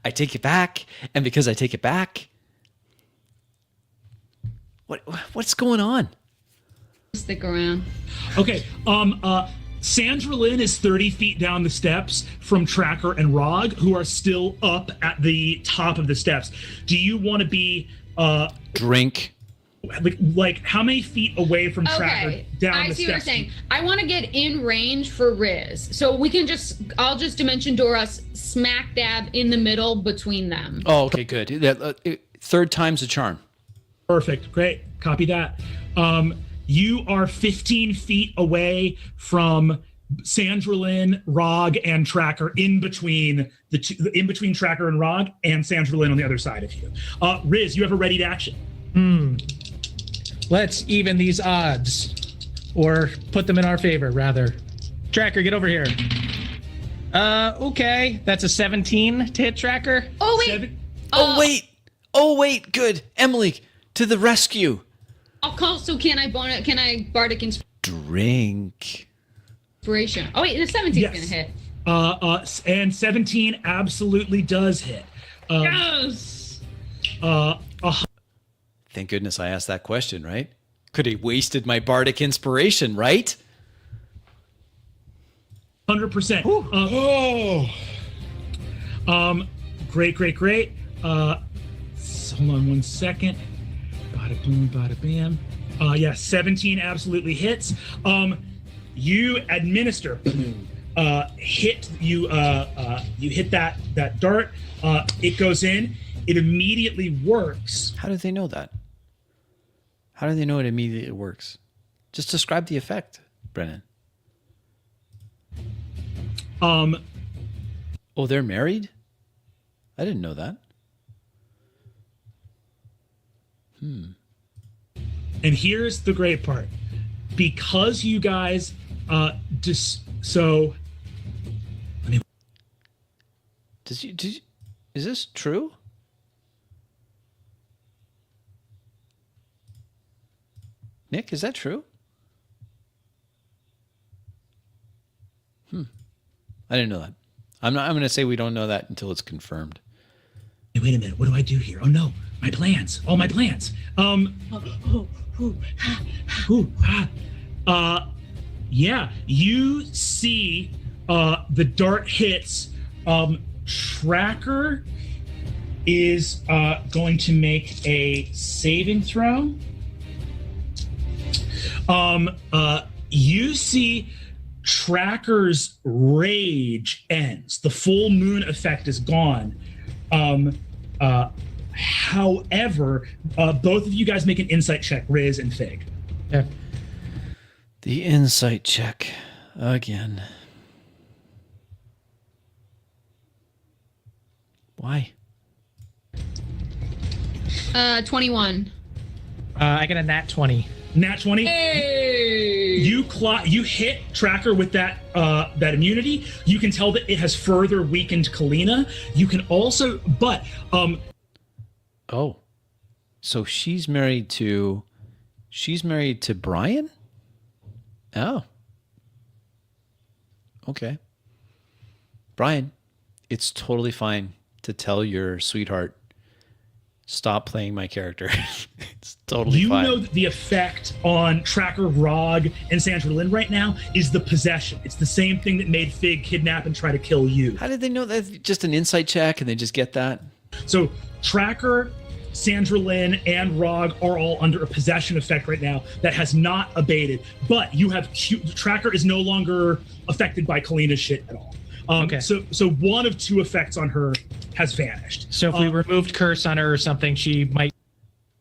I take it back, and because I take it back, what's going on? Stick around. Okay. Sandra Lynn is 30 feet down the steps from Tracker and Rog, who are still up at the top of the steps. Do you want to be Drink. like how many feet away from Tracker down I the see steps? what you're saying. I want to get in range for Riz, so we can I'll just dimension door us smack dab in the middle between them. Oh, okay, good. Third time's a charm. Perfect. Great. Copy that. You are 15 feet away from Sandra Lynn, Rog, and Tracker in between Tracker and Rog, and Sandra Lynn on the other side of you. Riz, you have a ready to action. Let's even these odds, or put them in our favor, rather. Tracker, get over here. Okay, that's a 17 to hit Tracker. Oh wait. Oh wait. Good. Emily, to the rescue. I'll call. So can I bardic Drink. inspiration? Oh wait, the 17's Yes. gonna hit. And 17 absolutely does hit. Yes. Thank goodness I asked that question, right? Could have wasted my bardic inspiration, right? 100%. Great. Hold on one second. Bada boom, bada bam. 17 absolutely hits. You administer. Hit you. You hit that dart. It goes in. It immediately works. How do they know that? How do they know it immediately works? Just describe the effect, Brennan. Oh, they're married? I didn't know that. And here's the great part. Because you guys is this true? Nick, is that true? I didn't know that. I'm going to say we don't know that until it's confirmed. Hey, wait a minute. What do I do here? Oh no, my plans. All my plans. Yeah, you see the dart hits. Tracker is going to make a saving throw. You see Tracker's rage ends. The full moon effect is gone. However, both of you guys make an insight check, Riz and Fig. Yeah. The insight check again. Why? 21. I got a nat 20. Nat 20. Hey! You hit Tracker with that immunity. You can tell that it has further weakened Kalina. You can also, Oh, so she's married to Brian? Oh. Okay. Brian, it's totally fine to tell your sweetheart stop playing my character. It's totally You fine. know that the effect on Tracker, Rog, and Sandra Lynn right now is the possession. It's the same thing that made Fig kidnap and try to kill you. How did they know that? Just an insight check and they just get that? So Tracker, Sandra Lynn, and Rog are all under a possession effect right now that has not abated. But you have Tracker is no longer affected by Kalina's shit at all. Okay. So one of two effects on her has vanished. So if we removed curse on her or something, she might.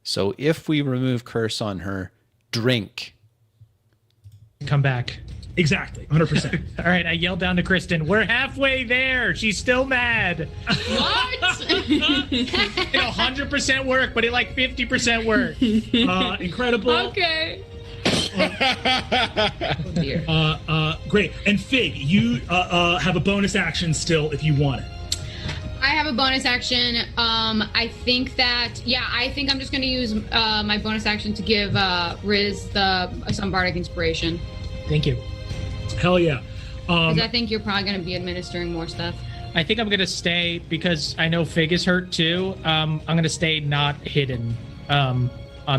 So if we remove curse on her, drink. Come back. Exactly, 100%. All right, I yelled down to Kristen, we're halfway there. She's still mad. What? 100% work, but it like 50% work. Incredible. Okay. Oh dear. Great. And Fig, you have a bonus action still if you want it. I have a bonus action. I think I'm just going to use my bonus action to give Riz some bardic inspiration. Thank you. Hell yeah. Because I think you're probably going to be administering more stuff. I think I'm going to stay because I know Fig is hurt too. I'm going to stay not hidden on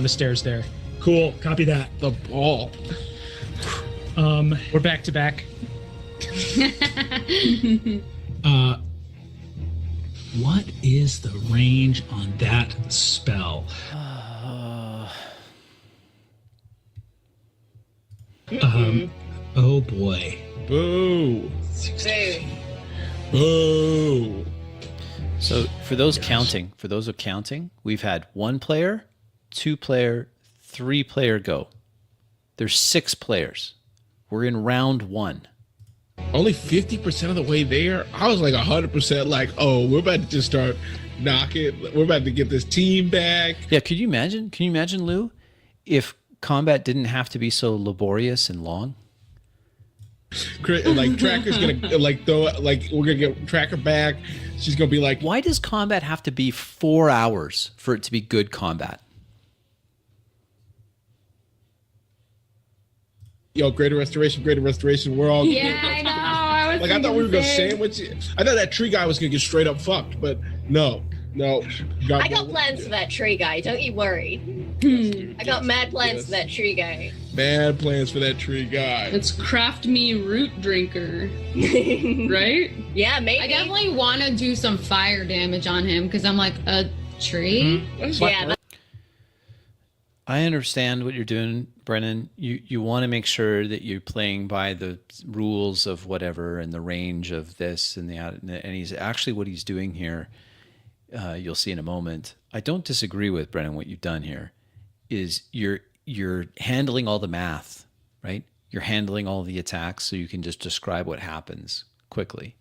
the stairs there. Cool. Copy that. The ball. We're back to back. What is the range on that spell? Oh boy. Boo. Boo. Boo. So for those counting, we've had 1 player, 2 player, 3 player go. There's 6 players. We're in round 1. Only 50% of the way there. I was like 100% like, oh, we're about to just start knocking. We're about to get this team back. Yeah, can you imagine, Lou, if combat didn't have to be so laborious and long? Like Tracker's gonna like throw like we're gonna get Tracker back. She's gonna be like, Why does combat have to be 4 hours for it to be good combat? yo, greater restoration. We're all Yeah, I know. I was like I thought we were gonna thinking sandwich it. I thought that tree guy was gonna get straight up fucked, but no. I got plans for that tree guy. Don't you worry. I got mad plans for that tree guy. Bad plans for that tree guy. It's craft me root drinker, right? Yeah, maybe. I definitely want to do some fire damage on him because I'm like a tree. Yeah, I understand what you're doing, Brennan. You want to make sure that you're playing by the rules of whatever and the range of this and he's actually what he's doing here. You'll see in a moment. I don't disagree with Brennan. What you've done here is you're handling all the math, right? You're handling all the attacks, so you can just describe what happens quickly.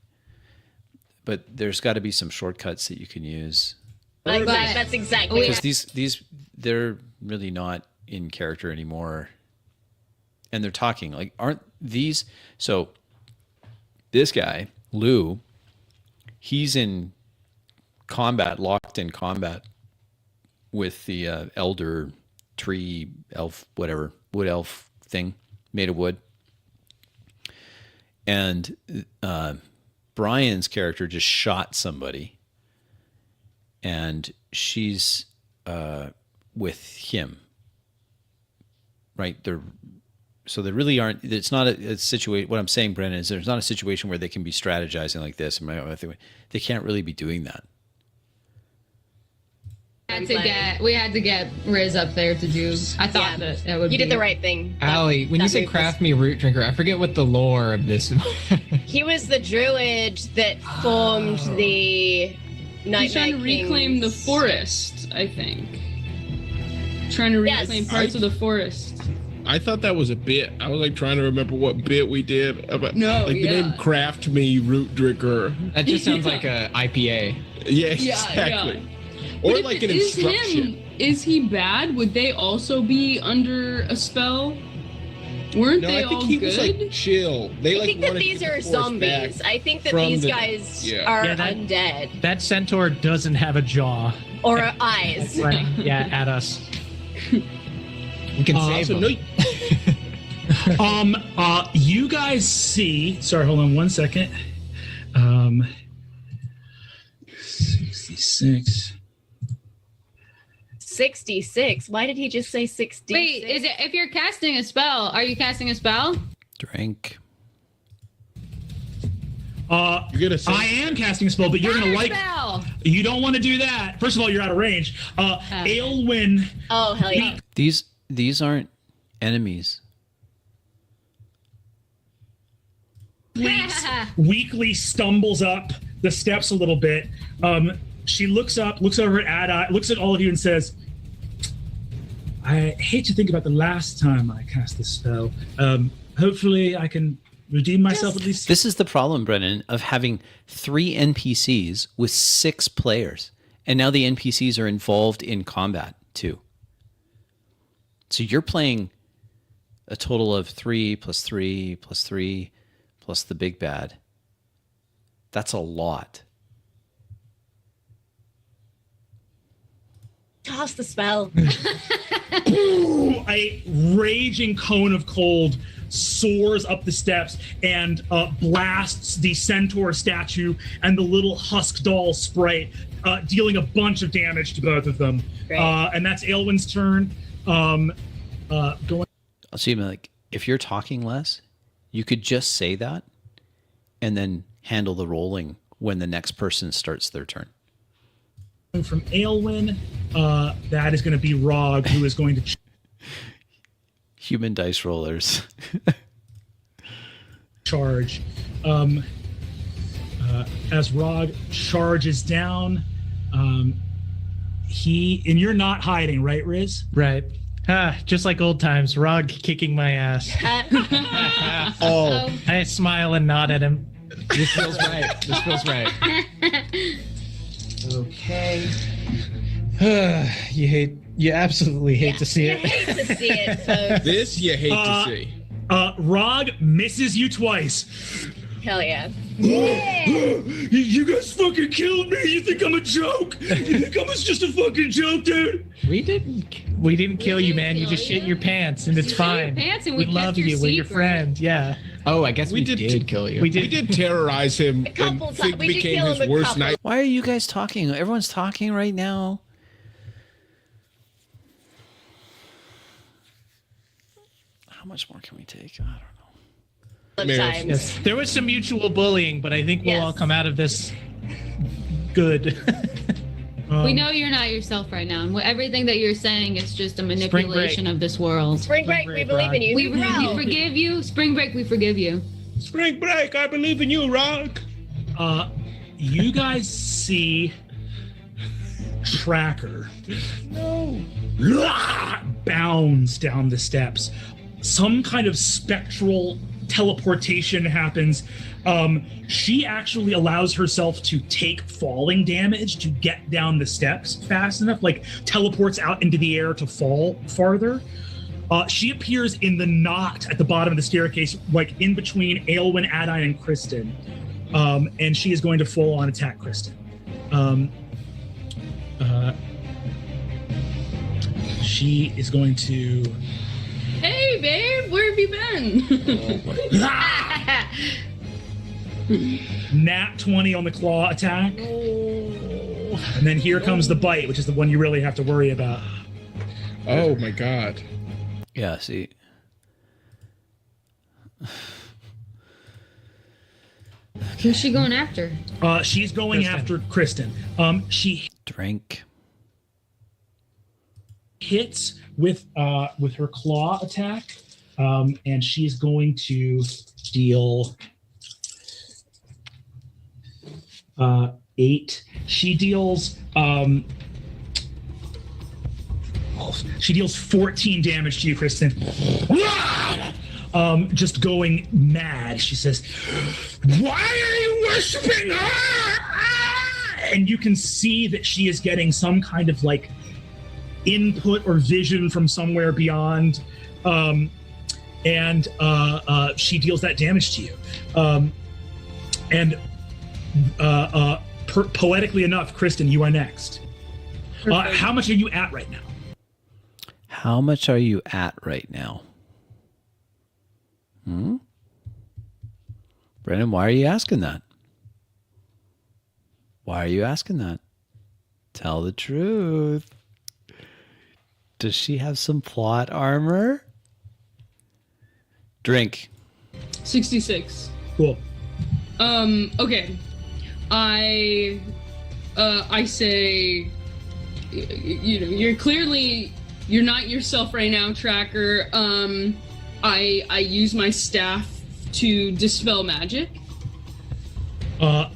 But there's got to be some shortcuts that you can use. that's exactly. Because these they're really not in character anymore, and they're talking like, aren't these? So this guy Lou, he's in combat, locked in combat with the elder tree elf, whatever, wood elf thing made of wood. And Brian's character just shot somebody, and she's with him. Right? So they really aren't. It's not a situation. What I'm saying, Brennan, is there's not a situation where they can be strategizing like this. They can't really be doing that. We had to get Riz up there to do. I thought that would. You did the right thing. Allie, when you say craft me root drinker, I forget what the lore of this. He was the druid that formed the Nightmare He's trying to reclaim the forest, I think. Trying to reclaim parts of the forest. I thought that was a bit. I was like trying to remember what bit we did about No, like the name Craft Me Root Drinker. That just sounds like a IPA. Yeah, exactly. Yeah. Or But like if an it is instruction. him, is he bad? Would they also be under a spell? Weren't No, they I think all he good? was like chill. They I like think that wanted to these get are the force zombies. back I think that from these the- guys yeah. are Yeah, that- undead That centaur doesn't have a jaw. or eyes. Right? Yeah, at us. You can save So them. no, You guys see. Sorry, hold on 1 second. 66. 66. Why did he just say 66? Wait, is it if you're casting a spell? Are you casting a spell? Drink. You're gonna say I am casting a spell, but you're gonna like. Spell. You don't want to do that. First of all, you're out of range. Aelwyn. Oh, hell yeah. These aren't enemies. Weakly stumbles up the steps a little bit. She looks up, looks over at Adi, looks at all of you and says, I hate to think about the last time I cast this spell. Hopefully I can redeem myself at least. This is the problem, Brennan, of having 3 NPCs with 6 players. And now the NPCs are involved in combat too. So you're playing a total of 3 plus 3 plus 3 plus the big bad. That's a lot. Toss the spell. A raging cone of cold soars up the steps and blasts the centaur statue and the little husk doll sprite, dealing a bunch of damage to both of them. And that's Aelwyn's turn. Going. I'll see, like, if you're talking less, you could just say that and then handle the rolling when the next person starts their turn. From Aelwyn, that is going to be Rog, who is going to Human dice rollers. charge. As Rog charges down, and you're not hiding, right, Riz? Right. Just like old times. Rog kicking my ass. oh, I smile and nod at him. This feels right. This feels right. Okay. You absolutely hate to see I it. hate to see it, folks. this you hate to see. Rog misses you twice. Hell yeah. You guys fucking killed me. You think I'm a joke? You think I'm just a fucking joke, dude? We didn't kill you, man. You just shit your pants, and it's fine. Pants and We we love kept your you. We're your secret. friend. Yeah. Oh, I guess we did did kill you. We We did terrorize him and couple times. We did became kill his him a worst couple. night. Why are you guys talking? Everyone's talking right now. How much more can we take? I don't know. Sometimes. Yes. There was some mutual bullying, but I think we'll Yes. all come out of this good. We know you're not yourself right now, and everything that you're saying is just a manipulation of this world. Spring break, we believe in you. We Hurrah. forgive you. Spring break, we forgive you. Spring break, I believe in you, Rog. You guys see Tracker bounds down the steps. Some kind of spectral teleportation happens. She actually allows herself to take falling damage to get down the steps fast enough, like teleports out into the air to fall farther. She appears in the knot at the bottom of the staircase, like in between Aelwyn, Adine, and Kristen. And she is going to full on attack Kristen. She is going to. Hey, babe, where have you been? Nat 20 on the claw attack. And then here comes the bite, which is the one you really have to worry about. Oh my god. Yeah, see. Who's she going after? She's going Kristen. after Kristen. She Drink. hits with her claw attack, and she's going to deal 8. She deals 14 damage to you, Kristen. Just going mad. She says, "Why are you worshiping her?" And you can see that she is getting some kind of like input or vision from somewhere beyond, and she deals that damage to you. Poetically enough, Kristen, you are next. How much are you at right now? How much are you at right now? Brennan, why are you asking that? Why are you asking that? Tell the truth. Does she have some plot armor? Drink. 66. Cool. Okay. I say, you're not yourself right now, Tracker. I use my staff to dispel magic.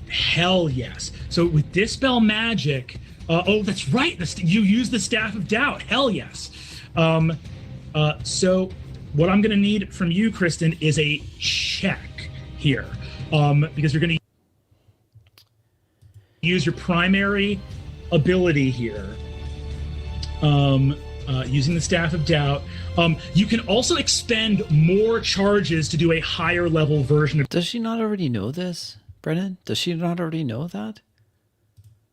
Hell yes. So with dispel magic, oh, that's right. You use the staff of doubt. Hell yes. So what I'm going to need from you, Kristen, is a check here, because you're going to use your primary ability here, using the staff of doubt. You can also expend more charges to do a higher level version of Does she not already know this, Brennan? Does she not already know that?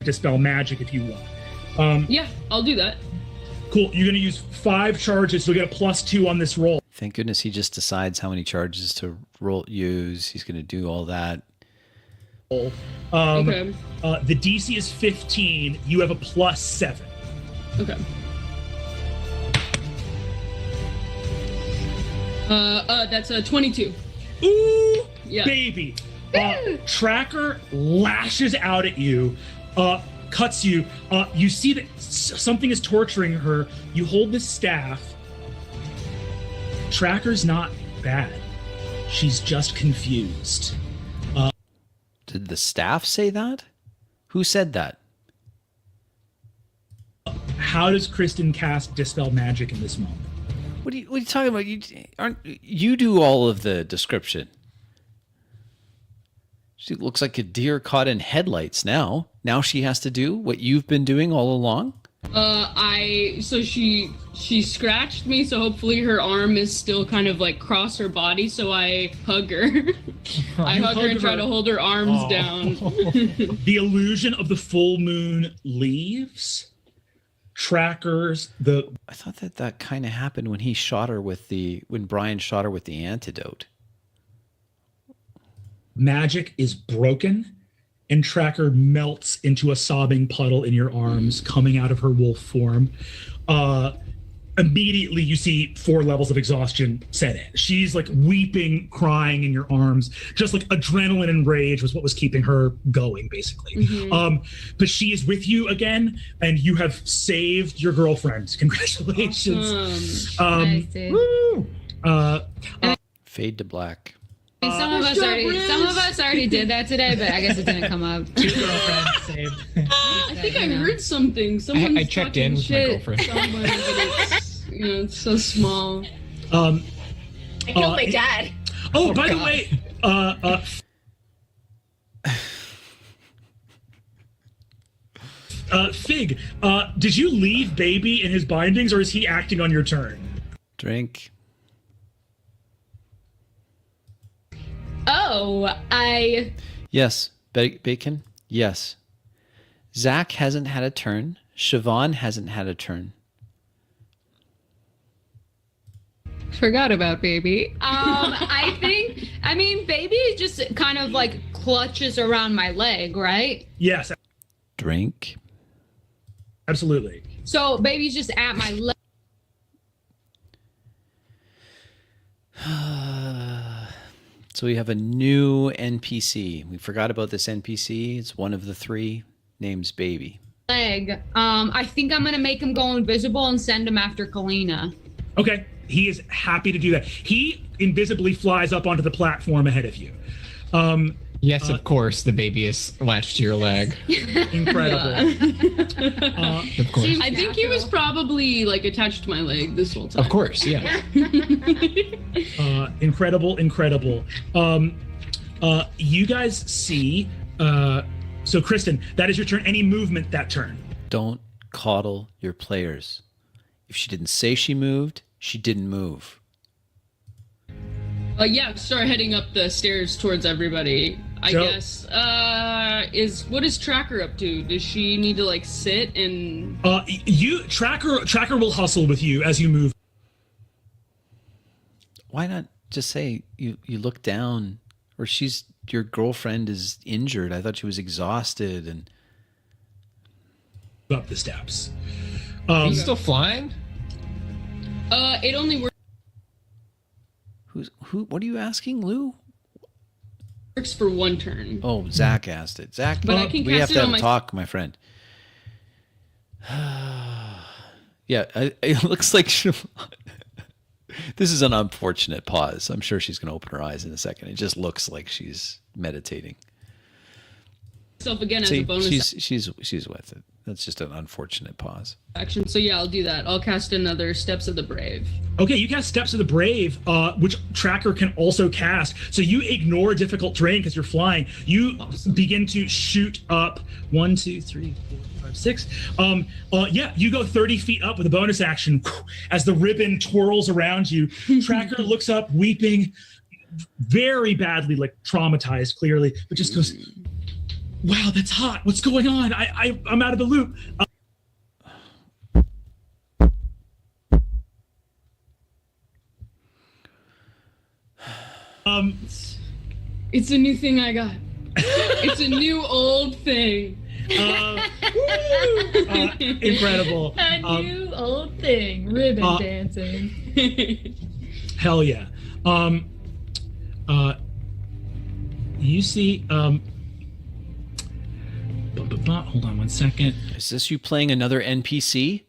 dispel magic if you want. Yeah, I'll do that. Cool. You're going to use 5 charges, so you'll get a +2 on this roll. Thank goodness he just decides how many charges to use. He's going to do all that. Okay. The DC is 15. You have a +7. Okay. That's a 22. Ooh, Yeah. baby. Tracker lashes out at you, cuts you. You see that something is torturing her. You hold this staff. Tracker's not bad. She's just confused. Did the staff say that? Who said that? How does Kristen cast Dispel Magic in this moment? What are you talking about? You do all of the description. She looks like a deer caught in headlights now. Now she has to do what you've been doing all along? So she scratched me, so hopefully her arm is still kind of like cross her body, so I hug her. I hug her and try to hold her arms down. The illusion of the full moon leaves. Trackers I thought that kind of happened when when Brian shot her with the antidote. magic is broken, and Tracker melts into a sobbing puddle in your arms, coming out of her wolf form. Immediately you see 4 levels of exhaustion set in. She's like weeping, crying in your arms. Just like adrenaline and rage was what was keeping her going, basically. Mm-hmm. But she is with you again, and you have saved your girlfriend. Congratulations. Nice, dude. Woo! Fade to black. I mean, some of us already did that today, but I guess it didn't come up. 2 girlfriends saved. I think I heard something. Someone's I checked in with my shit girlfriend. somewhere, but it's so small. I killed my dad. Oh, by the way, Fig, did you leave Baby in his bindings, or is he acting on your turn? Drink. Oh, Yes. Bacon? Yes. Zach hasn't had a turn. Siobhan hasn't had a turn. forgot about Baby. I mean, Baby just kind of like clutches around my leg, right? Yes, Drink. absolutely. So Baby's just at my leg. So we have a new NPC. We forgot about this NPC. It's one of the 3. Name's Baby. I think I'm gonna make him go invisible and send him after Kalina. Okay, he is happy to do that. He invisibly flies up onto the platform ahead of you. Yes, of course, the baby is latched to your leg. Incredible. Of course. I think he was probably like attached to my leg this whole time. Of course, yeah. Incredible. You guys see, so Kristen, that is your turn. Any movement that turn? Don't coddle your players. If she didn't say she moved, she didn't move. Yeah, start heading up the stairs towards everybody. I guess. What is Tracker up to? Does she need to like sit and? Tracker will hustle with you as you move. Why not just say you look down, or your girlfriend is injured? I thought she was exhausted and up the steps. Are you still flying? It only What are you asking, Lou? works for one turn. Oh, Zach asked it. Zach, But I can we have cast to it have on a my- talk, my friend. Yeah, it looks like this is an unfortunate pause. I'm sure she's going to open her eyes in a second. It just looks like she's meditating. Myself again as See, a bonus she's with it. That's just an unfortunate pause. action. So yeah, I'll do that. I'll cast another Steps of the Brave. Okay, you cast Steps of the Brave, which Tracker can also cast. So you ignore difficult terrain because you're flying. You begin to shoot up 1, 2, 3, 4, 5, 6. Yeah, you go 30 feet up with a bonus action as the ribbon twirls around you. Tracker looks up, weeping, very badly, like traumatized, clearly, but just goes, "Wow, that's hot. What's going on? I'm out of the loop." It's a new thing I got. It's a new old thing. Incredible. A new old thing, ribbon dancing. Hell yeah. You see, hold on one second. Is this you playing another NPC?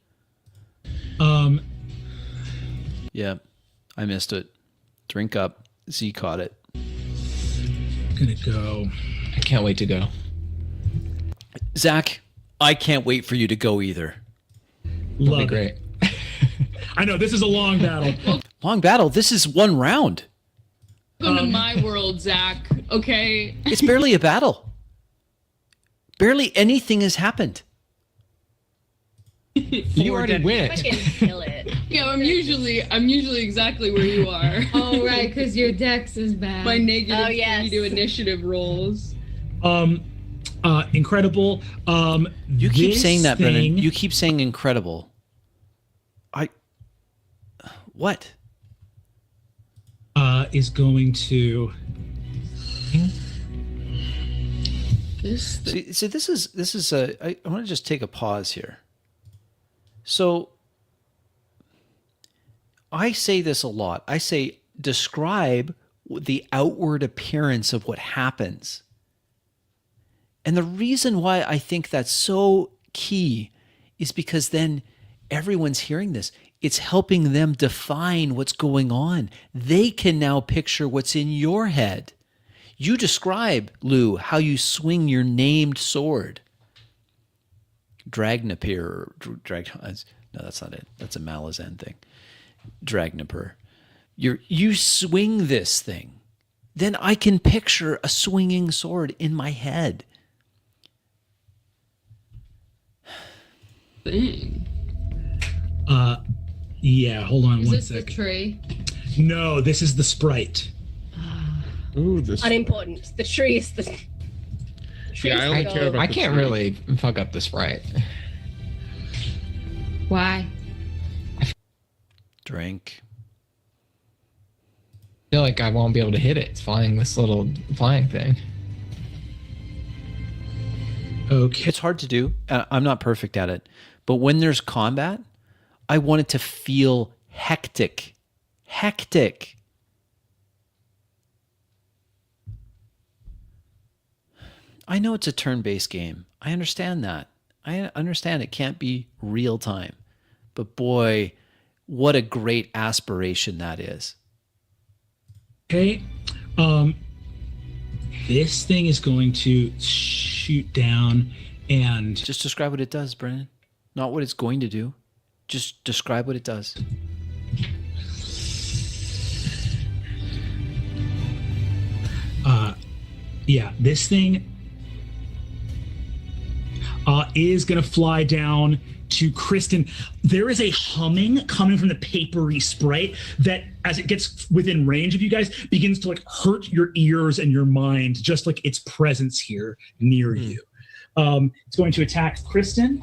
Yeah, I missed it. Drink up. Z caught it. Gonna go. I can't wait to go. Zach, I can't wait for you to go either. That'll be Love great. it. I know this is a long battle. Long battle. This is one round. Welcome to my world, Zach. Okay. It's barely a battle. Barely anything has happened. You already win. I can kill it. Yeah, I'm usually exactly where you are. Oh, right, because your dex is bad. My negative Oh, yes. 3 to initiative rolls. Incredible. You keep This saying that, Brennan. thing- You keep saying incredible. What? Is going to. This thing. See, this is I want to just take a pause here. So I say this a lot. I say describe the outward appearance of what happens. And the reason why I think that's so key is because then everyone's hearing this. It's helping them define what's going on. They can now picture what's in your head. You describe, Lou, how you swing your named sword. Dragnapir. No, that's not it. That's a Malazan thing. Dragnapir. You swing this thing. Then I can picture a swinging sword in my head. Thing. Yeah, hold on Is one this the sec. tree? No, this is the sprite. Ooh, this. Unimportant. The tree is the. Yeah, I only care about I the can't tree. really fuck up this right. Why? Drink. I feel like I won't be able to hit it. It's flying this little flying thing. Okay. It's hard to do. I'm not perfect at it. But when there's combat, I want it to feel hectic. Hectic. I know it's a turn-based game. I understand that. I understand it can't be real time. But boy, what a great aspiration that is. Okay. This thing is going to shoot down and Just describe what it does, Brennan. Not what it's going to do. Just describe what it does. yeah, this thing is going to fly down to Kristen. There is a humming coming from the papery sprite that, as it gets within range of you guys, begins to like hurt your ears and your mind, just like its presence here near you. It's going to attack Kristen.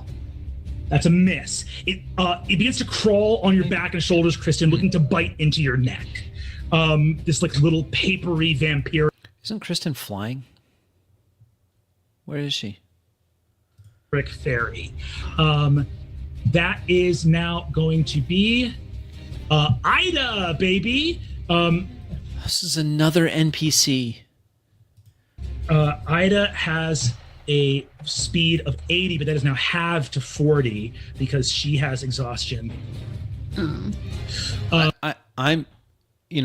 That's a miss. It begins to crawl on your back and shoulders, Kristen, looking to bite into your neck. This like little papery vampire. Isn't Kristen flying? Where is she? Fairy. That is now going to be Ida, baby. This is another NPC. Ida has a speed of 80, but that is now halved to 40 because she has exhaustion. I'm,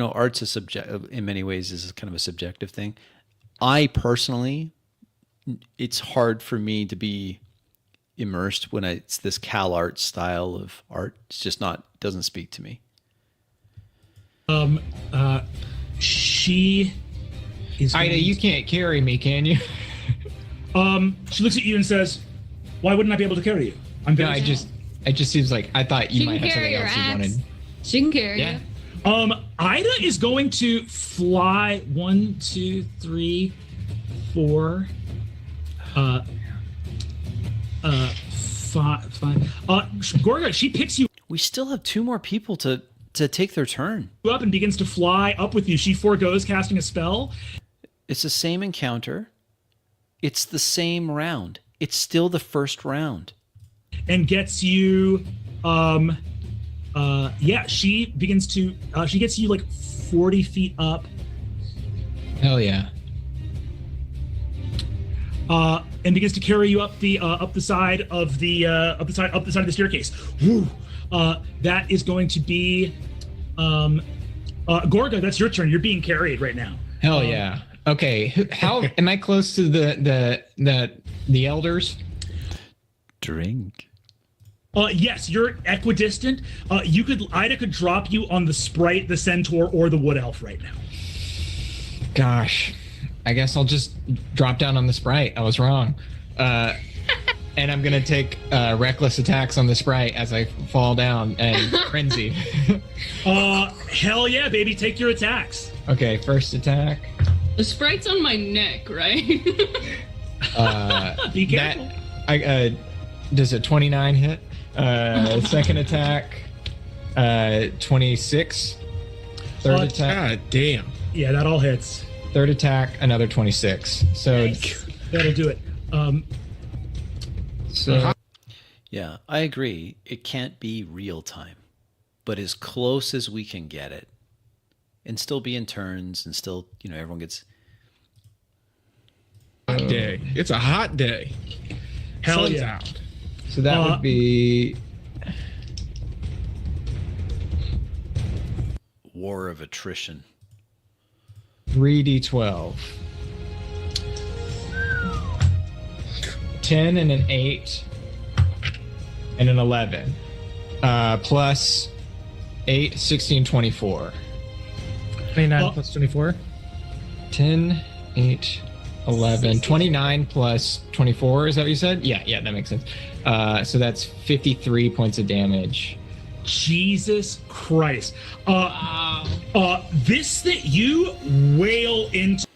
art's a subject in many ways is kind of a subjective thing. I personally, it's hard for me to be immersed when it's this Cal art style of art. It's just doesn't speak to me. She is. Ida, you can't carry me, can you? She looks at you and says, "Why wouldn't I be able to carry you?" It just seems like I thought you She might can have carry something your else you axe. wanted. She can carry Yeah. you. Ida is going to fly 1, 2, 3, 4, 5. Gorga, she picks you We still have 2 more people to take their turn. up and begins to fly up with you. She forgoes casting a spell. It's the same encounter. It's the same round. It's still the first round. And gets you she begins to she gets you like 40 feet up, Hell yeah. and begins to carry you up the side of the side of the staircase. Woo. That is going to be Gorga, that's your turn. You're being carried right now. Hell yeah. Okay. How am I close to the elders? Drink. Yes, you're equidistant. Ida could drop you on the sprite, the centaur, or the wood elf right now. Gosh, I guess I'll just drop down on the sprite. I was wrong. And I'm gonna take reckless attacks on the sprite as I fall down and frenzy. Hell yeah, baby! Take your attacks. Okay, first attack. The sprite's on my neck, right? Be careful. Does a 29 hit? Second attack, 26. Third attack. God damn. Yeah, that all hits. Third attack, another 26. So, Nice. That'll do it. Yeah, I agree. It can't be real time, but as close as we can get it, and still be in turns, and still, everyone gets. Hot day. It's a hot day. Hell Sun's yeah. out. so that would be War of attrition. 3d12. 10 and an 8 and an 11. Plus 8, 16, 24. 29 plus 24. 10, 8, 11, 29 plus 24. Is that what you said? Yeah, that makes sense. So that's 53 points of damage. Jesus Christ. This that you wail into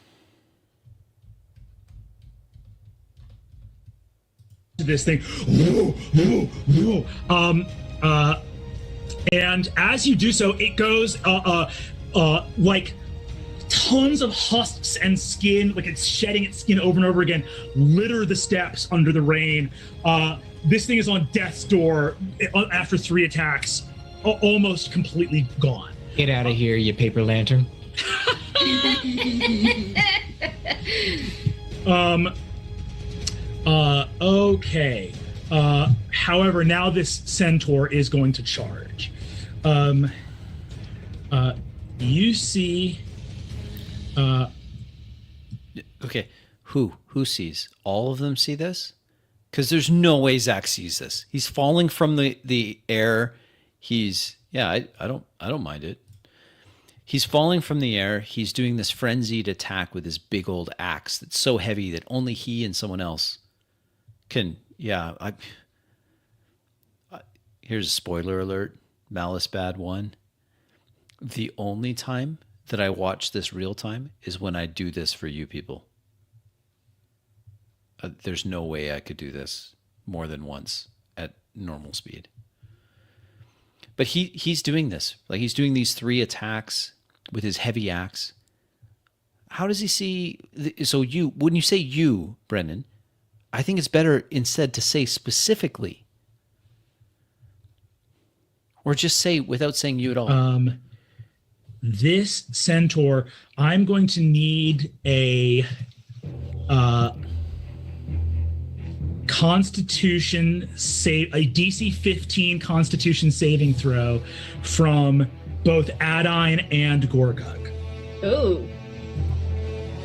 this thing. And as you do so, it goes like tons of husks and skin, like it's shedding its skin over and over again, litter the steps under the rain. This thing is on death's door after 3 attacks, almost completely gone. Get out of here, you paper lantern. Okay. However, now this centaur is going to charge. You see. Okay, who sees? All of them see this? Because there's no way Zach sees this. He's falling from the air. I don't mind it. He's falling from the air. He's doing this frenzied attack with his big old axe that's so heavy that only he and someone else can. Yeah, here's a spoiler alert. Malice Bad 1. The only time that I watch this real time is when I do this for you people. There's no way I could do this more than once at normal speed. But he's doing this. Like, he's doing these 3 attacks with his heavy axe. How does he see? So when you say you, Brennan, I think it's better instead to say specifically. Or just say without saying you at all. This centaur, I'm going to need a Constitution save, a DC 15 Constitution saving throw from both Adine and Gorgug. Ooh.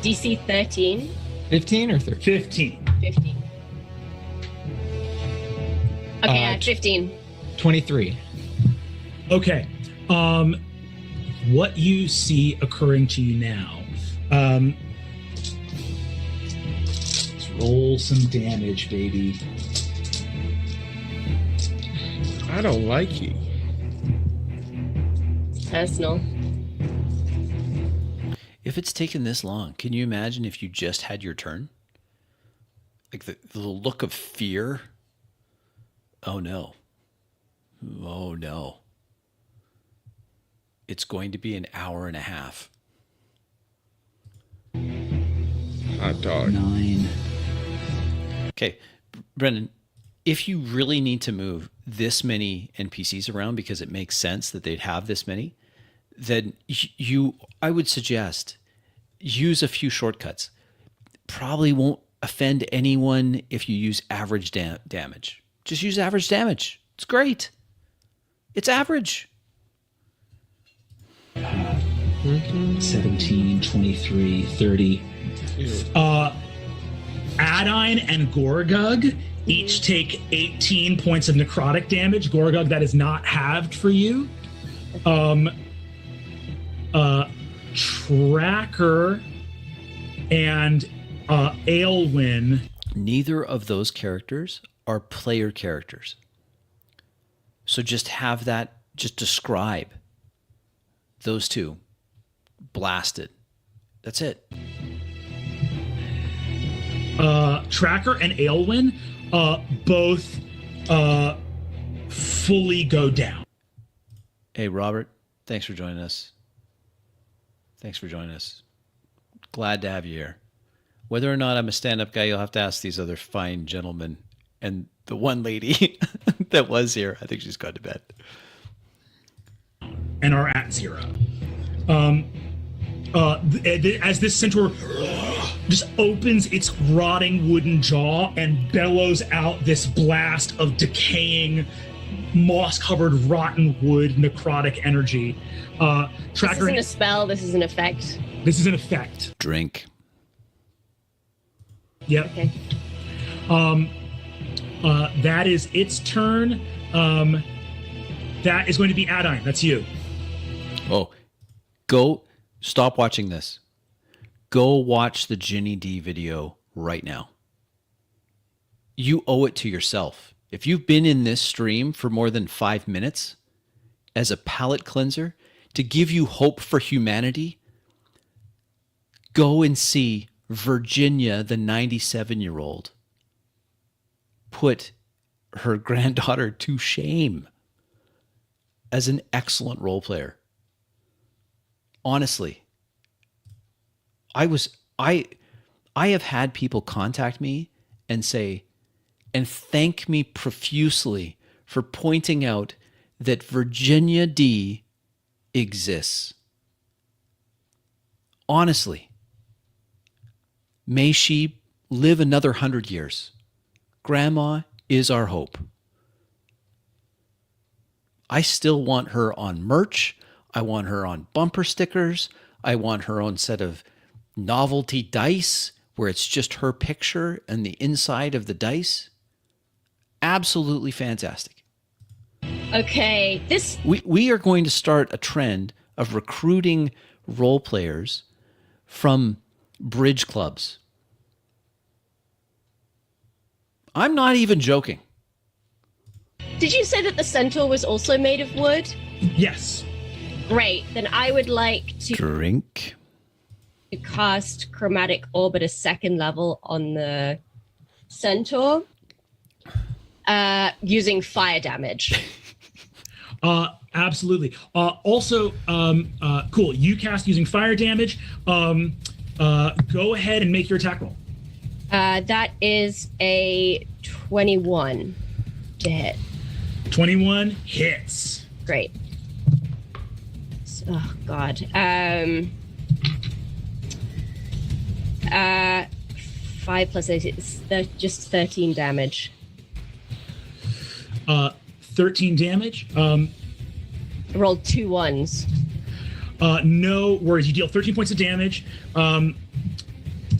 DC 13? 15 or 13? 15. 15. Okay, I had 15. 23. Okay. What you see occurring to you now. Let's roll some damage, baby. I don't like you. Personal. If it's taken this long, can you imagine if you just had your turn? Like the look of fear. Oh no. Oh no. It's going to be an hour and a half. Hot dog. 9. Okay, Brennan, if you really need to move this many NPCs around because it makes sense that they'd have this many, then I would suggest use a few shortcuts. Probably won't offend anyone if you use average damage. Just use average damage. It's great. It's average. 17, 23, 30. Adine and Gorgug each take 18 points of necrotic damage. Gorgug, that is not halved for you. Tracker and Aelwyn. Neither of those characters are player characters. So just have that, just describe those two blasted. That's it. Tracker and Aelwyn both fully go down. Hey, Robert, thanks for joining us. Glad to have you here. Whether or not I'm a stand-up guy, you'll have to ask these other fine gentlemen. And the one lady that was here, I think she's gone to bed. And are at 0. As this centaur just opens its rotting wooden jaw and bellows out this blast of decaying, moss-covered, rotten wood, necrotic energy. This isn't a spell, this is an effect. This is an effect. Drink. Yep. Okay. That is its turn. That is going to be Adine. That's you. Oh, go stop watching this. Go watch the Ginny D video right now. You owe it to yourself. If you've been in this stream for more than 5 minutes as a palate cleanser to give you hope for humanity, go and see Virginia, the 97-year-old, put her granddaughter to shame as an excellent role player. Honestly, I have had people contact me and say, and thank me profusely for pointing out that Virginia D exists. Honestly, may she live another 100 years. Grandma is our hope. I still want her on merch. I want her on bumper stickers. I want her own set of novelty dice where it's just her picture and the inside of the dice. Absolutely fantastic. Okay, We are going to start a trend of recruiting role players from bridge clubs. I'm not even joking. Did you say that the centaur was also made of wood? Yes. Great. Then I would like to Drink. cast Chromatic Orb at a 2nd level on the centaur using fire damage. Absolutely. Also, cool. You cast using fire damage. Go ahead and make your attack roll. That is a 21 to hit. 21 hits. Great. Oh God. 5 plus 8 is just 13 damage. 13 damage. I rolled 2 1s. No worries. You deal 13 points of damage. And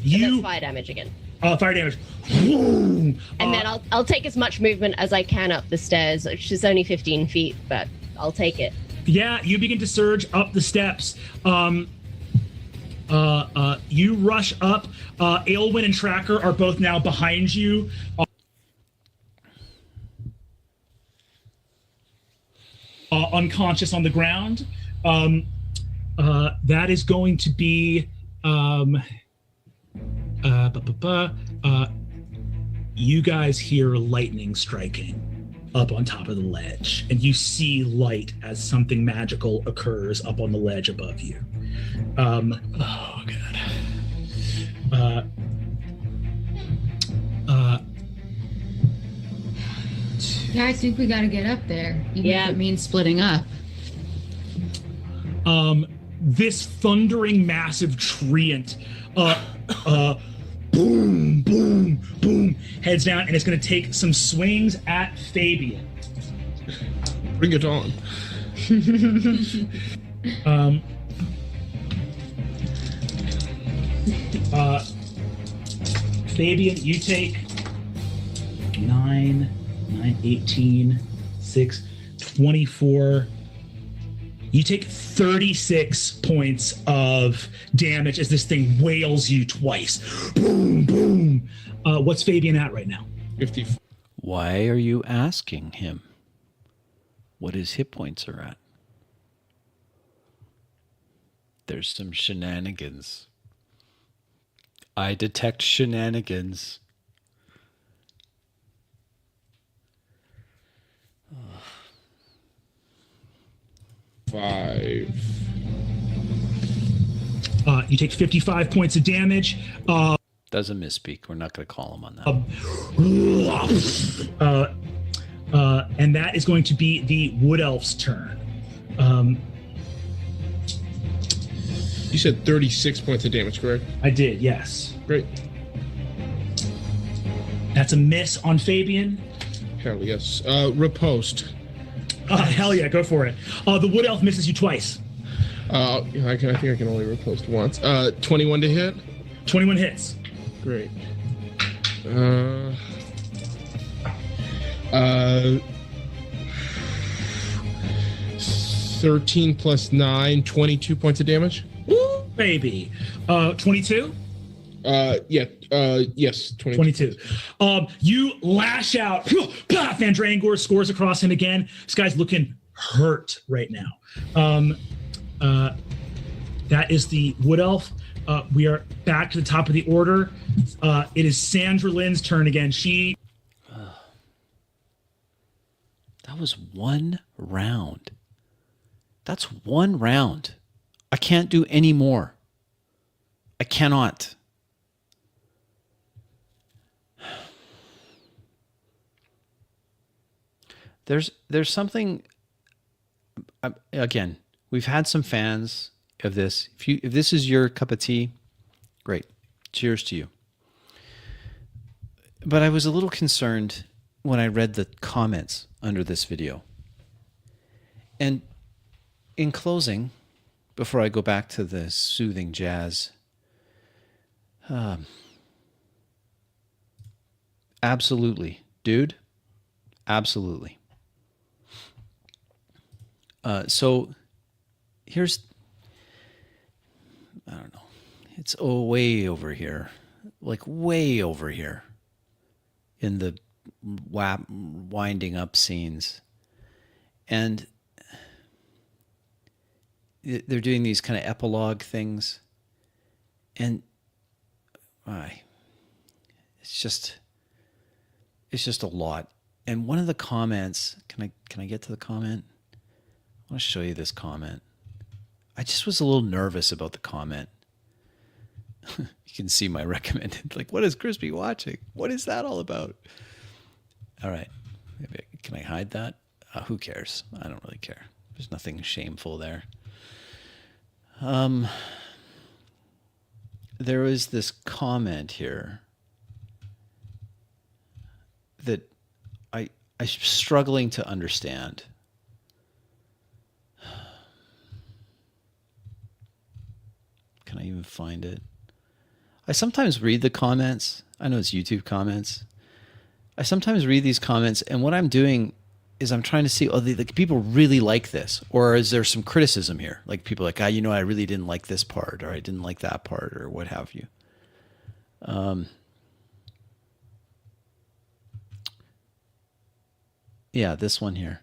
that's fire damage again. Fire damage. And then I'll take as much movement as I can up the stairs, which is only 15 feet, but I'll take it. Yeah, you begin to surge up the steps. You rush up. Aylwin and Tracker are both now behind you. Unconscious on the ground. That is going to be you guys hear lightning striking up on top of the ledge, and you see light as something magical occurs up on the ledge above you. Oh God. Yeah, I think we got to get up there. Even Yeah. if it means splitting up. This thundering massive treant boom, boom, boom, heads down, and it's going to take some swings at Fabian. Bring it on. Fabian, you take 9, 18, 6, 24. You take 36 points of damage as this thing wails you twice. Boom, boom. What's Fabian at right now? 50. Why are you asking him what his hit points are at? There's some shenanigans. I detect shenanigans. 5. You take 55 points of damage. Doesn't misspeak. We're not going to call him on that. And that is going to be the Wood Elf's turn. You said 36 points of damage, correct? I did, yes. Great. That's a miss on Fabian. Hell yes. Riposte. Hell yeah, go for it. The Wood Elf misses you twice. I think I can only riposte once. 21 to hit. 21 hits. Great. 13 plus 9, 22 points of damage. Woo, baby. 22? Yes, 22. You lash out. Fandrangor scores across him again. This guy's looking hurt right now. That is the Wood Elf. We are back to the top of the order. It is Sandra Lynn's turn again. That was one round. That's one round. I can't do any more. I cannot. There's something. Again, we've had some fans of this. If this is your cup of tea, great. Cheers to you. But I was a little concerned when I read the comments under this video. And in closing, before I go back to the soothing jazz, absolutely, dude, absolutely. So here's, I don't know, it's way over here, like way over here in the winding up scenes. And they're doing these kind of epilogue things. And it's just a lot. And one of the comments, can I get to the comment? I want to show you this comment. I just was a little nervous about the comment. You can see my recommended, like, what is Crispy watching? What is that all about? All right. Maybe can I hide that? Who cares? I don't really care. There's nothing shameful there. There was this comment here that I'm struggling to understand. Can I even find it? I sometimes read the comments. I know it's YouTube comments. I sometimes read these comments, and what I'm doing is I'm trying to see, the people really like this, or is there some criticism here? Like people like, I really didn't like this part, or I didn't like that part, or what have you. Yeah, this one here.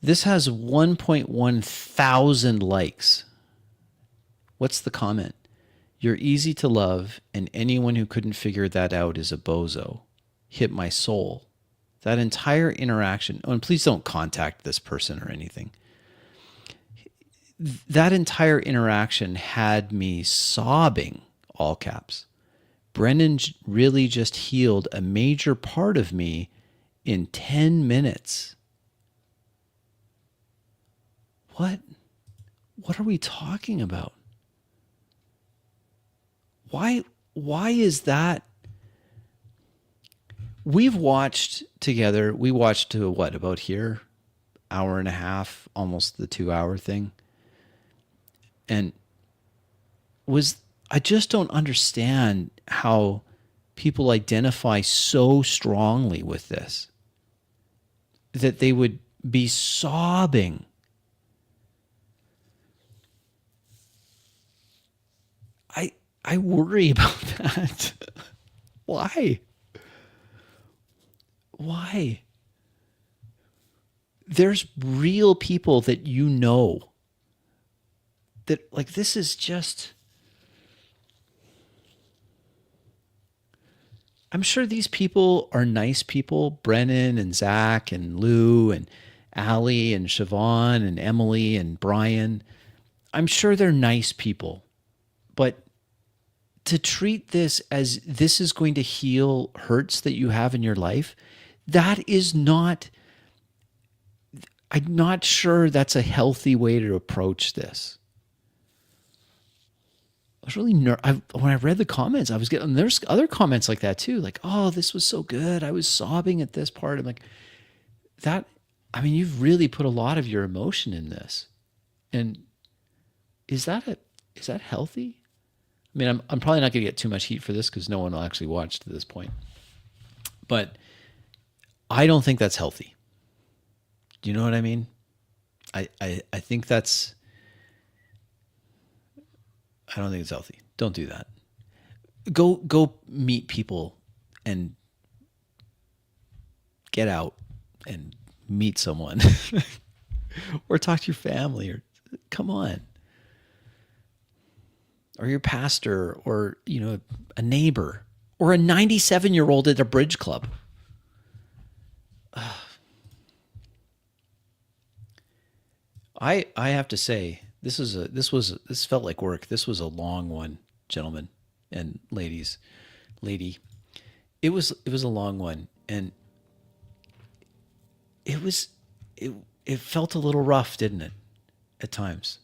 This has 1.1 thousand likes. What's the comment? You're easy to love, and anyone who couldn't figure that out is a bozo. Hit my soul. That entire interaction, and please don't contact this person or anything. That entire interaction had me sobbing, all caps. Brennan really just healed a major part of me in 10 minutes. What are we talking about? Why is that? We've watched together, we watched to what, about here? Hour and a half, almost the 2 hour thing. And I just don't understand how people identify so strongly with this, that they would be sobbing. I worry about that. Why? There's real people that you know that, like, this is just, I'm sure these people are nice people, Brennan and Zach and Lou and Allie and Siobhan and Emily and Brian. I'm sure they're nice people, but to treat this as this is going to heal hurts that you have in your life, that is not, I'm not sure that's a healthy way to approach this. I was really when I read the comments, I was getting, there's other comments like that too. Like, oh, this was so good. I was sobbing at this part. I'm like, that, I mean, you've really put a lot of your emotion in this. And is that healthy? I mean, I'm probably not going to get too much heat for this because no one will actually watch to this point. But I don't think that's healthy. Do you know what I mean? I think that's, I don't think it's healthy. Don't do that. Go meet people and get out and meet someone or talk to your family, or come on. Or your pastor, or, you know, a neighbor, or a 97-year-old at a bridge club. I have to say, this felt like work. This was a long one, gentlemen and ladies. Lady. It was a long one, and it felt a little rough, didn't it? At times.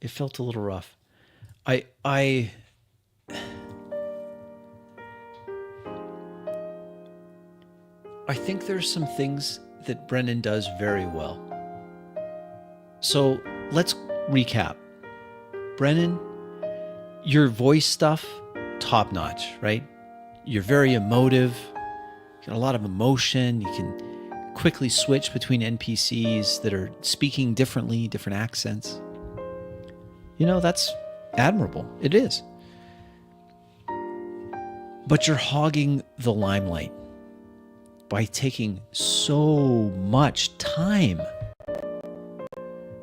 It felt a little rough. I think there's some things that Brennan does very well. So let's recap. Brennan, your voice stuff, top notch, right? You're very emotive. You got a lot of emotion. You can quickly switch between NPCs that are speaking differently, different accents. You know, that's admirable. It is. But you're hogging the limelight by taking so much time,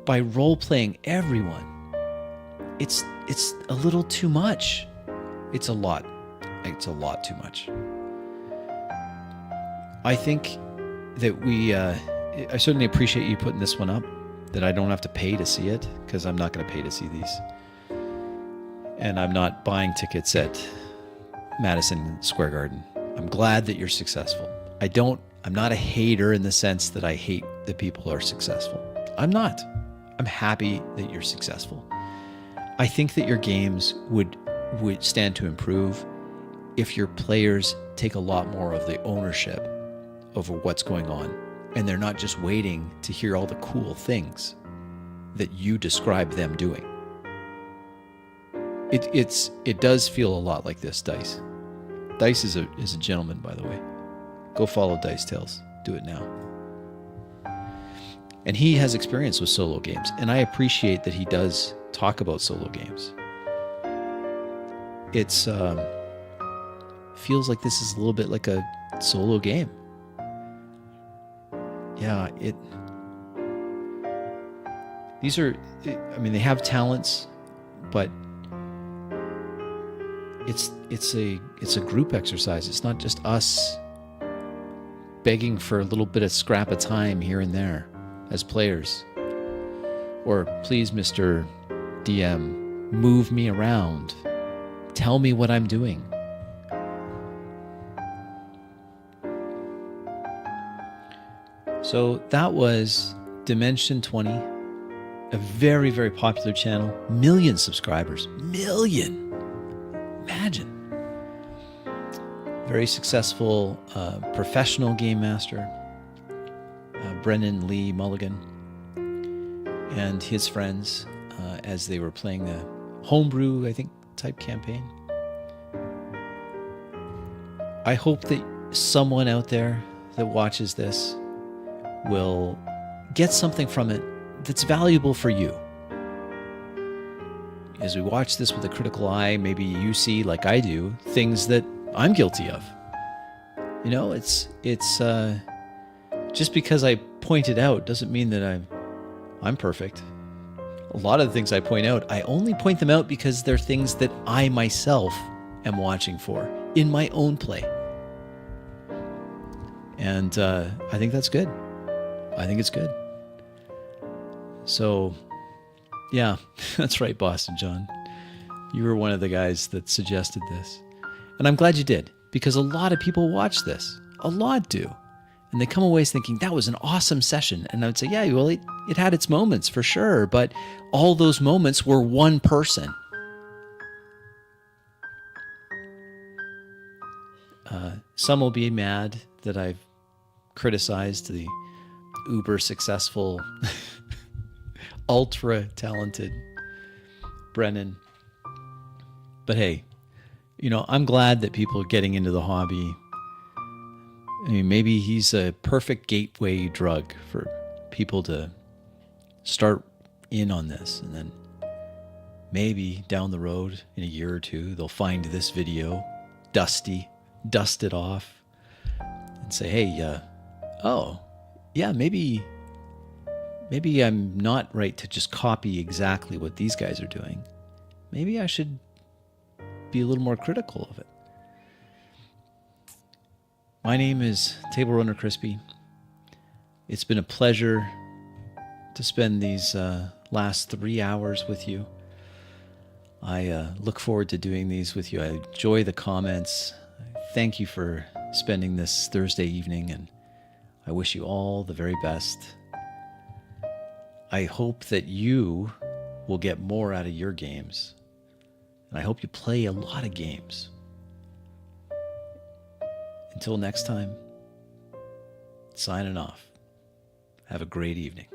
by role-playing everyone. It's a little too much. It's a lot. It's a lot too much. I think that I certainly appreciate you putting this one up, that I don't have to pay to see it, because I'm not going to pay to see these. And I'm not buying tickets at Madison Square Garden. I'm glad that you're successful. I don't I'm not a hater in the sense that I hate that people are successful. I'm not. I'm happy that you're successful. I think that your games would stand to improve if your players take a lot more of the ownership over what's going on, and they're not just waiting to hear all the cool things that you describe them doing. It does feel a lot like this, Dice. Dice is a gentleman, by the way. Go follow Dice Tales. Do it now. And he has experience with solo games, and I appreciate that he does talk about solo games. It's feels like this is a little bit like a solo game. Yeah, these are, I mean, they have talents, but it's a group exercise. It's not just us begging for a little bit of scrap of time here and there as players. Or please, Mr. DM, move me around. Tell me what I'm doing. So that was Dimension 20, a very, very popular channel. Million subscribers. Million! Imagine. Very successful professional game master, Brennan Lee Mulligan, and his friends as they were playing the homebrew, I think, type campaign. I hope that someone out there that watches this will get something from it that's valuable for you. As we watch this with a critical eye, maybe you see, like I do, things that I'm guilty of. You know, it's just because I point it out doesn't mean that I'm perfect. A lot of the things I point out, I only point them out because they're things that I myself am watching for in my own play. And I think that's good. I think it's good. So, yeah, that's right, Boston John. You were one of the guys that suggested this. And I'm glad you did, because a lot of people watch this. A lot do. And they come away thinking, that was an awesome session. And I would say, yeah, well, it had its moments for sure, but all those moments were one person. Some will be mad that I've criticized the uber successful, ultra talented Brennan. But hey, you know, I'm glad that people are getting into the hobby. I mean, maybe he's a perfect gateway drug for people to start in on this. And then maybe down the road in a year or two, they'll find this video, dust it off, and say, hey, oh, yeah, maybe I'm not right to just copy exactly what these guys are doing. Maybe I should be a little more critical of it. My name is Table Runner Crispy. It's been a pleasure to spend these last 3 hours with you. I look forward to doing these with you. I enjoy the comments. Thank you for spending this Thursday evening, and I wish you all the very best. I hope that you will get more out of your games, and I hope you play a lot of games. Until next time, signing off. Have a great evening.